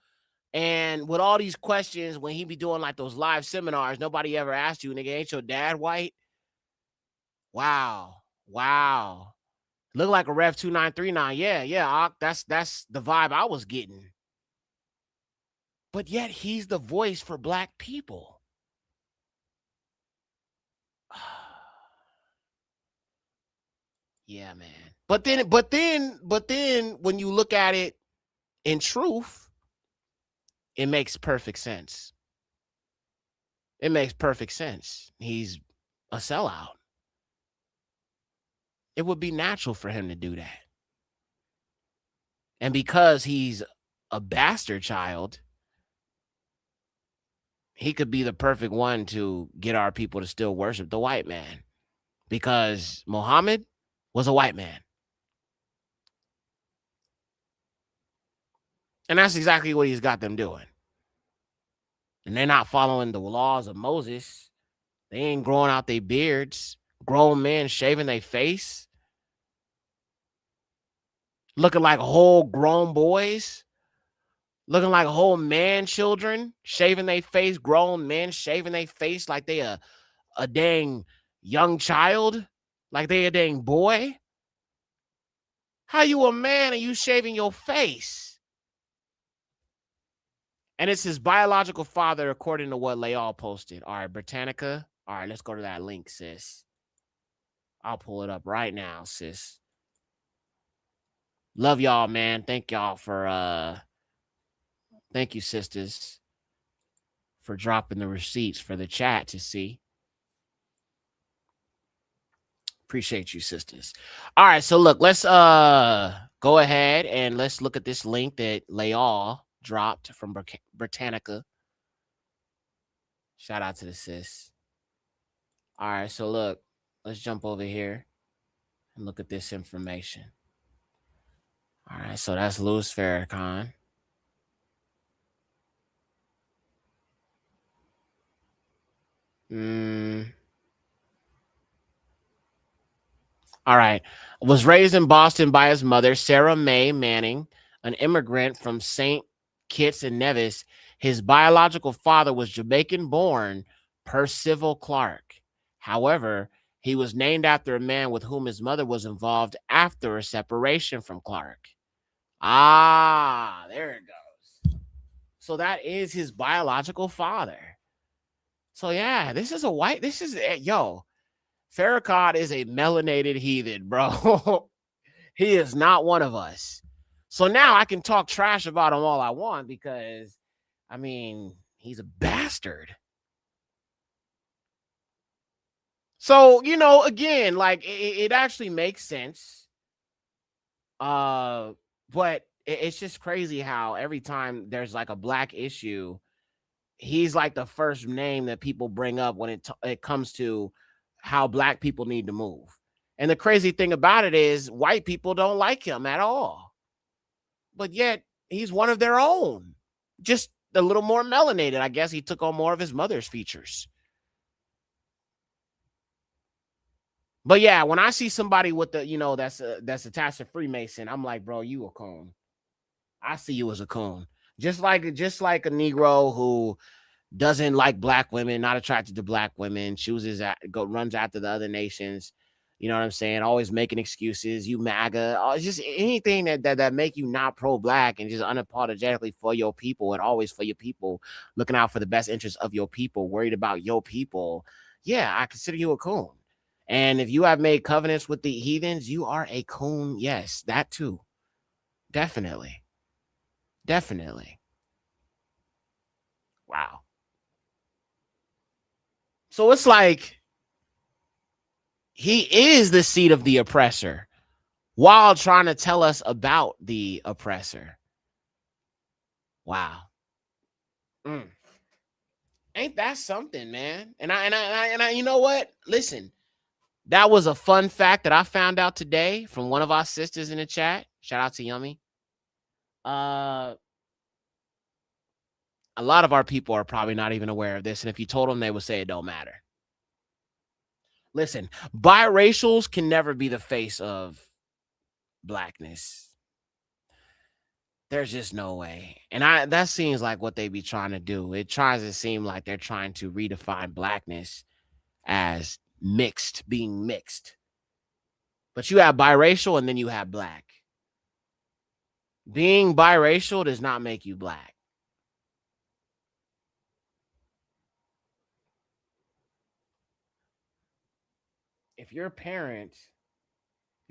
and with all these questions, when he be doing like those live seminars, nobody ever asked you, nigga, ain't your dad white? Wow. Look like a Rev 2939. Yeah. That's the vibe I was getting. But yet he's the voice for black people. Yeah, man. But then when you look at it in truth, it makes perfect sense. It makes perfect sense. He's a sellout. It would be natural for him to do that. And because he's a bastard child, he could be the perfect one to get our people to still worship the white man. Because Muhammad was a white man. And that's exactly what he's got them doing. And they're not following the laws of Moses. They ain't growing out their beards. Grown men shaving their face. Looking like whole grown boys. Looking like whole man children. Shaving their face. Grown men shaving their face like they a dang young child. Like they a dang boy. How you a man and you shaving your face? And it's his biological father, according to what Leal posted. All right, Britannica. All right, let's go to that link, sis. I'll pull it up right now, sis. Love y'all, man. Thank y'all for thank you, sisters, for dropping the receipts for the chat to see. Appreciate you, sisters. All right, so look, let's go ahead and let's look at this link that Leal dropped from Britannica. Shout out to the sis. All right, so look, let's jump over here and look at this information. All right, so that's Louis Farrakhan. All right. Was raised in Boston by his mother, Sarah Mae Manning, an immigrant from St. Kitts and Nevis. His biological father was Jamaican-born Percival Clark. However, he was named after a man with whom his mother was involved after a separation from Clark. Ah, there it goes. So that is his biological father. So yeah, this is Farrakhan is a melanated heathen, bro. He is not one of us. So now I can talk trash about him all I want because, I mean, he's a bastard. So, you know, again, like it actually makes sense. But it's just crazy how every time there's like a black issue, he's like the first name that people bring up when it comes to how black people need to move. And the crazy thing about it is white people don't like him at all. But yet he's one of their own. Just a little more melanated. I guess he took on more of his mother's features. But yeah, when I see somebody with the, that's attached to Freemason, I'm like, bro, you a coon. I see you as a coon. Just like a Negro who doesn't like black women, not attracted to black women, runs after the other nations. You know what I'm saying? Always making excuses. You MAGA, just anything that make you not pro-black and just unapologetically for your people and always for your people, looking out for the best interests of your people, worried about your people. Yeah, I consider you a coon. And if you have made covenants with the heathens, you are a coon. Yes, that too. Definitely. Definitely. Wow. So it's like he is the seed of the oppressor while trying to tell us about the oppressor. Wow. Mm. Ain't that something, man? And I, you know what? Listen, that was a fun fact that I found out today from one of our sisters in the chat. Shout out to Yummy. A lot of our people are probably not even aware of this, and if you told them, they would say it don't matter. Listen, biracials can never be the face of blackness. There's just no way. And that seems like what they be trying to do. It tries to seem like they're trying to redefine blackness as mixed, being mixed. But you have biracial and then you have black. Being biracial does not make you black. If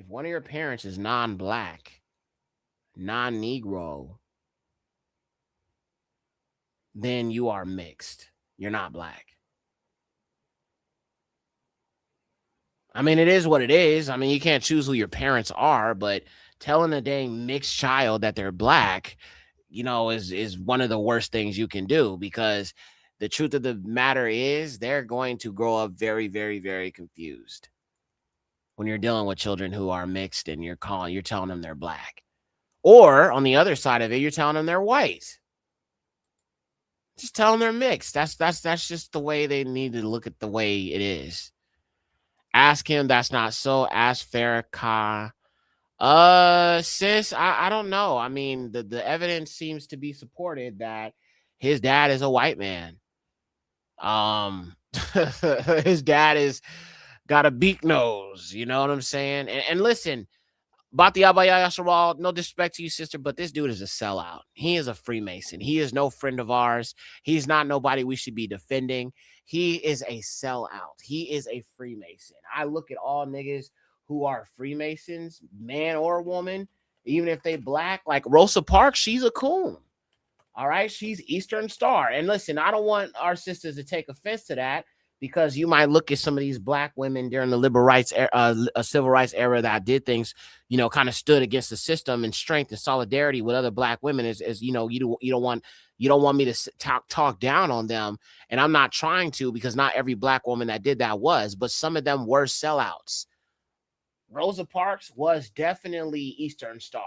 one of your parents is non-black, non-Negro, then you are mixed. You're not black. I mean, it is what it is. I mean, you can't choose who your parents are, but telling a dang mixed child that they're black, is one of the worst things you can do, because the truth of the matter is they're going to grow up very, very, very confused when you're dealing with children who are mixed and you're telling them they're black. Or on the other side of it, you're telling them they're white. Just tell them they're mixed. That's just the way they need to look at the way it is. Ask him that's not so. Ask Farrakhan. Sis, I don't know. I mean, the evidence seems to be supported that his dad is a white man. His dad is got a beak nose. You know what I'm saying? And listen, Bati Abaya Yasharal, no disrespect to you, sister, but this dude is a sellout. He is a Freemason. He is no friend of ours. He's not nobody we should be defending. He is a sellout. He is a Freemason. I look at all niggas who are Freemasons, man or woman, even if they black, like Rosa Parks, she's a coon. All right, she's Eastern Star. And listen, I don't want our sisters to take offense to that, because you might look at some of these black women during the civil rights era that did things, kind of stood against the system and strength and solidarity with other black women. You don't want me to talk down on them, and I'm not trying to, because not every black woman that did that was, but some of them were sellouts. Rosa Parks was definitely Eastern Star.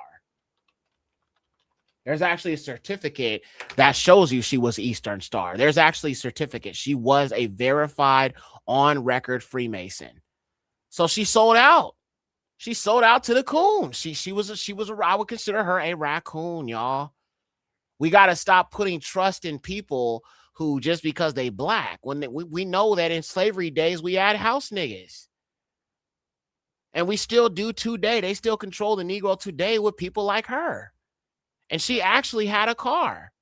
There's actually a certificate that shows you she was Eastern Star. There's actually a certificate. She was a verified on record Freemason. So she sold out. She sold out to the coon. She was I would consider her a raccoon, y'all. We got to stop putting trust in people who, just because they black, when we know that in slavery days we had house niggas. And we still do today. They still control the Negro today with people like her. And she actually had a car.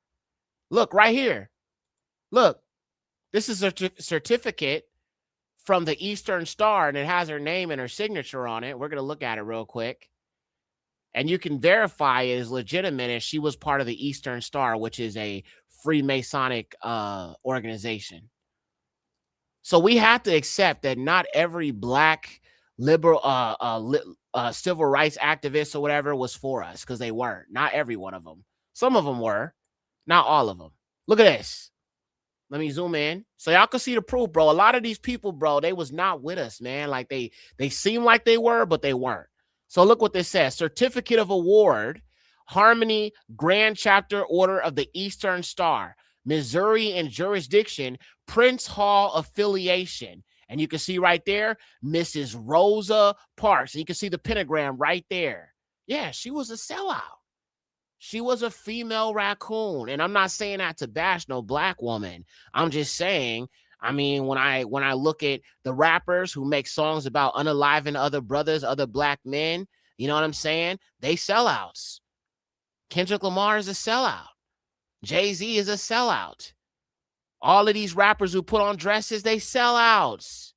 Look, right here. Look, this is a certificate from the Eastern Star, and it has her name and her signature on it. We're going to look at it real quick. And you can verify it is legitimate, and she was part of the Eastern Star, which is a Freemasonic organization. So we have to accept that not every black liberal civil rights activists or whatever was for us, because they weren't. Not every one of them. Some of them were, not all of them. Look at this. Let me zoom in so y'all can see the proof, bro. A lot of these people, bro, they was not with us, man. Like they seem like they were, but they weren't. So look what this says. Certificate of Award, Harmony Grand Chapter Order of the Eastern Star, Missouri and Jurisdiction, Prince Hall Affiliation. And you can see right there, Mrs. Rosa Parks. And you can see the pentagram right there. Yeah, she was a sellout. She was a female raccoon. And I'm not saying that to bash no black woman. I'm just saying, I mean, when I look at the rappers who make songs about unaliving other brothers, other black men, you know what I'm saying? They sellouts. Kendrick Lamar is a sellout. Jay-Z is a sellout. All of these rappers who put on dresses, they sellouts.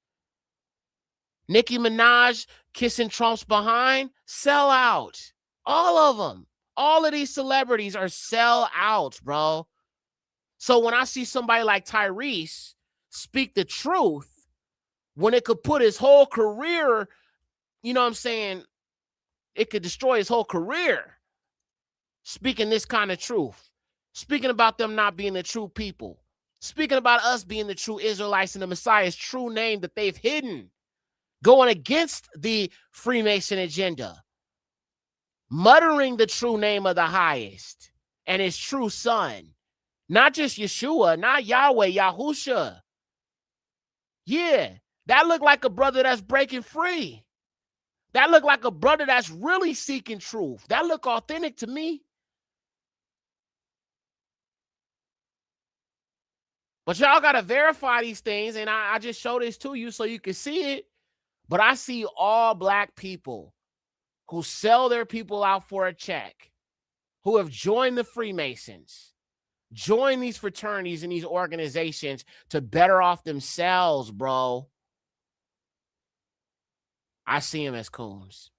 Nicki Minaj kissing Trump's behind, sellout. All of them. All of these celebrities are sellouts, bro. So when I see somebody like Tyrese speak the truth, when it could put his whole career, you know what I'm saying, it could destroy his whole career. Speaking this kind of truth. Speaking about them not being the true people. Speaking about us being the true Israelites and the Messiah's true name that they've hidden. Going against the Freemason agenda. Muttering the true name of the highest and his true son. Not just Yeshua, not Yahweh, Yahusha. Yeah, that looked like a brother that's breaking free. That looked like a brother that's really seeking truth. That looked authentic to me. But y'all got to verify these things, and I just show this to you so you can see it. But I see all black people who sell their people out for a check, who have joined the Freemasons, joined these fraternities and these organizations to better off themselves, bro. I see them as coons.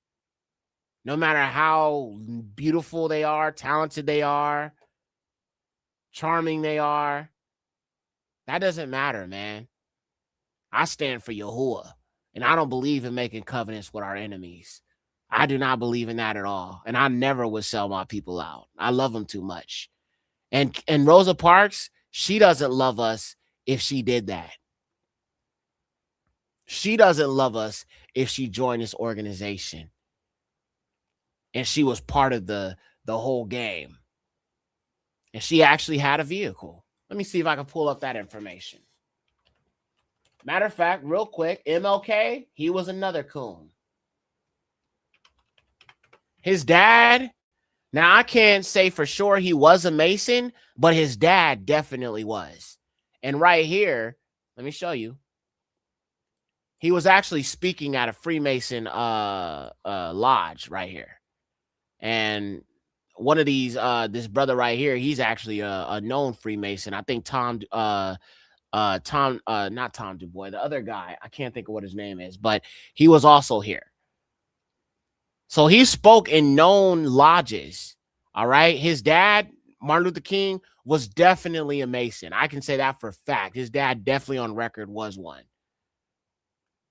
No matter how beautiful they are, talented they are, charming they are, that doesn't matter, man. I stand for Yahuwah, and I don't believe in making covenants with our enemies. I do not believe in that at all. And I never would sell my people out. I love them too much. And Rosa Parks, she doesn't love us if she did that. She doesn't love us if she joined this organization. And she was part of the whole game. And she actually had a vehicle. Let me see if I can pull up that information. Matter of fact, real quick, MLK, he was another coon. His dad, now I can't say for sure he was a Mason, but his dad definitely was. And right here, let me show you. He was actually speaking at a Freemason lodge right here. And one of these, this brother right here, he's actually a known Freemason. I think not Tom DuBois, the other guy, I can't think of what his name is, but he was also here. So he spoke in known lodges. All right. His dad, Martin Luther King, was definitely a Mason. I can say that for a fact. His dad definitely on record was one.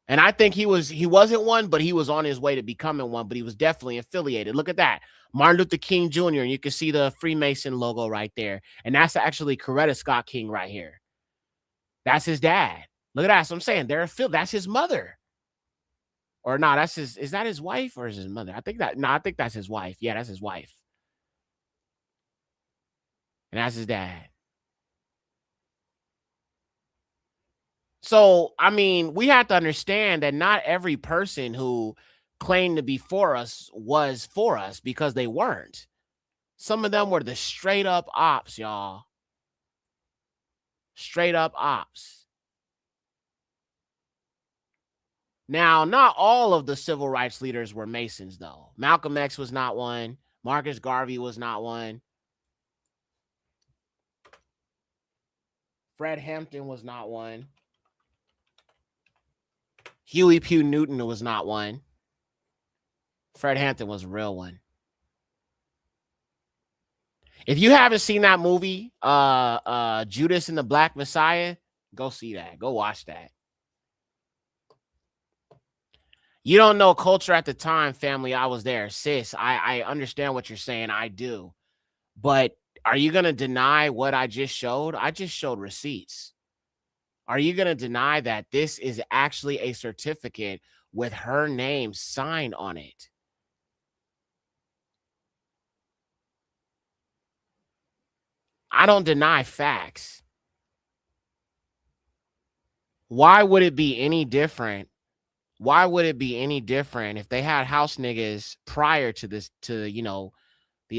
And I think he wasn't one, but he was on his way to becoming one, but he was definitely affiliated. Look at that. Martin Luther King Jr. And you can see the Freemason logo right there. And that's actually Coretta Scott King right here. That's his dad. Look at that. So I'm saying that's his mother. Or no, is that his wife or is his mother? I think that's his wife. Yeah, that's his wife. And that's his dad. So, I mean, we have to understand that not every person who claimed to be for us was for us, because they weren't. Some of them were the straight up ops, y'all. Straight up ops. Now, not all of the civil rights leaders were Masons, though. Malcolm X was not one. Marcus Garvey was not one. Fred Hampton was not one. Huey P. Newton was not one. Fred Hampton was a real one. If you haven't seen that movie, Judas and the Black Messiah, go see that. Go watch that. You don't know culture at the time, family. I was there. Sis, I understand what you're saying. I do. But are you going to deny what I just showed? I just showed receipts. Are you going to deny that this is actually a certificate with her name signed on it? I don't deny facts. Why would it be any different? Why would it be any different if they had house niggas prior to this, the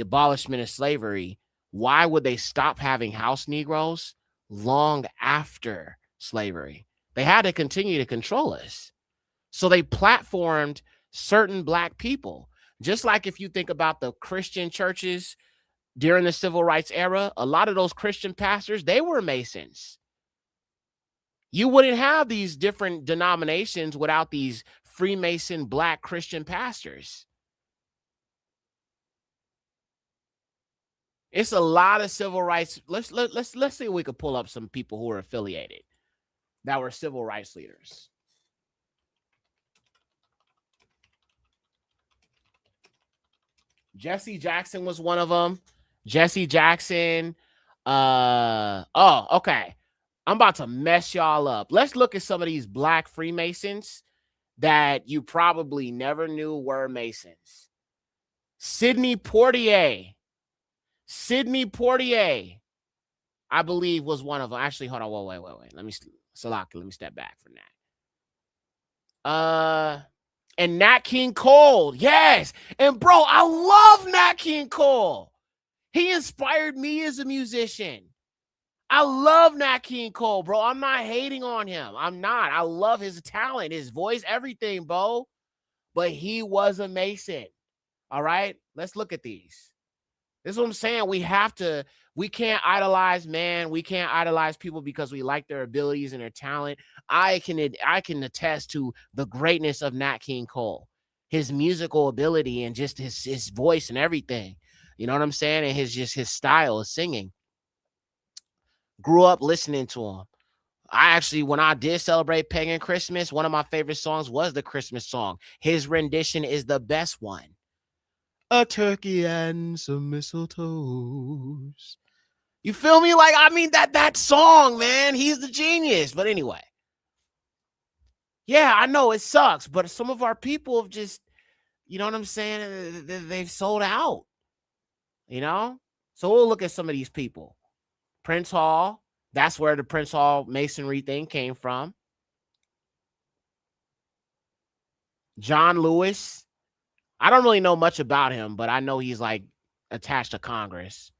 abolishment of slavery? Why would they stop having house Negroes long after slavery? They had to continue to control us. So they platformed certain black people. Just like if you think about the Christian churches during the civil rights era, a lot of those Christian pastors, they were Masons. You wouldn't have these different denominations without these Freemason black Christian pastors. It's a lot of civil rights. Let's see if we could pull up some people who are affiliated that were civil rights leaders. Jesse Jackson was one of them. Jesse Jackson. Okay. I'm about to mess y'all up. Let's look at some of these black Freemasons that you probably never knew were Masons. Sidney Poitier. Sidney Poitier, I believe, was one of them. Actually, hold on. Wait. Let me step back from that. And Nat King Cole. Yes. And bro, I love Nat King Cole. He inspired me as a musician. I love Nat King Cole, bro. I'm not hating on him. I'm not. I love his talent, his voice, everything, bro. But he was a Mason. All right. Let's look at these. This is what I'm saying. We can't idolize, man. We can't idolize people because we like their abilities and their talent. I can attest to the greatness of Nat King Cole, his musical ability and just his voice and everything. You know what I'm saying? And his style of singing. Grew up listening to him. When I did celebrate Pagan Christmas, one of my favorite songs was the Christmas song. His rendition is the best one. A turkey and some mistletoes. You feel me? Like, I mean, that song, man, he's the genius. But anyway, yeah, I know it sucks, but some of our people have just, you know what I'm saying? They've sold out, you know? So we'll look at some of these people. Prince Hall, that's where the Prince Hall Masonry thing came from. John Lewis. I don't really know much about him, but I know he's like attached to Congress.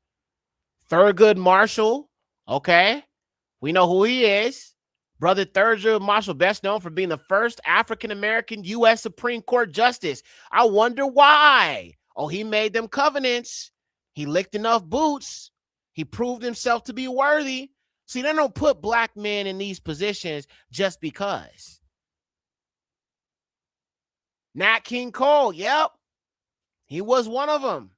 Thurgood Marshall. Okay. We know who he is. Brother Thurgood Marshall, best known for being the first African-American U.S. Supreme Court Justice. I wonder why. Oh, he made them covenants. He licked enough boots. He proved himself to be worthy. See, they don't put black men in these positions just because. Nat King Cole, yep. He was one of them.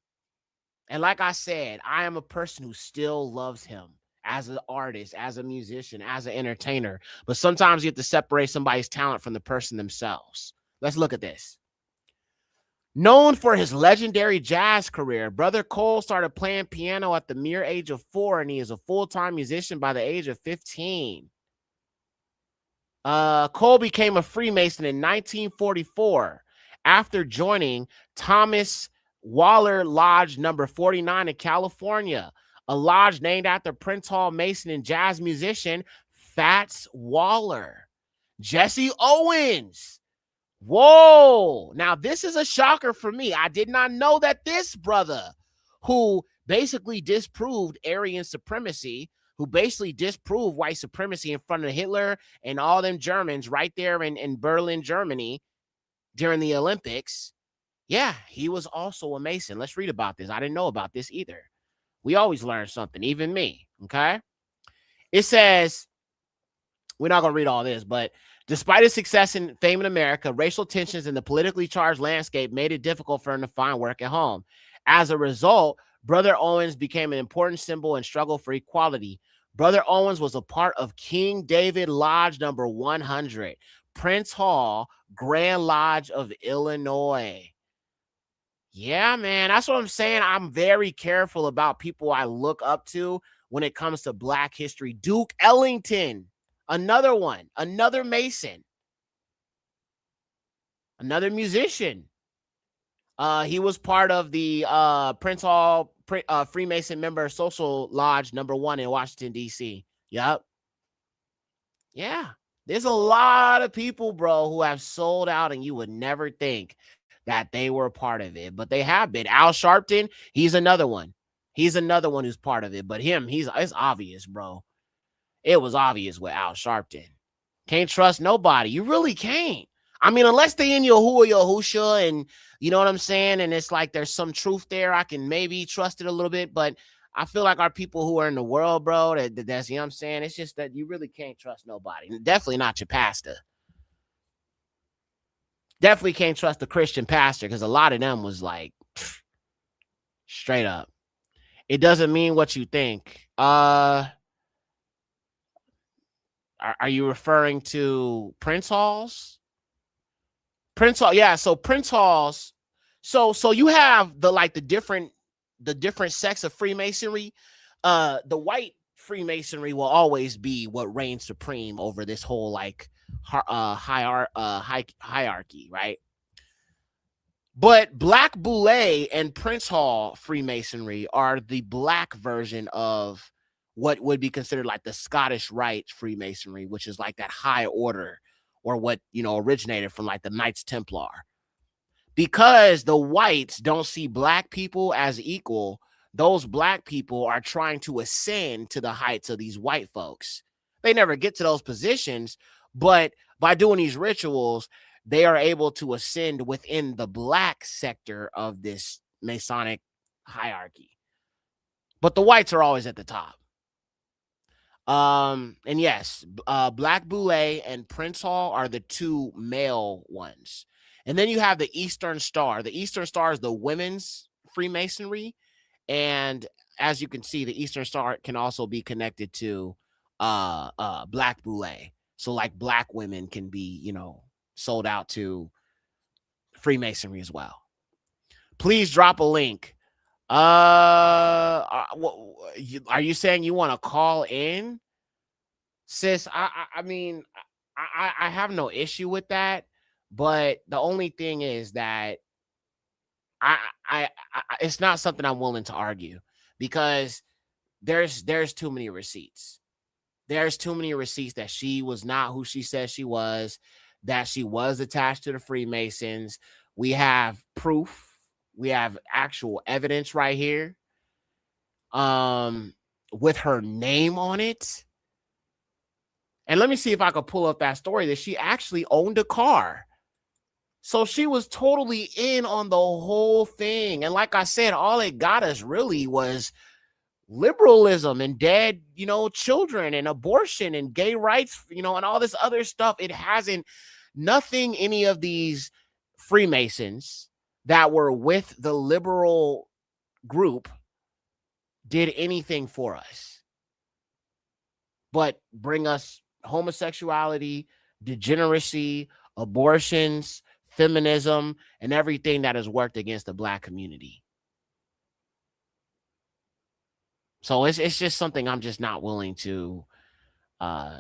And like I said, I am a person who still loves him as an artist, as a musician, as an entertainer. But sometimes you have to separate somebody's talent from the person themselves. Let's look at this. Known for his legendary jazz career, Brother Cole started playing piano at the mere age of 4, and he is a full-time musician by the age of 15. Cole became a Freemason in 1944 after joining Thomas Waller Lodge number 49 in California, a lodge named after Prince Hall Mason and jazz musician Fats Waller. Jesse Owens. Whoa. Now, this is a shocker for me. I did not know that this brother, who basically disproved Aryan supremacy, who basically disproved white supremacy in front of Hitler and all them Germans right there in Berlin, Germany during the Olympics. Yeah, he was also a Mason. Let's read about this. I didn't know about this either. We always learn something, even me, okay? It says, we're not going to read all this, but despite his success and fame in America, racial tensions in the politically charged landscape made it difficult for him to find work at home. As a result, Brother Owens became an important symbol in struggle for equality. Brother Owens was a part of King David Lodge number 100, Prince Hall, Grand Lodge of Illinois. Yeah, man, that's what I'm saying. I'm very careful about people I look up to when it comes to Black history. Duke Ellington, another one, another Mason, another musician. He was part of the Prince Hall Freemason member Social Lodge #1 in Washington, D.C. Yep. Yeah. There's a lot of people, bro, who have sold out and you would never think that they were a part of it, but they have been. Al Sharpton, he's another one. He's another one who's part of it, but it's obvious, bro. It was obvious with Al Sharpton. Can't trust nobody. You really can't. I mean, unless they in Yahuwah Yahusha and you know what I'm saying, and it's like there's some truth there, I can maybe trust it a little bit, but I feel like our people who are in the world, bro, that's, you know what I'm saying? It's just that you really can't trust nobody. Definitely not your pastor. Definitely can't trust the Christian pastor because a lot of them was like, straight up. It doesn't mean what you think. Are you referring to Prince Halls? Prince Hall, yeah. So Prince Halls, so you have the different sects of Freemasonry. The white Freemasonry will always be what reigns supreme over this whole like hierarchy, right? But Black Boule and Prince Hall Freemasonry are the Black version of what would be considered like the Scottish Rite Freemasonry, which is like that high order, or what, you know, originated from like the Knights Templar. Because the whites don't see Black people as equal, those Black people are trying to ascend to the heights of these white folks. They never get to those positions, but by doing these rituals, they are able to ascend within the Black sector of this Masonic hierarchy. But the whites are always at the top. And yes, Black Boule and Prince Hall are the two male ones. And then you have the Eastern Star. The Eastern Star is the women's Freemasonry. And as you can see, the Eastern Star can also be connected to Black Boule. So like Black women can be, you know, sold out to Freemasonry as well. Please drop a link. Are you saying you want to call in? Sis, I mean, I have no issue with that, but the only thing is that I it's not something I'm willing to argue, because there's too many receipts. There's too many receipts that she was not who she said she was, that she was attached to the Freemasons. We have proof. We have actual evidence right here. With her name on it. And let me see if I could pull up that story that she actually owned a car. So she was totally in on the whole thing. And like I said, all it got us really was liberalism and dead, you know, children and abortion and gay rights, you know, and all this other stuff. It hasn't, nothing any of these Freemasons that were with the liberal group did anything for us but bring us homosexuality, degeneracy, abortions, feminism, and everything that has worked against the Black community. So it's just something I'm just not willing to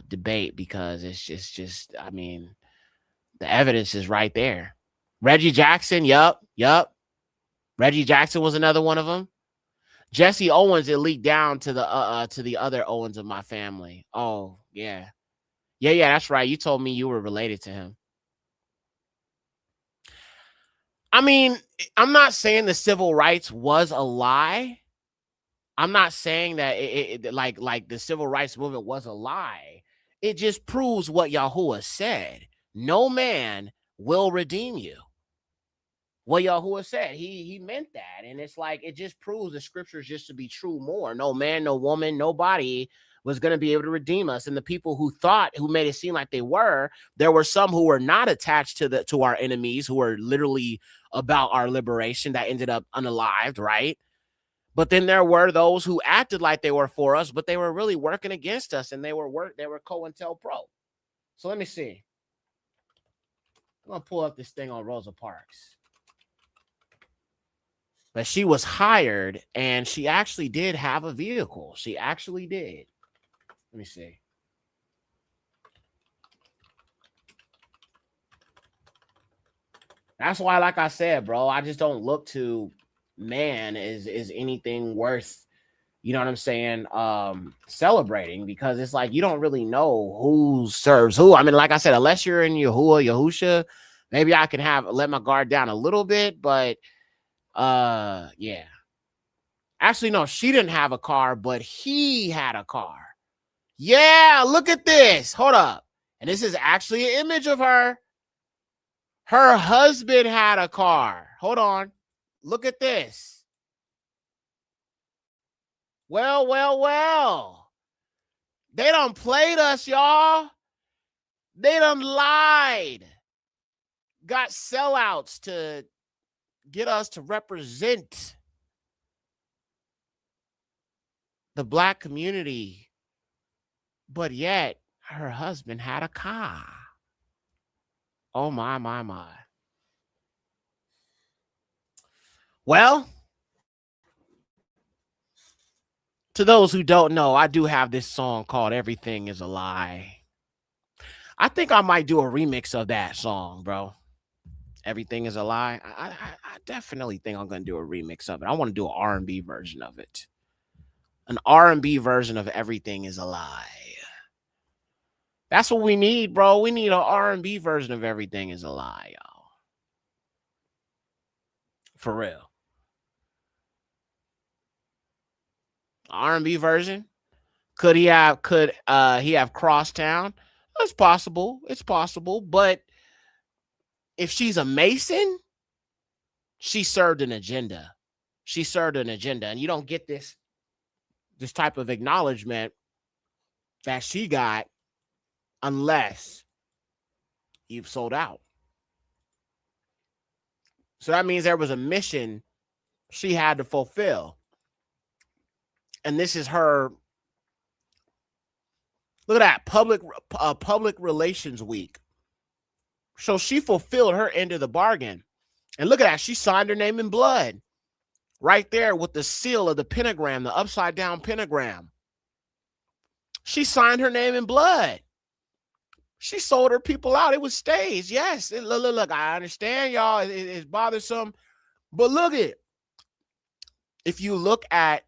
debate, because it's just I mean, the evidence is right there. Reggie Jackson, yup. Reggie Jackson was another one of them. Jesse Owens, it leaked down to the other Owens of my family. Oh, yeah. Yeah, that's right. You told me you were related to him. I mean, I'm not saying the civil rights was a lie. I'm not saying that like the civil rights movement was a lie. It just proves what Yahuwah said. No man will redeem you. What Yahuwah said, he meant that. And it's like, it just proves the scriptures just to be true more. No man, no woman, nobody was going to be able to redeem us. And the people who made it seem like they were, there were some who were not attached to our enemies, who were literally about our liberation, that ended up unalived, right? But then there were those who acted like they were for us, but they were really working against us, and they were COINTELPRO. So let me see. I'm gonna pull up this thing on Rosa Parks. But she was hired, and she actually did have a vehicle. She actually did. Let me see. That's why, like I said, bro, I just don't look to man is anything worth, you know what I'm saying, celebrating, because it's like you don't really know who serves who. I mean, like I said, unless you're in Yahusha, maybe I can let my guard down a little bit, but yeah. Actually, no, she didn't have a car, but he had a car. Yeah, look at this. Hold up. And this is actually an image of her. Her husband had a car. Hold on. Look at this. Well, well, well. They done played us, y'all. They done lied. Got sellouts to get us to represent the black community. But yet, her husband had a car. Oh, my, my, my. Well, to those who don't know, I do have this song called Everything is a Lie. I think I might do a remix of that song, bro. Everything is a Lie. I definitely think I'm going to do a remix of it. I want to do an R&B version of it. An R&B version of Everything is a Lie. That's what we need, bro. We need an R&B version of Everything is a Lie, y'all. For real. R&B version. Could he have Crosstown? It's possible. It's possible. But if she's a Mason, she served an agenda. She served an agenda. And you don't get this type of acknowledgement that she got unless you've sold out. So that means there was a mission she had to fulfill. And this is her. Look at that, public relations week. So she fulfilled her end of the bargain. And look at that, she signed her name in blood. Right there with the seal of the pentagram, the upside down pentagram. She signed her name in blood. She sold her people out. It was staged. Yes. Look, I understand, y'all. It's bothersome. But look at it. If you look at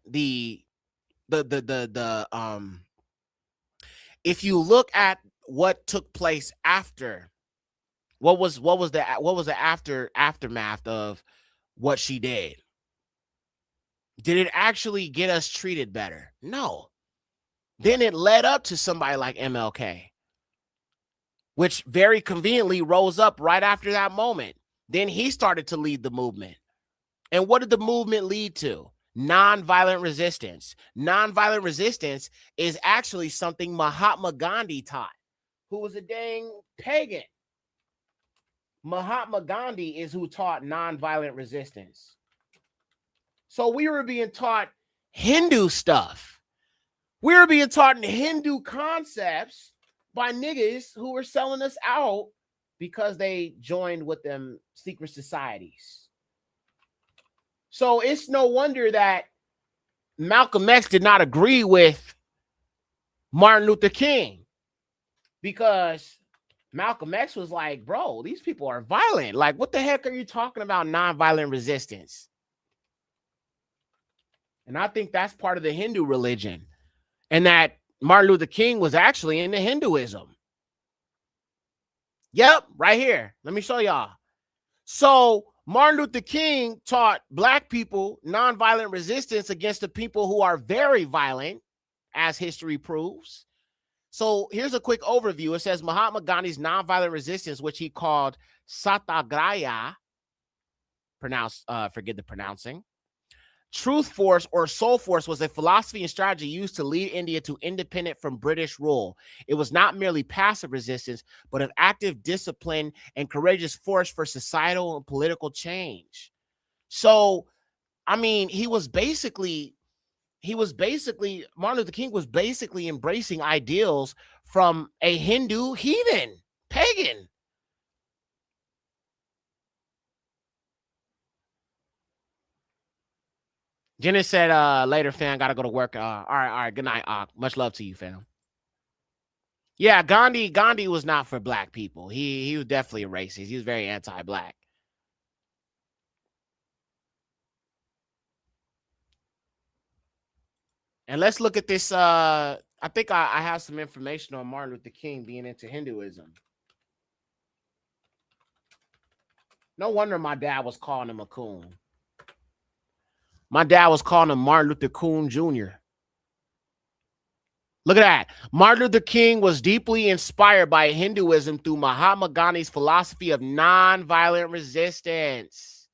if you look at what took place after, what was the aftermath of what she did? Did it actually get us treated better? No. Then it led up to somebody like MLK, which very conveniently rose up right after that moment. Then he started to lead the movement. And what did the movement lead to? Nonviolent resistance. Nonviolent resistance is actually something Mahatma Gandhi taught, who was a dang pagan. Mahatma Gandhi is who taught nonviolent resistance. So we were being taught Hindu stuff. We were being taught Hindu concepts by niggas who were selling us out because they joined with them secret societies. So it's no wonder that Malcolm X did not agree with Martin Luther King, because Malcolm X was like, bro, these people are violent. Like, what the heck are you talking about nonviolent resistance? And I think that's part of the Hindu religion. And that Martin Luther King was actually into Hinduism. Yep, right here. Let me show y'all. So Martin Luther King taught black people nonviolent resistance against the people who are very violent, as history proves. So here's a quick overview. It says Mahatma Gandhi's nonviolent resistance, which he called Satyagraha, forget the pronouncing. Truth force or soul force was a philosophy and strategy used to lead India to independence from British rule. It was not merely passive resistance, but an active, disciplined, and courageous force for societal and political change. So, I mean, Martin Luther King was basically embracing ideals from a Hindu heathen, pagan. Jenna said, later, fam, gotta go to work. All right, good night. Much love to you, fam. Yeah, Gandhi was not for black people. He was definitely a racist. He was very anti-black. And let's look at this. I think I have some information on Martin Luther King being into Hinduism. No wonder my dad was calling him a coon. My dad was calling him Martin Luther King Jr. Look at that. Martin Luther King was deeply inspired by Hinduism through Mahatma Gandhi's philosophy of nonviolent resistance,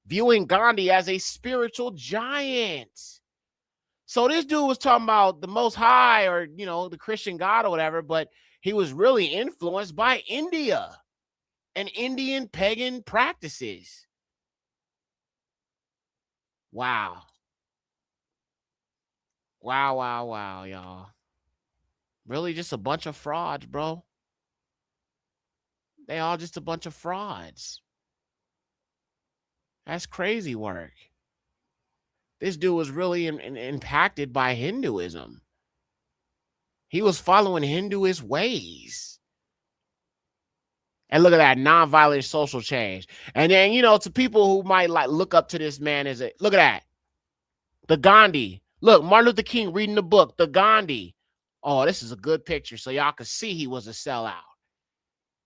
viewing Gandhi as a spiritual giant. So this dude was talking about the Most High, or, you know, the Christian God or whatever, but he was really influenced by India and Indian pagan practices. Wow. Wow, y'all. Really just a bunch of frauds, bro. They all just a bunch of frauds. That's crazy work. This dude was really impacted by Hinduism. He was following Hinduist ways. And look at that, nonviolent social change. And then, you know, to people who might like look up to this man as look at that. The Gandhi. Look, Martin Luther King reading the book, The Gandhi. Oh, this is a good picture so y'all can see he was a sellout.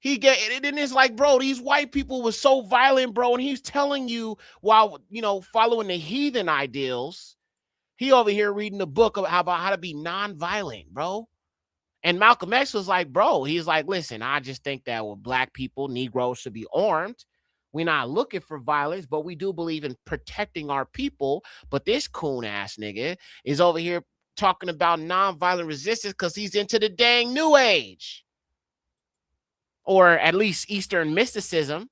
He get it, and it's like, bro, these white people were so violent, bro, and he's telling you while, you know, following the heathen ideals, he over here reading the book about how to be nonviolent, bro. And Malcolm X was like, bro, he's like, listen, I just think that with black people, Negroes should be armed. We're not looking for violence, but we do believe in protecting our people. But this coon ass nigga is over here talking about nonviolent resistance because he's into the dang New Age. Or at least Eastern mysticism.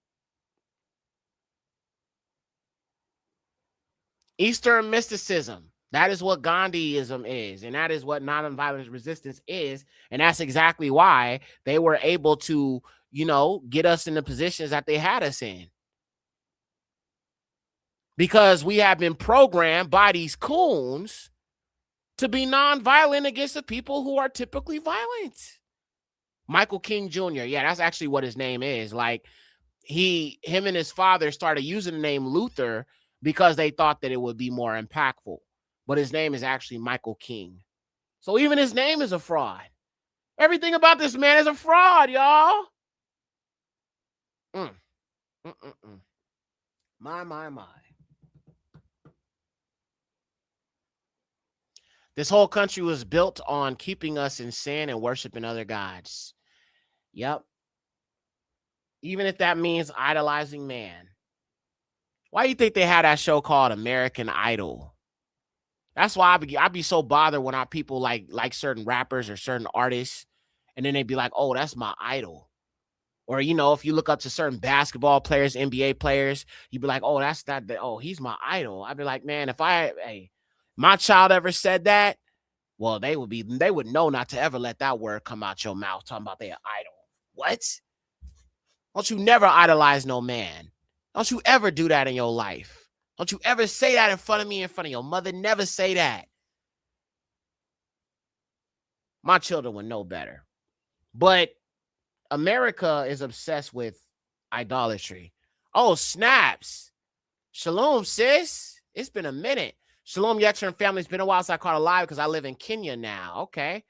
Eastern mysticism. That is what Gandhiism is. And that is what nonviolent resistance is. And that's exactly why they were able to, you know, get us in the positions that they had us in. Because we have been programmed by these coons to be nonviolent against the people who are typically violent. Michael King Jr. Yeah, that's actually what his name is. Like, him and his father started using the name Luther because they thought that it would be more impactful. But his name is actually Michael King. So even his name is a fraud. Everything about this man is a fraud, y'all. My. This whole country was built on keeping us in sin and worshiping other gods. Yep. Even if that means idolizing man. Why do you think they had that show called American Idol? That's why I'd be so bothered when our people like certain rappers or certain artists, and then they'd be like, oh, that's my idol. Or, you know, if you look up to certain basketball players, NBA players, you'd be like, oh, that's that. Oh, he's my idol. I'd be like, man, if my child ever said that, well, they would know not to ever let that word come out your mouth talking about their idol. What? Don't you never idolize no man. Don't you ever do that in your life. Don't you ever say that in front of me, in front of your mother. Never say that. My children would know better. But America is obsessed with idolatry. Oh, snaps. Shalom, sis. It's been a minute. Shalom, Yetcher and family. It's been a while since I caught a live because I live in Kenya now. Okay.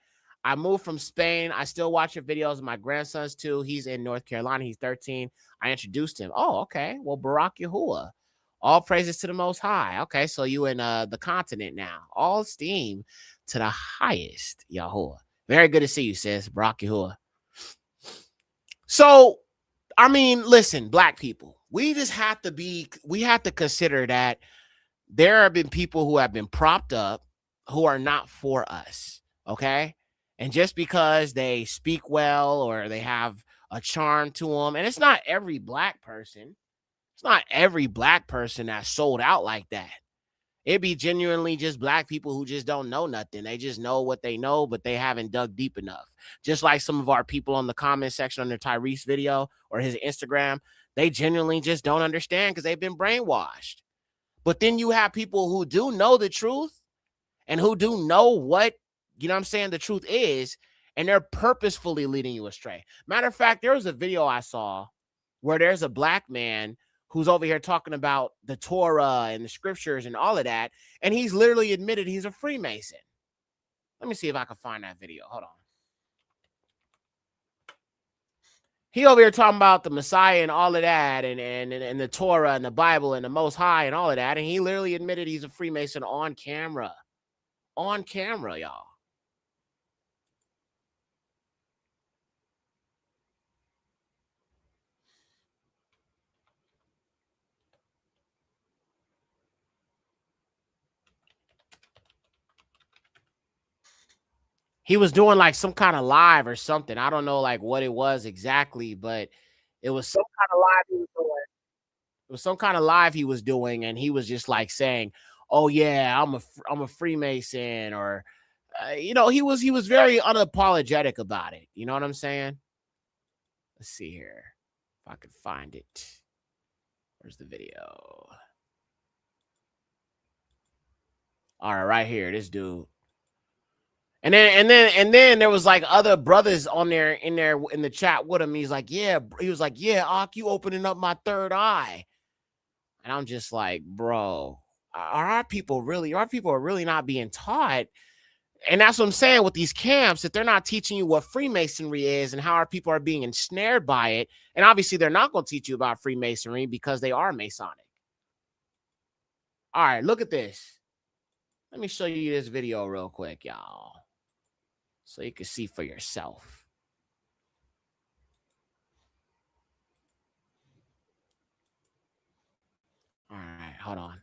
I moved from Spain. I still watch your videos. My grandson's too. He's in North Carolina. He's 13. I introduced him. Oh, okay. Well, Barak Yahuwah. All praises to the Most High. Okay, so you in the continent now. All esteem to the highest, Yahuwah. Very good to see you, sis. Barak Yahuwah. So, I mean, listen, black people, we have to consider that there have been people who have been propped up who are not for us, okay? And just because they speak well or they have a charm to them, and it's not every black person. It's not every black person that's sold out like that. It be genuinely just black people who just don't know nothing. They just know what they know, but they haven't dug deep enough. Just like some of our people on the comment section on their Tyrese video or his Instagram, they genuinely just don't understand because they've been brainwashed. But then you have people who do know the truth and who do know what, you know what I'm saying, the truth is, and they're purposefully leading you astray. Matter of fact, there was a video I saw where there's a black man who's over here talking about the Torah and the scriptures and all of that, and he's literally admitted he's a Freemason. Let me see if I can find that video. Hold on. He over here talking about the Messiah and all of that, and the Torah and the Bible and the Most High and all of that, and he literally admitted he's a Freemason on camera. On camera, y'all. He was doing like some kind of live or something. I don't know like what it was exactly, but it was some kind of live he was doing. It was some kind of live he was doing, and he was just like saying, "Oh yeah, I'm a Freemason," or you know, he was very unapologetic about it. You know what I'm saying? Let's see here if I could find it. Where's the video? All right, right here, this dude. And then there was like other brothers on there in the chat with him. He was like, yeah, Ak, you opening up my third eye. And I'm just like, bro, our people are really not being taught. And that's what I'm saying with these camps, that they're not teaching you what Freemasonry is and how our people are being ensnared by it. And obviously they're not going to teach you about Freemasonry because they are Masonic. All right, look at this. Let me show you this video real quick, y'all, so you can see for yourself. All right, hold on.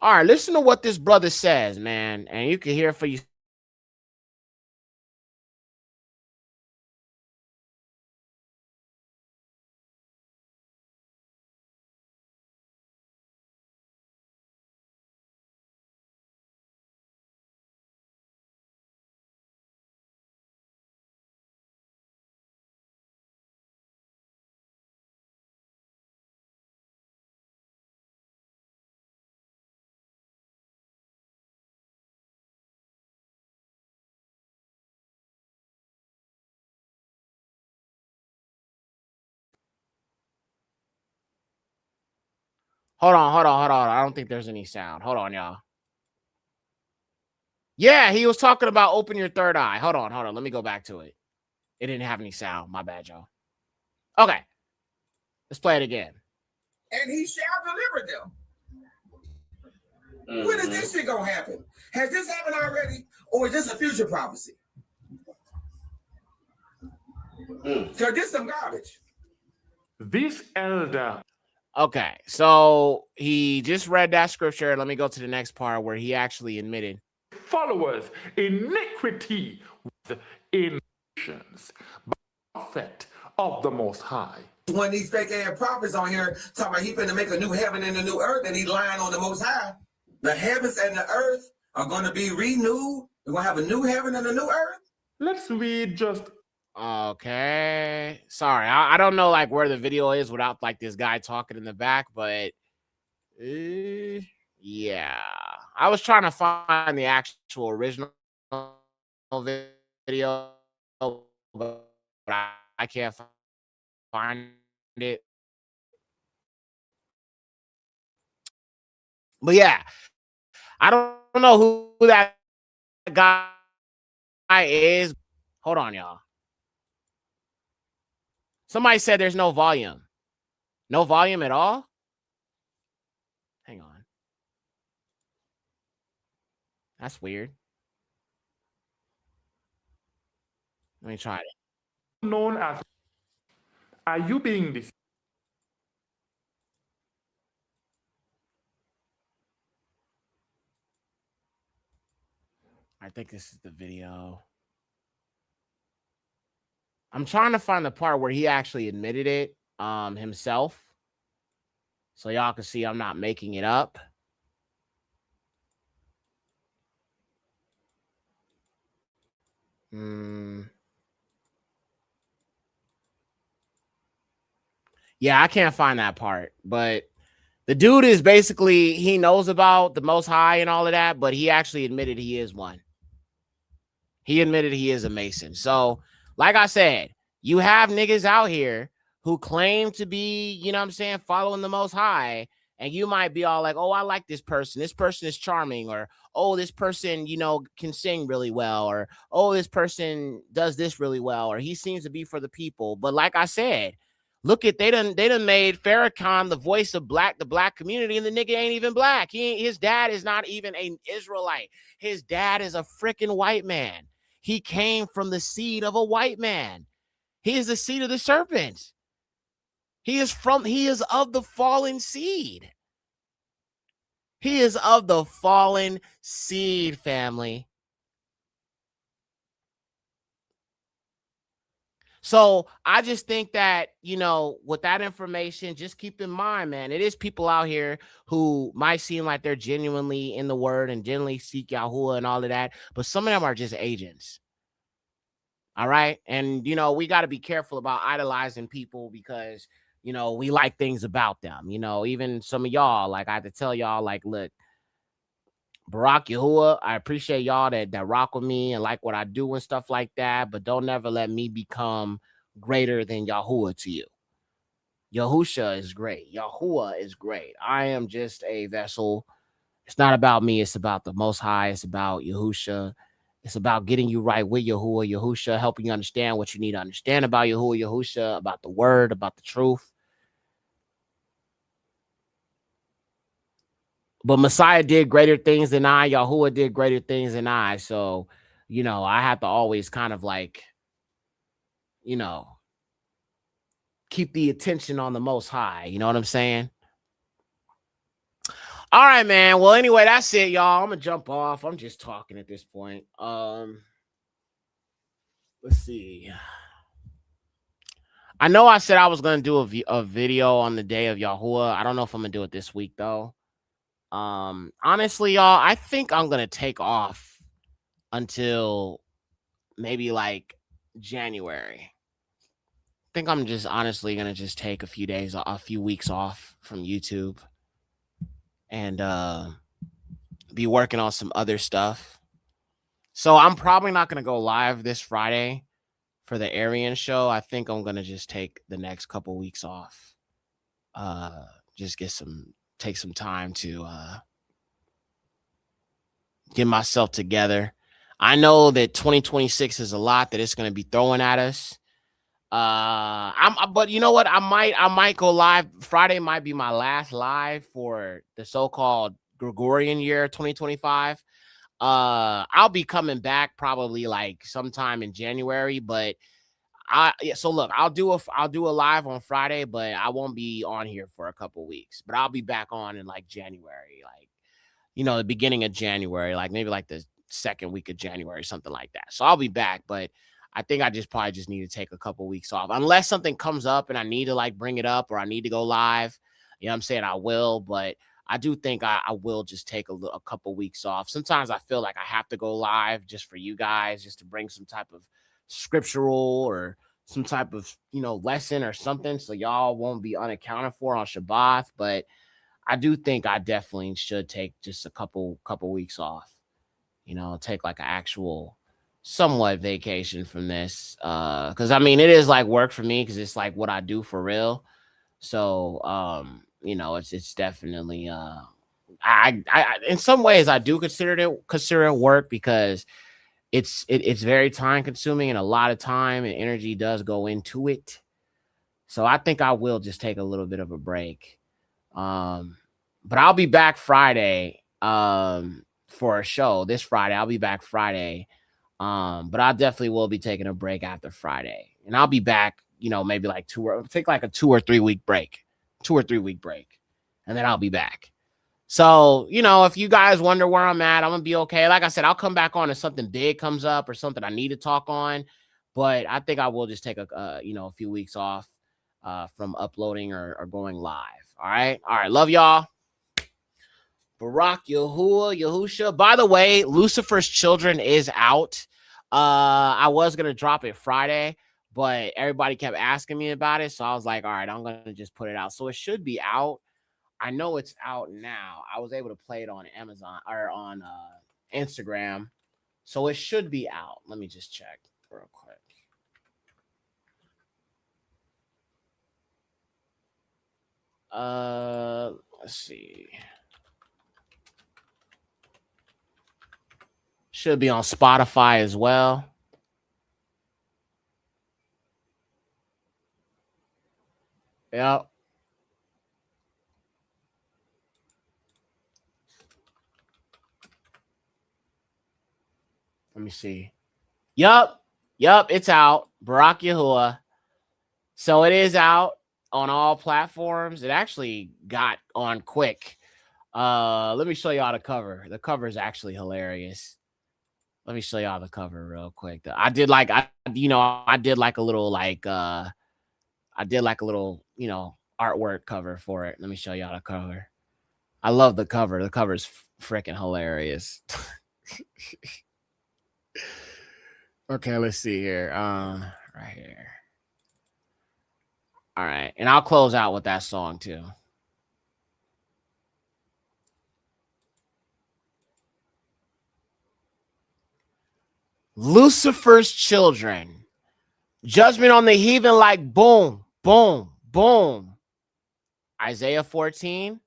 All right, listen to what this brother says, man, and you can hear for you. Hold on. I don't think there's any sound. Hold on, y'all. Yeah, he was talking about open your third eye. Hold on. Let me go back to it. It didn't have any sound. My bad, y'all. Okay, let's play it again. And he shall deliver them. Mm-hmm. When is this shit gonna happen? Has this happened already, or is this a future prophecy? So this some garbage. This elder. Okay, so he just read that scripture. Let me go to the next part where he actually admitted followers iniquity with nations, prophet of the Most High. When these fake ass prophets on here talking about he finna make a new heaven and a new earth, and he's lying on the Most High. The heavens and the earth are going to be renewed. We're going to have a new heaven and a new earth. Let's read just. Okay, sorry, I don't know like where the video is without like this guy talking in the back, but yeah, I was trying to find the actual original video, but I can't find it. But yeah, I don't know who that guy is. Hold on, y'all. Somebody said there's no volume. No volume at all? Hang on. That's weird. Let me try it. Known as. Are you being this? I think this is the video. I'm trying to find the part where he actually admitted it himself, so y'all can see I'm not making it up. Yeah, I can't find that part, but the dude is basically, he knows about the Most High and all of that, but he actually admitted he is one. He admitted he is a Mason. So, like I said, you have niggas out here who claim to be, you know what I'm saying, following the Most High, and you might be all like, oh, I like this person. This person is charming, or oh, this person, you know, can sing really well, or oh, this person does this really well, or he seems to be for the people. But like I said, look at they done made Farrakhan the voice of the black community, and the nigga ain't even black. His dad is not even an Israelite. His dad is a freaking white man. He came from the seed of a white man. He is the seed of the serpent. He is of the fallen seed. He is of the fallen seed, family. So I just think that, you know, with that information, just keep in mind, man, it is people out here who might seem like they're genuinely in the word and genuinely seek Yahuwah and all of that, but some of them are just agents. All right. And, you know, we got to be careful about idolizing people because, you know, we like things about them. You know, even some of y'all, like I had to tell y'all, like, look, Barack Yahuwah, I appreciate y'all that rock with me and like what I do and stuff like that, but don't never let me become greater than Yahuwah to you. Yahusha is great. Yahuwah is great. I am just a vessel. It's not about me. It's about the Most High. It's about Yahusha. It's about getting you right with Yahuwah, Yahusha, helping you understand what you need to understand about Yahuwah, Yahusha, about the word, about the truth. But Messiah did greater things than I. Yahuwah did greater things than I. So, you know, I have to always kind of like, you know, keep the attention on the Most High. You know what I'm saying? All right, man. Well, anyway, that's it, y'all. I'm gonna jump off. I'm just talking at this point. Let's see. I know I said I was gonna do a video on the day of Yahuwah. I don't know if I'm gonna do it this week though. Honestly, y'all, I think I'm gonna take off until maybe like January. I think I'm just honestly gonna just take a few weeks off from YouTube and be working on some other stuff. So I'm probably not gonna go live this Friday for the Aryan show. I think I'm gonna just take the next couple weeks off. Just take some time to get myself together. I know that 2026 is a lot that it's going to be throwing at us. But you know what? I might go live. Friday might be my last live for the so-called Gregorian year 2025. I'll be coming back probably like sometime in January, but so look, I'll do a live on Friday, but I won't be on here for a couple weeks. But I'll be back on in like January, like, you know, the beginning of January, like maybe like the second week of January, something like that. So I'll be back, but I think I probably just need to take a couple weeks off unless something comes up and I need to like bring it up or I need to go live. You know what I'm saying? I will, but I do think I will just take a couple weeks off. Sometimes I feel like I have to go live just for you guys, just to bring some type of scriptural or some type of, you know, lesson or something, so y'all won't be unaccounted for on Shabbat. But I do think I definitely should take just a couple weeks off, you know, take like an actual somewhat vacation from this. Because I mean, it is like work for me because it's like what I do for real. So you know, it's definitely I in some ways I do consider it work because it's very time consuming and a lot of time and energy does go into it. So I think I will just take a little bit of a break. But I'll be back Friday for a show this Friday. I'll be back Friday. But I definitely will be taking a break after Friday. And I'll be back, you know, maybe like take like a 2 or 3 week break. 2 or 3 week break. And then I'll be back. So, you know, if you guys wonder where I'm at, I'm going to be okay. Like I said, I'll come back on if something big comes up or something I need to talk on. But I think I will just take a few weeks off from uploading or going live. All right. All right. Love y'all. Barak Yahuwah, Yahusha. By the way, Lucifer's Children is out. I was going to drop it Friday, but everybody kept asking me about it. So I was like, all right, I'm going to just put it out. So it should be out. I know it's out now. I was able to play it on Amazon or on Instagram. So it should be out. Let me just check real quick. Let's see. Should be on Spotify as well. Yep. Let me see. Yup, it's out. Barak Yahuwah. So it is out on all platforms. It actually got on quick. Let me show y'all the cover. The cover is actually hilarious. Let me show y'all the cover real quick. I did like a little artwork cover for it. Let me show y'all the cover. I love the cover. The cover is freaking hilarious. Okay, let's see here. Right here. All right, and I'll close out with that song too. Lucifer's children. Judgment on the heathen like boom, boom, boom. Isaiah 14,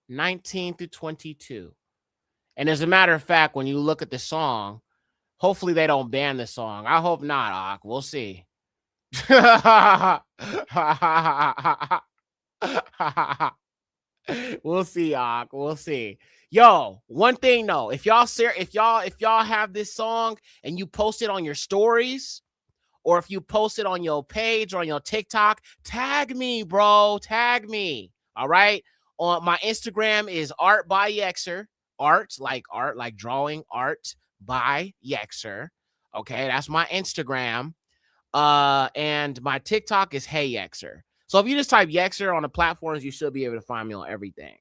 19 through 22. And as a matter of fact, when you look at the song, hopefully they don't ban the song. I hope not, Ak. We'll see. We'll see, Ak. We'll see. Yo, one thing though, if y'all have this song and you post it on your stories, or if you post it on your page or on your TikTok, tag me, bro. Tag me. All right. On my Instagram is art by Yexer. Art like drawing, art by Yexer. Okay, that's my Instagram. And my TikTok is Hey Yexer. So if you just type Yexer on the platforms, you should be able to find me on everything.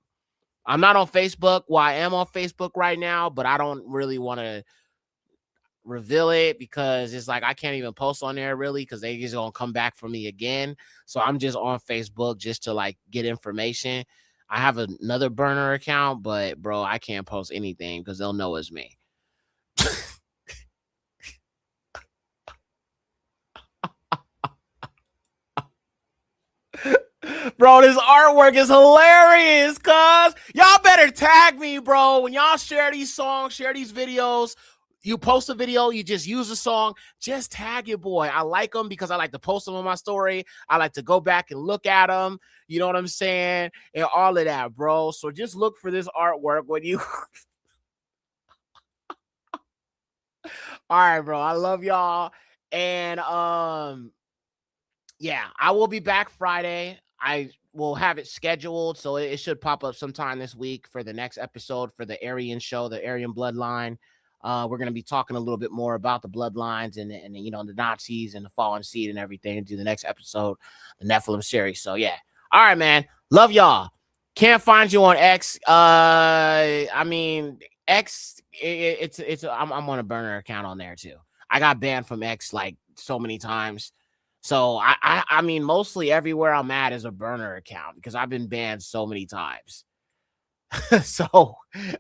I'm not on Facebook. Well, I am on Facebook right now, but I don't really want to reveal it because it's like I can't even post on there really because they just gonna come back for me again. So I'm just on Facebook just to like get information. I have another burner account, but bro, I can't post anything because they'll know it's me. Bro, this artwork is hilarious, cuz. Y'all better tag me, bro. When y'all share these songs, share these videos, you post a video, you just use a song, just tag your boy. I like them because I like to post them on my story. I like to go back and look at them. You know what I'm saying? And all of that, bro. So just look for this artwork when you... All right, bro. I love y'all. And yeah, I will be back Friday. I will have it scheduled, so it should pop up sometime this week for the next episode for the Aryan show, the Aryan bloodline. We're going to be talking a little bit more about the bloodlines and you know, the Nazis and the fallen seed and everything to the next episode, the Nephilim series. So yeah. All right, man. Love y'all. Can't find you on X. I mean, X, I'm on a burner account on there too. I got banned from X like so many times. So I mean, mostly everywhere I'm at is a burner account because I've been banned so many times. So,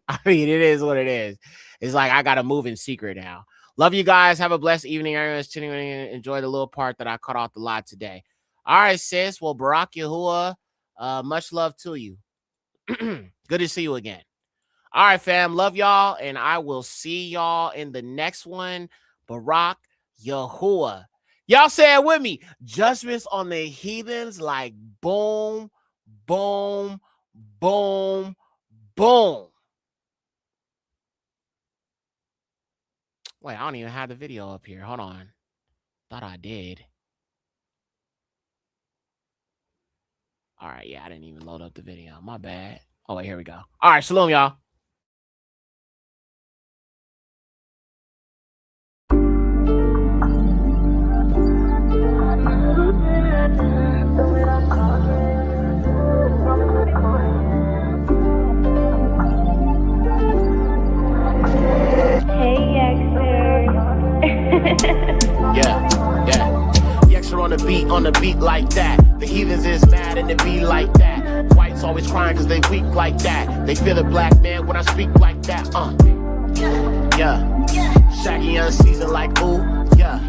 I mean, it is what it is. It's like I got to move in secret now. Love you guys. Have a blessed evening. Everyone's tuning in. Enjoy the little part that I cut off the lot today. All right, sis. Well, Barak Yahuwah, much love to you. Good to see you again. All right, fam. Love y'all. And I will see y'all in the next one. Barak Yahuwah. Y'all say it with me. Judgments on the heathens like boom, boom, boom, boom. Wait, I don't even have the video up here. Hold on. Thought I did. All right, yeah, I didn't even load up the video. My bad. Oh, wait, here we go. All right, shalom, y'all. Hey, Yexer. Yeah. on the beat like that. The heathens is mad and it be like that. Whites always crying cause they weak like that. They feel the black man when I speak like that. Yeah. Shaggy unseasoned like ooh. Yeah.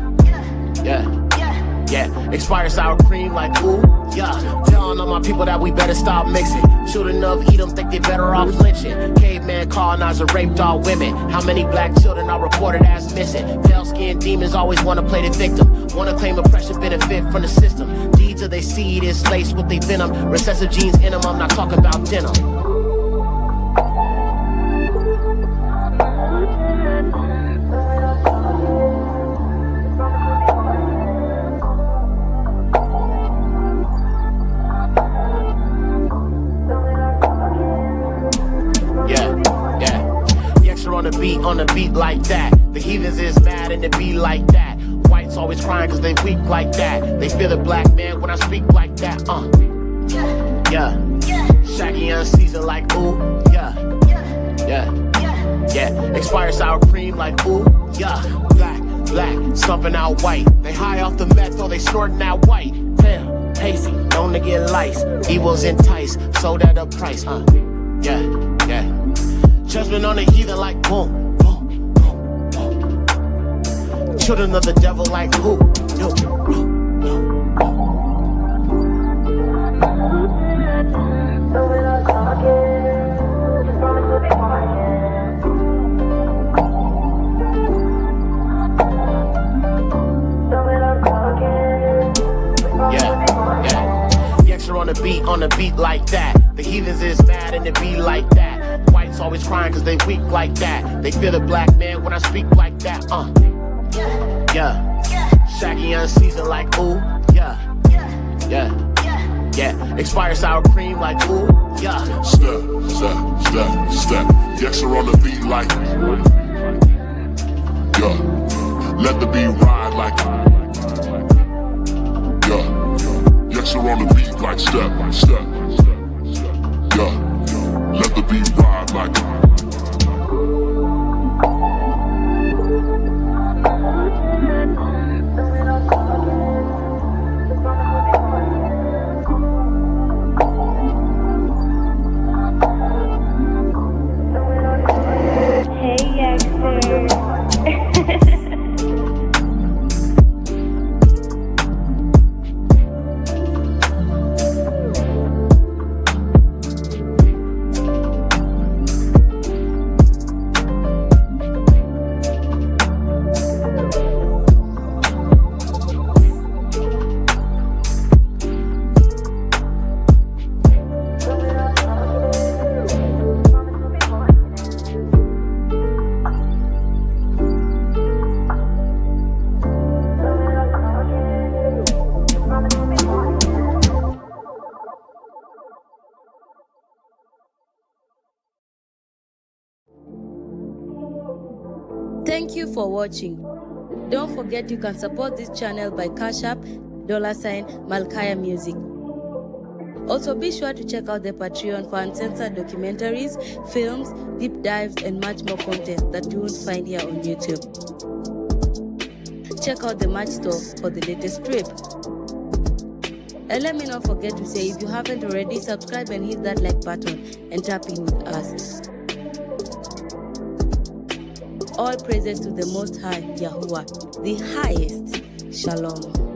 Expired sour cream like ooh. Yeah. Telling all my people that we better stop mixing. Children of Edom think they better off lynching. Caveman colonizer raped all women. How many black children are reported as missing? Pale-skinned demons always want to play the victim. Want to claim oppression benefit from the system. Deeds of their seed is laced with their venom. Recessive genes in them, I'm not talking about denim. On the beat like that. The heathens is mad and it be like that. Whites always crying cause they weak like that. They feel the black man when I speak like that. Yeah. Shaggy unseasoned like ooh. Yeah. Expired sour cream like ooh. Yeah. Black, stumping out white. They high off the meth or they snorting out white. Damn, hasty, known to get lice. Evils entice, sold at a price. Yeah. Judgment on the heathen like boom. Children of the devil like who? No. Yeah. The extra on the beat like that. The heathens is mad and it be like that. Whites always crying cause they weak like that. They feel the black man when I speak like that. Yeah. Shaggy unseasoned like ooh. Yeah. Expired sour cream like ooh. Yeah. Step. Yes, are on the beat like yeah. Let the beat ride like yeah. Yes, are on the beat like step. Yeah. Let the beat ride like Thank you for watching. Don't forget you can support this channel by Cash App, $Malkaya Music. Also be sure to check out the Patreon for uncensored documentaries, films, deep dives, and much more content that you won't find here on YouTube. Check out the merch store for the latest trip. And let me not forget to say, if you haven't already, subscribe and hit that like button and tap in with us. All praises to the Most High, Yahuwah, the highest. Shalom.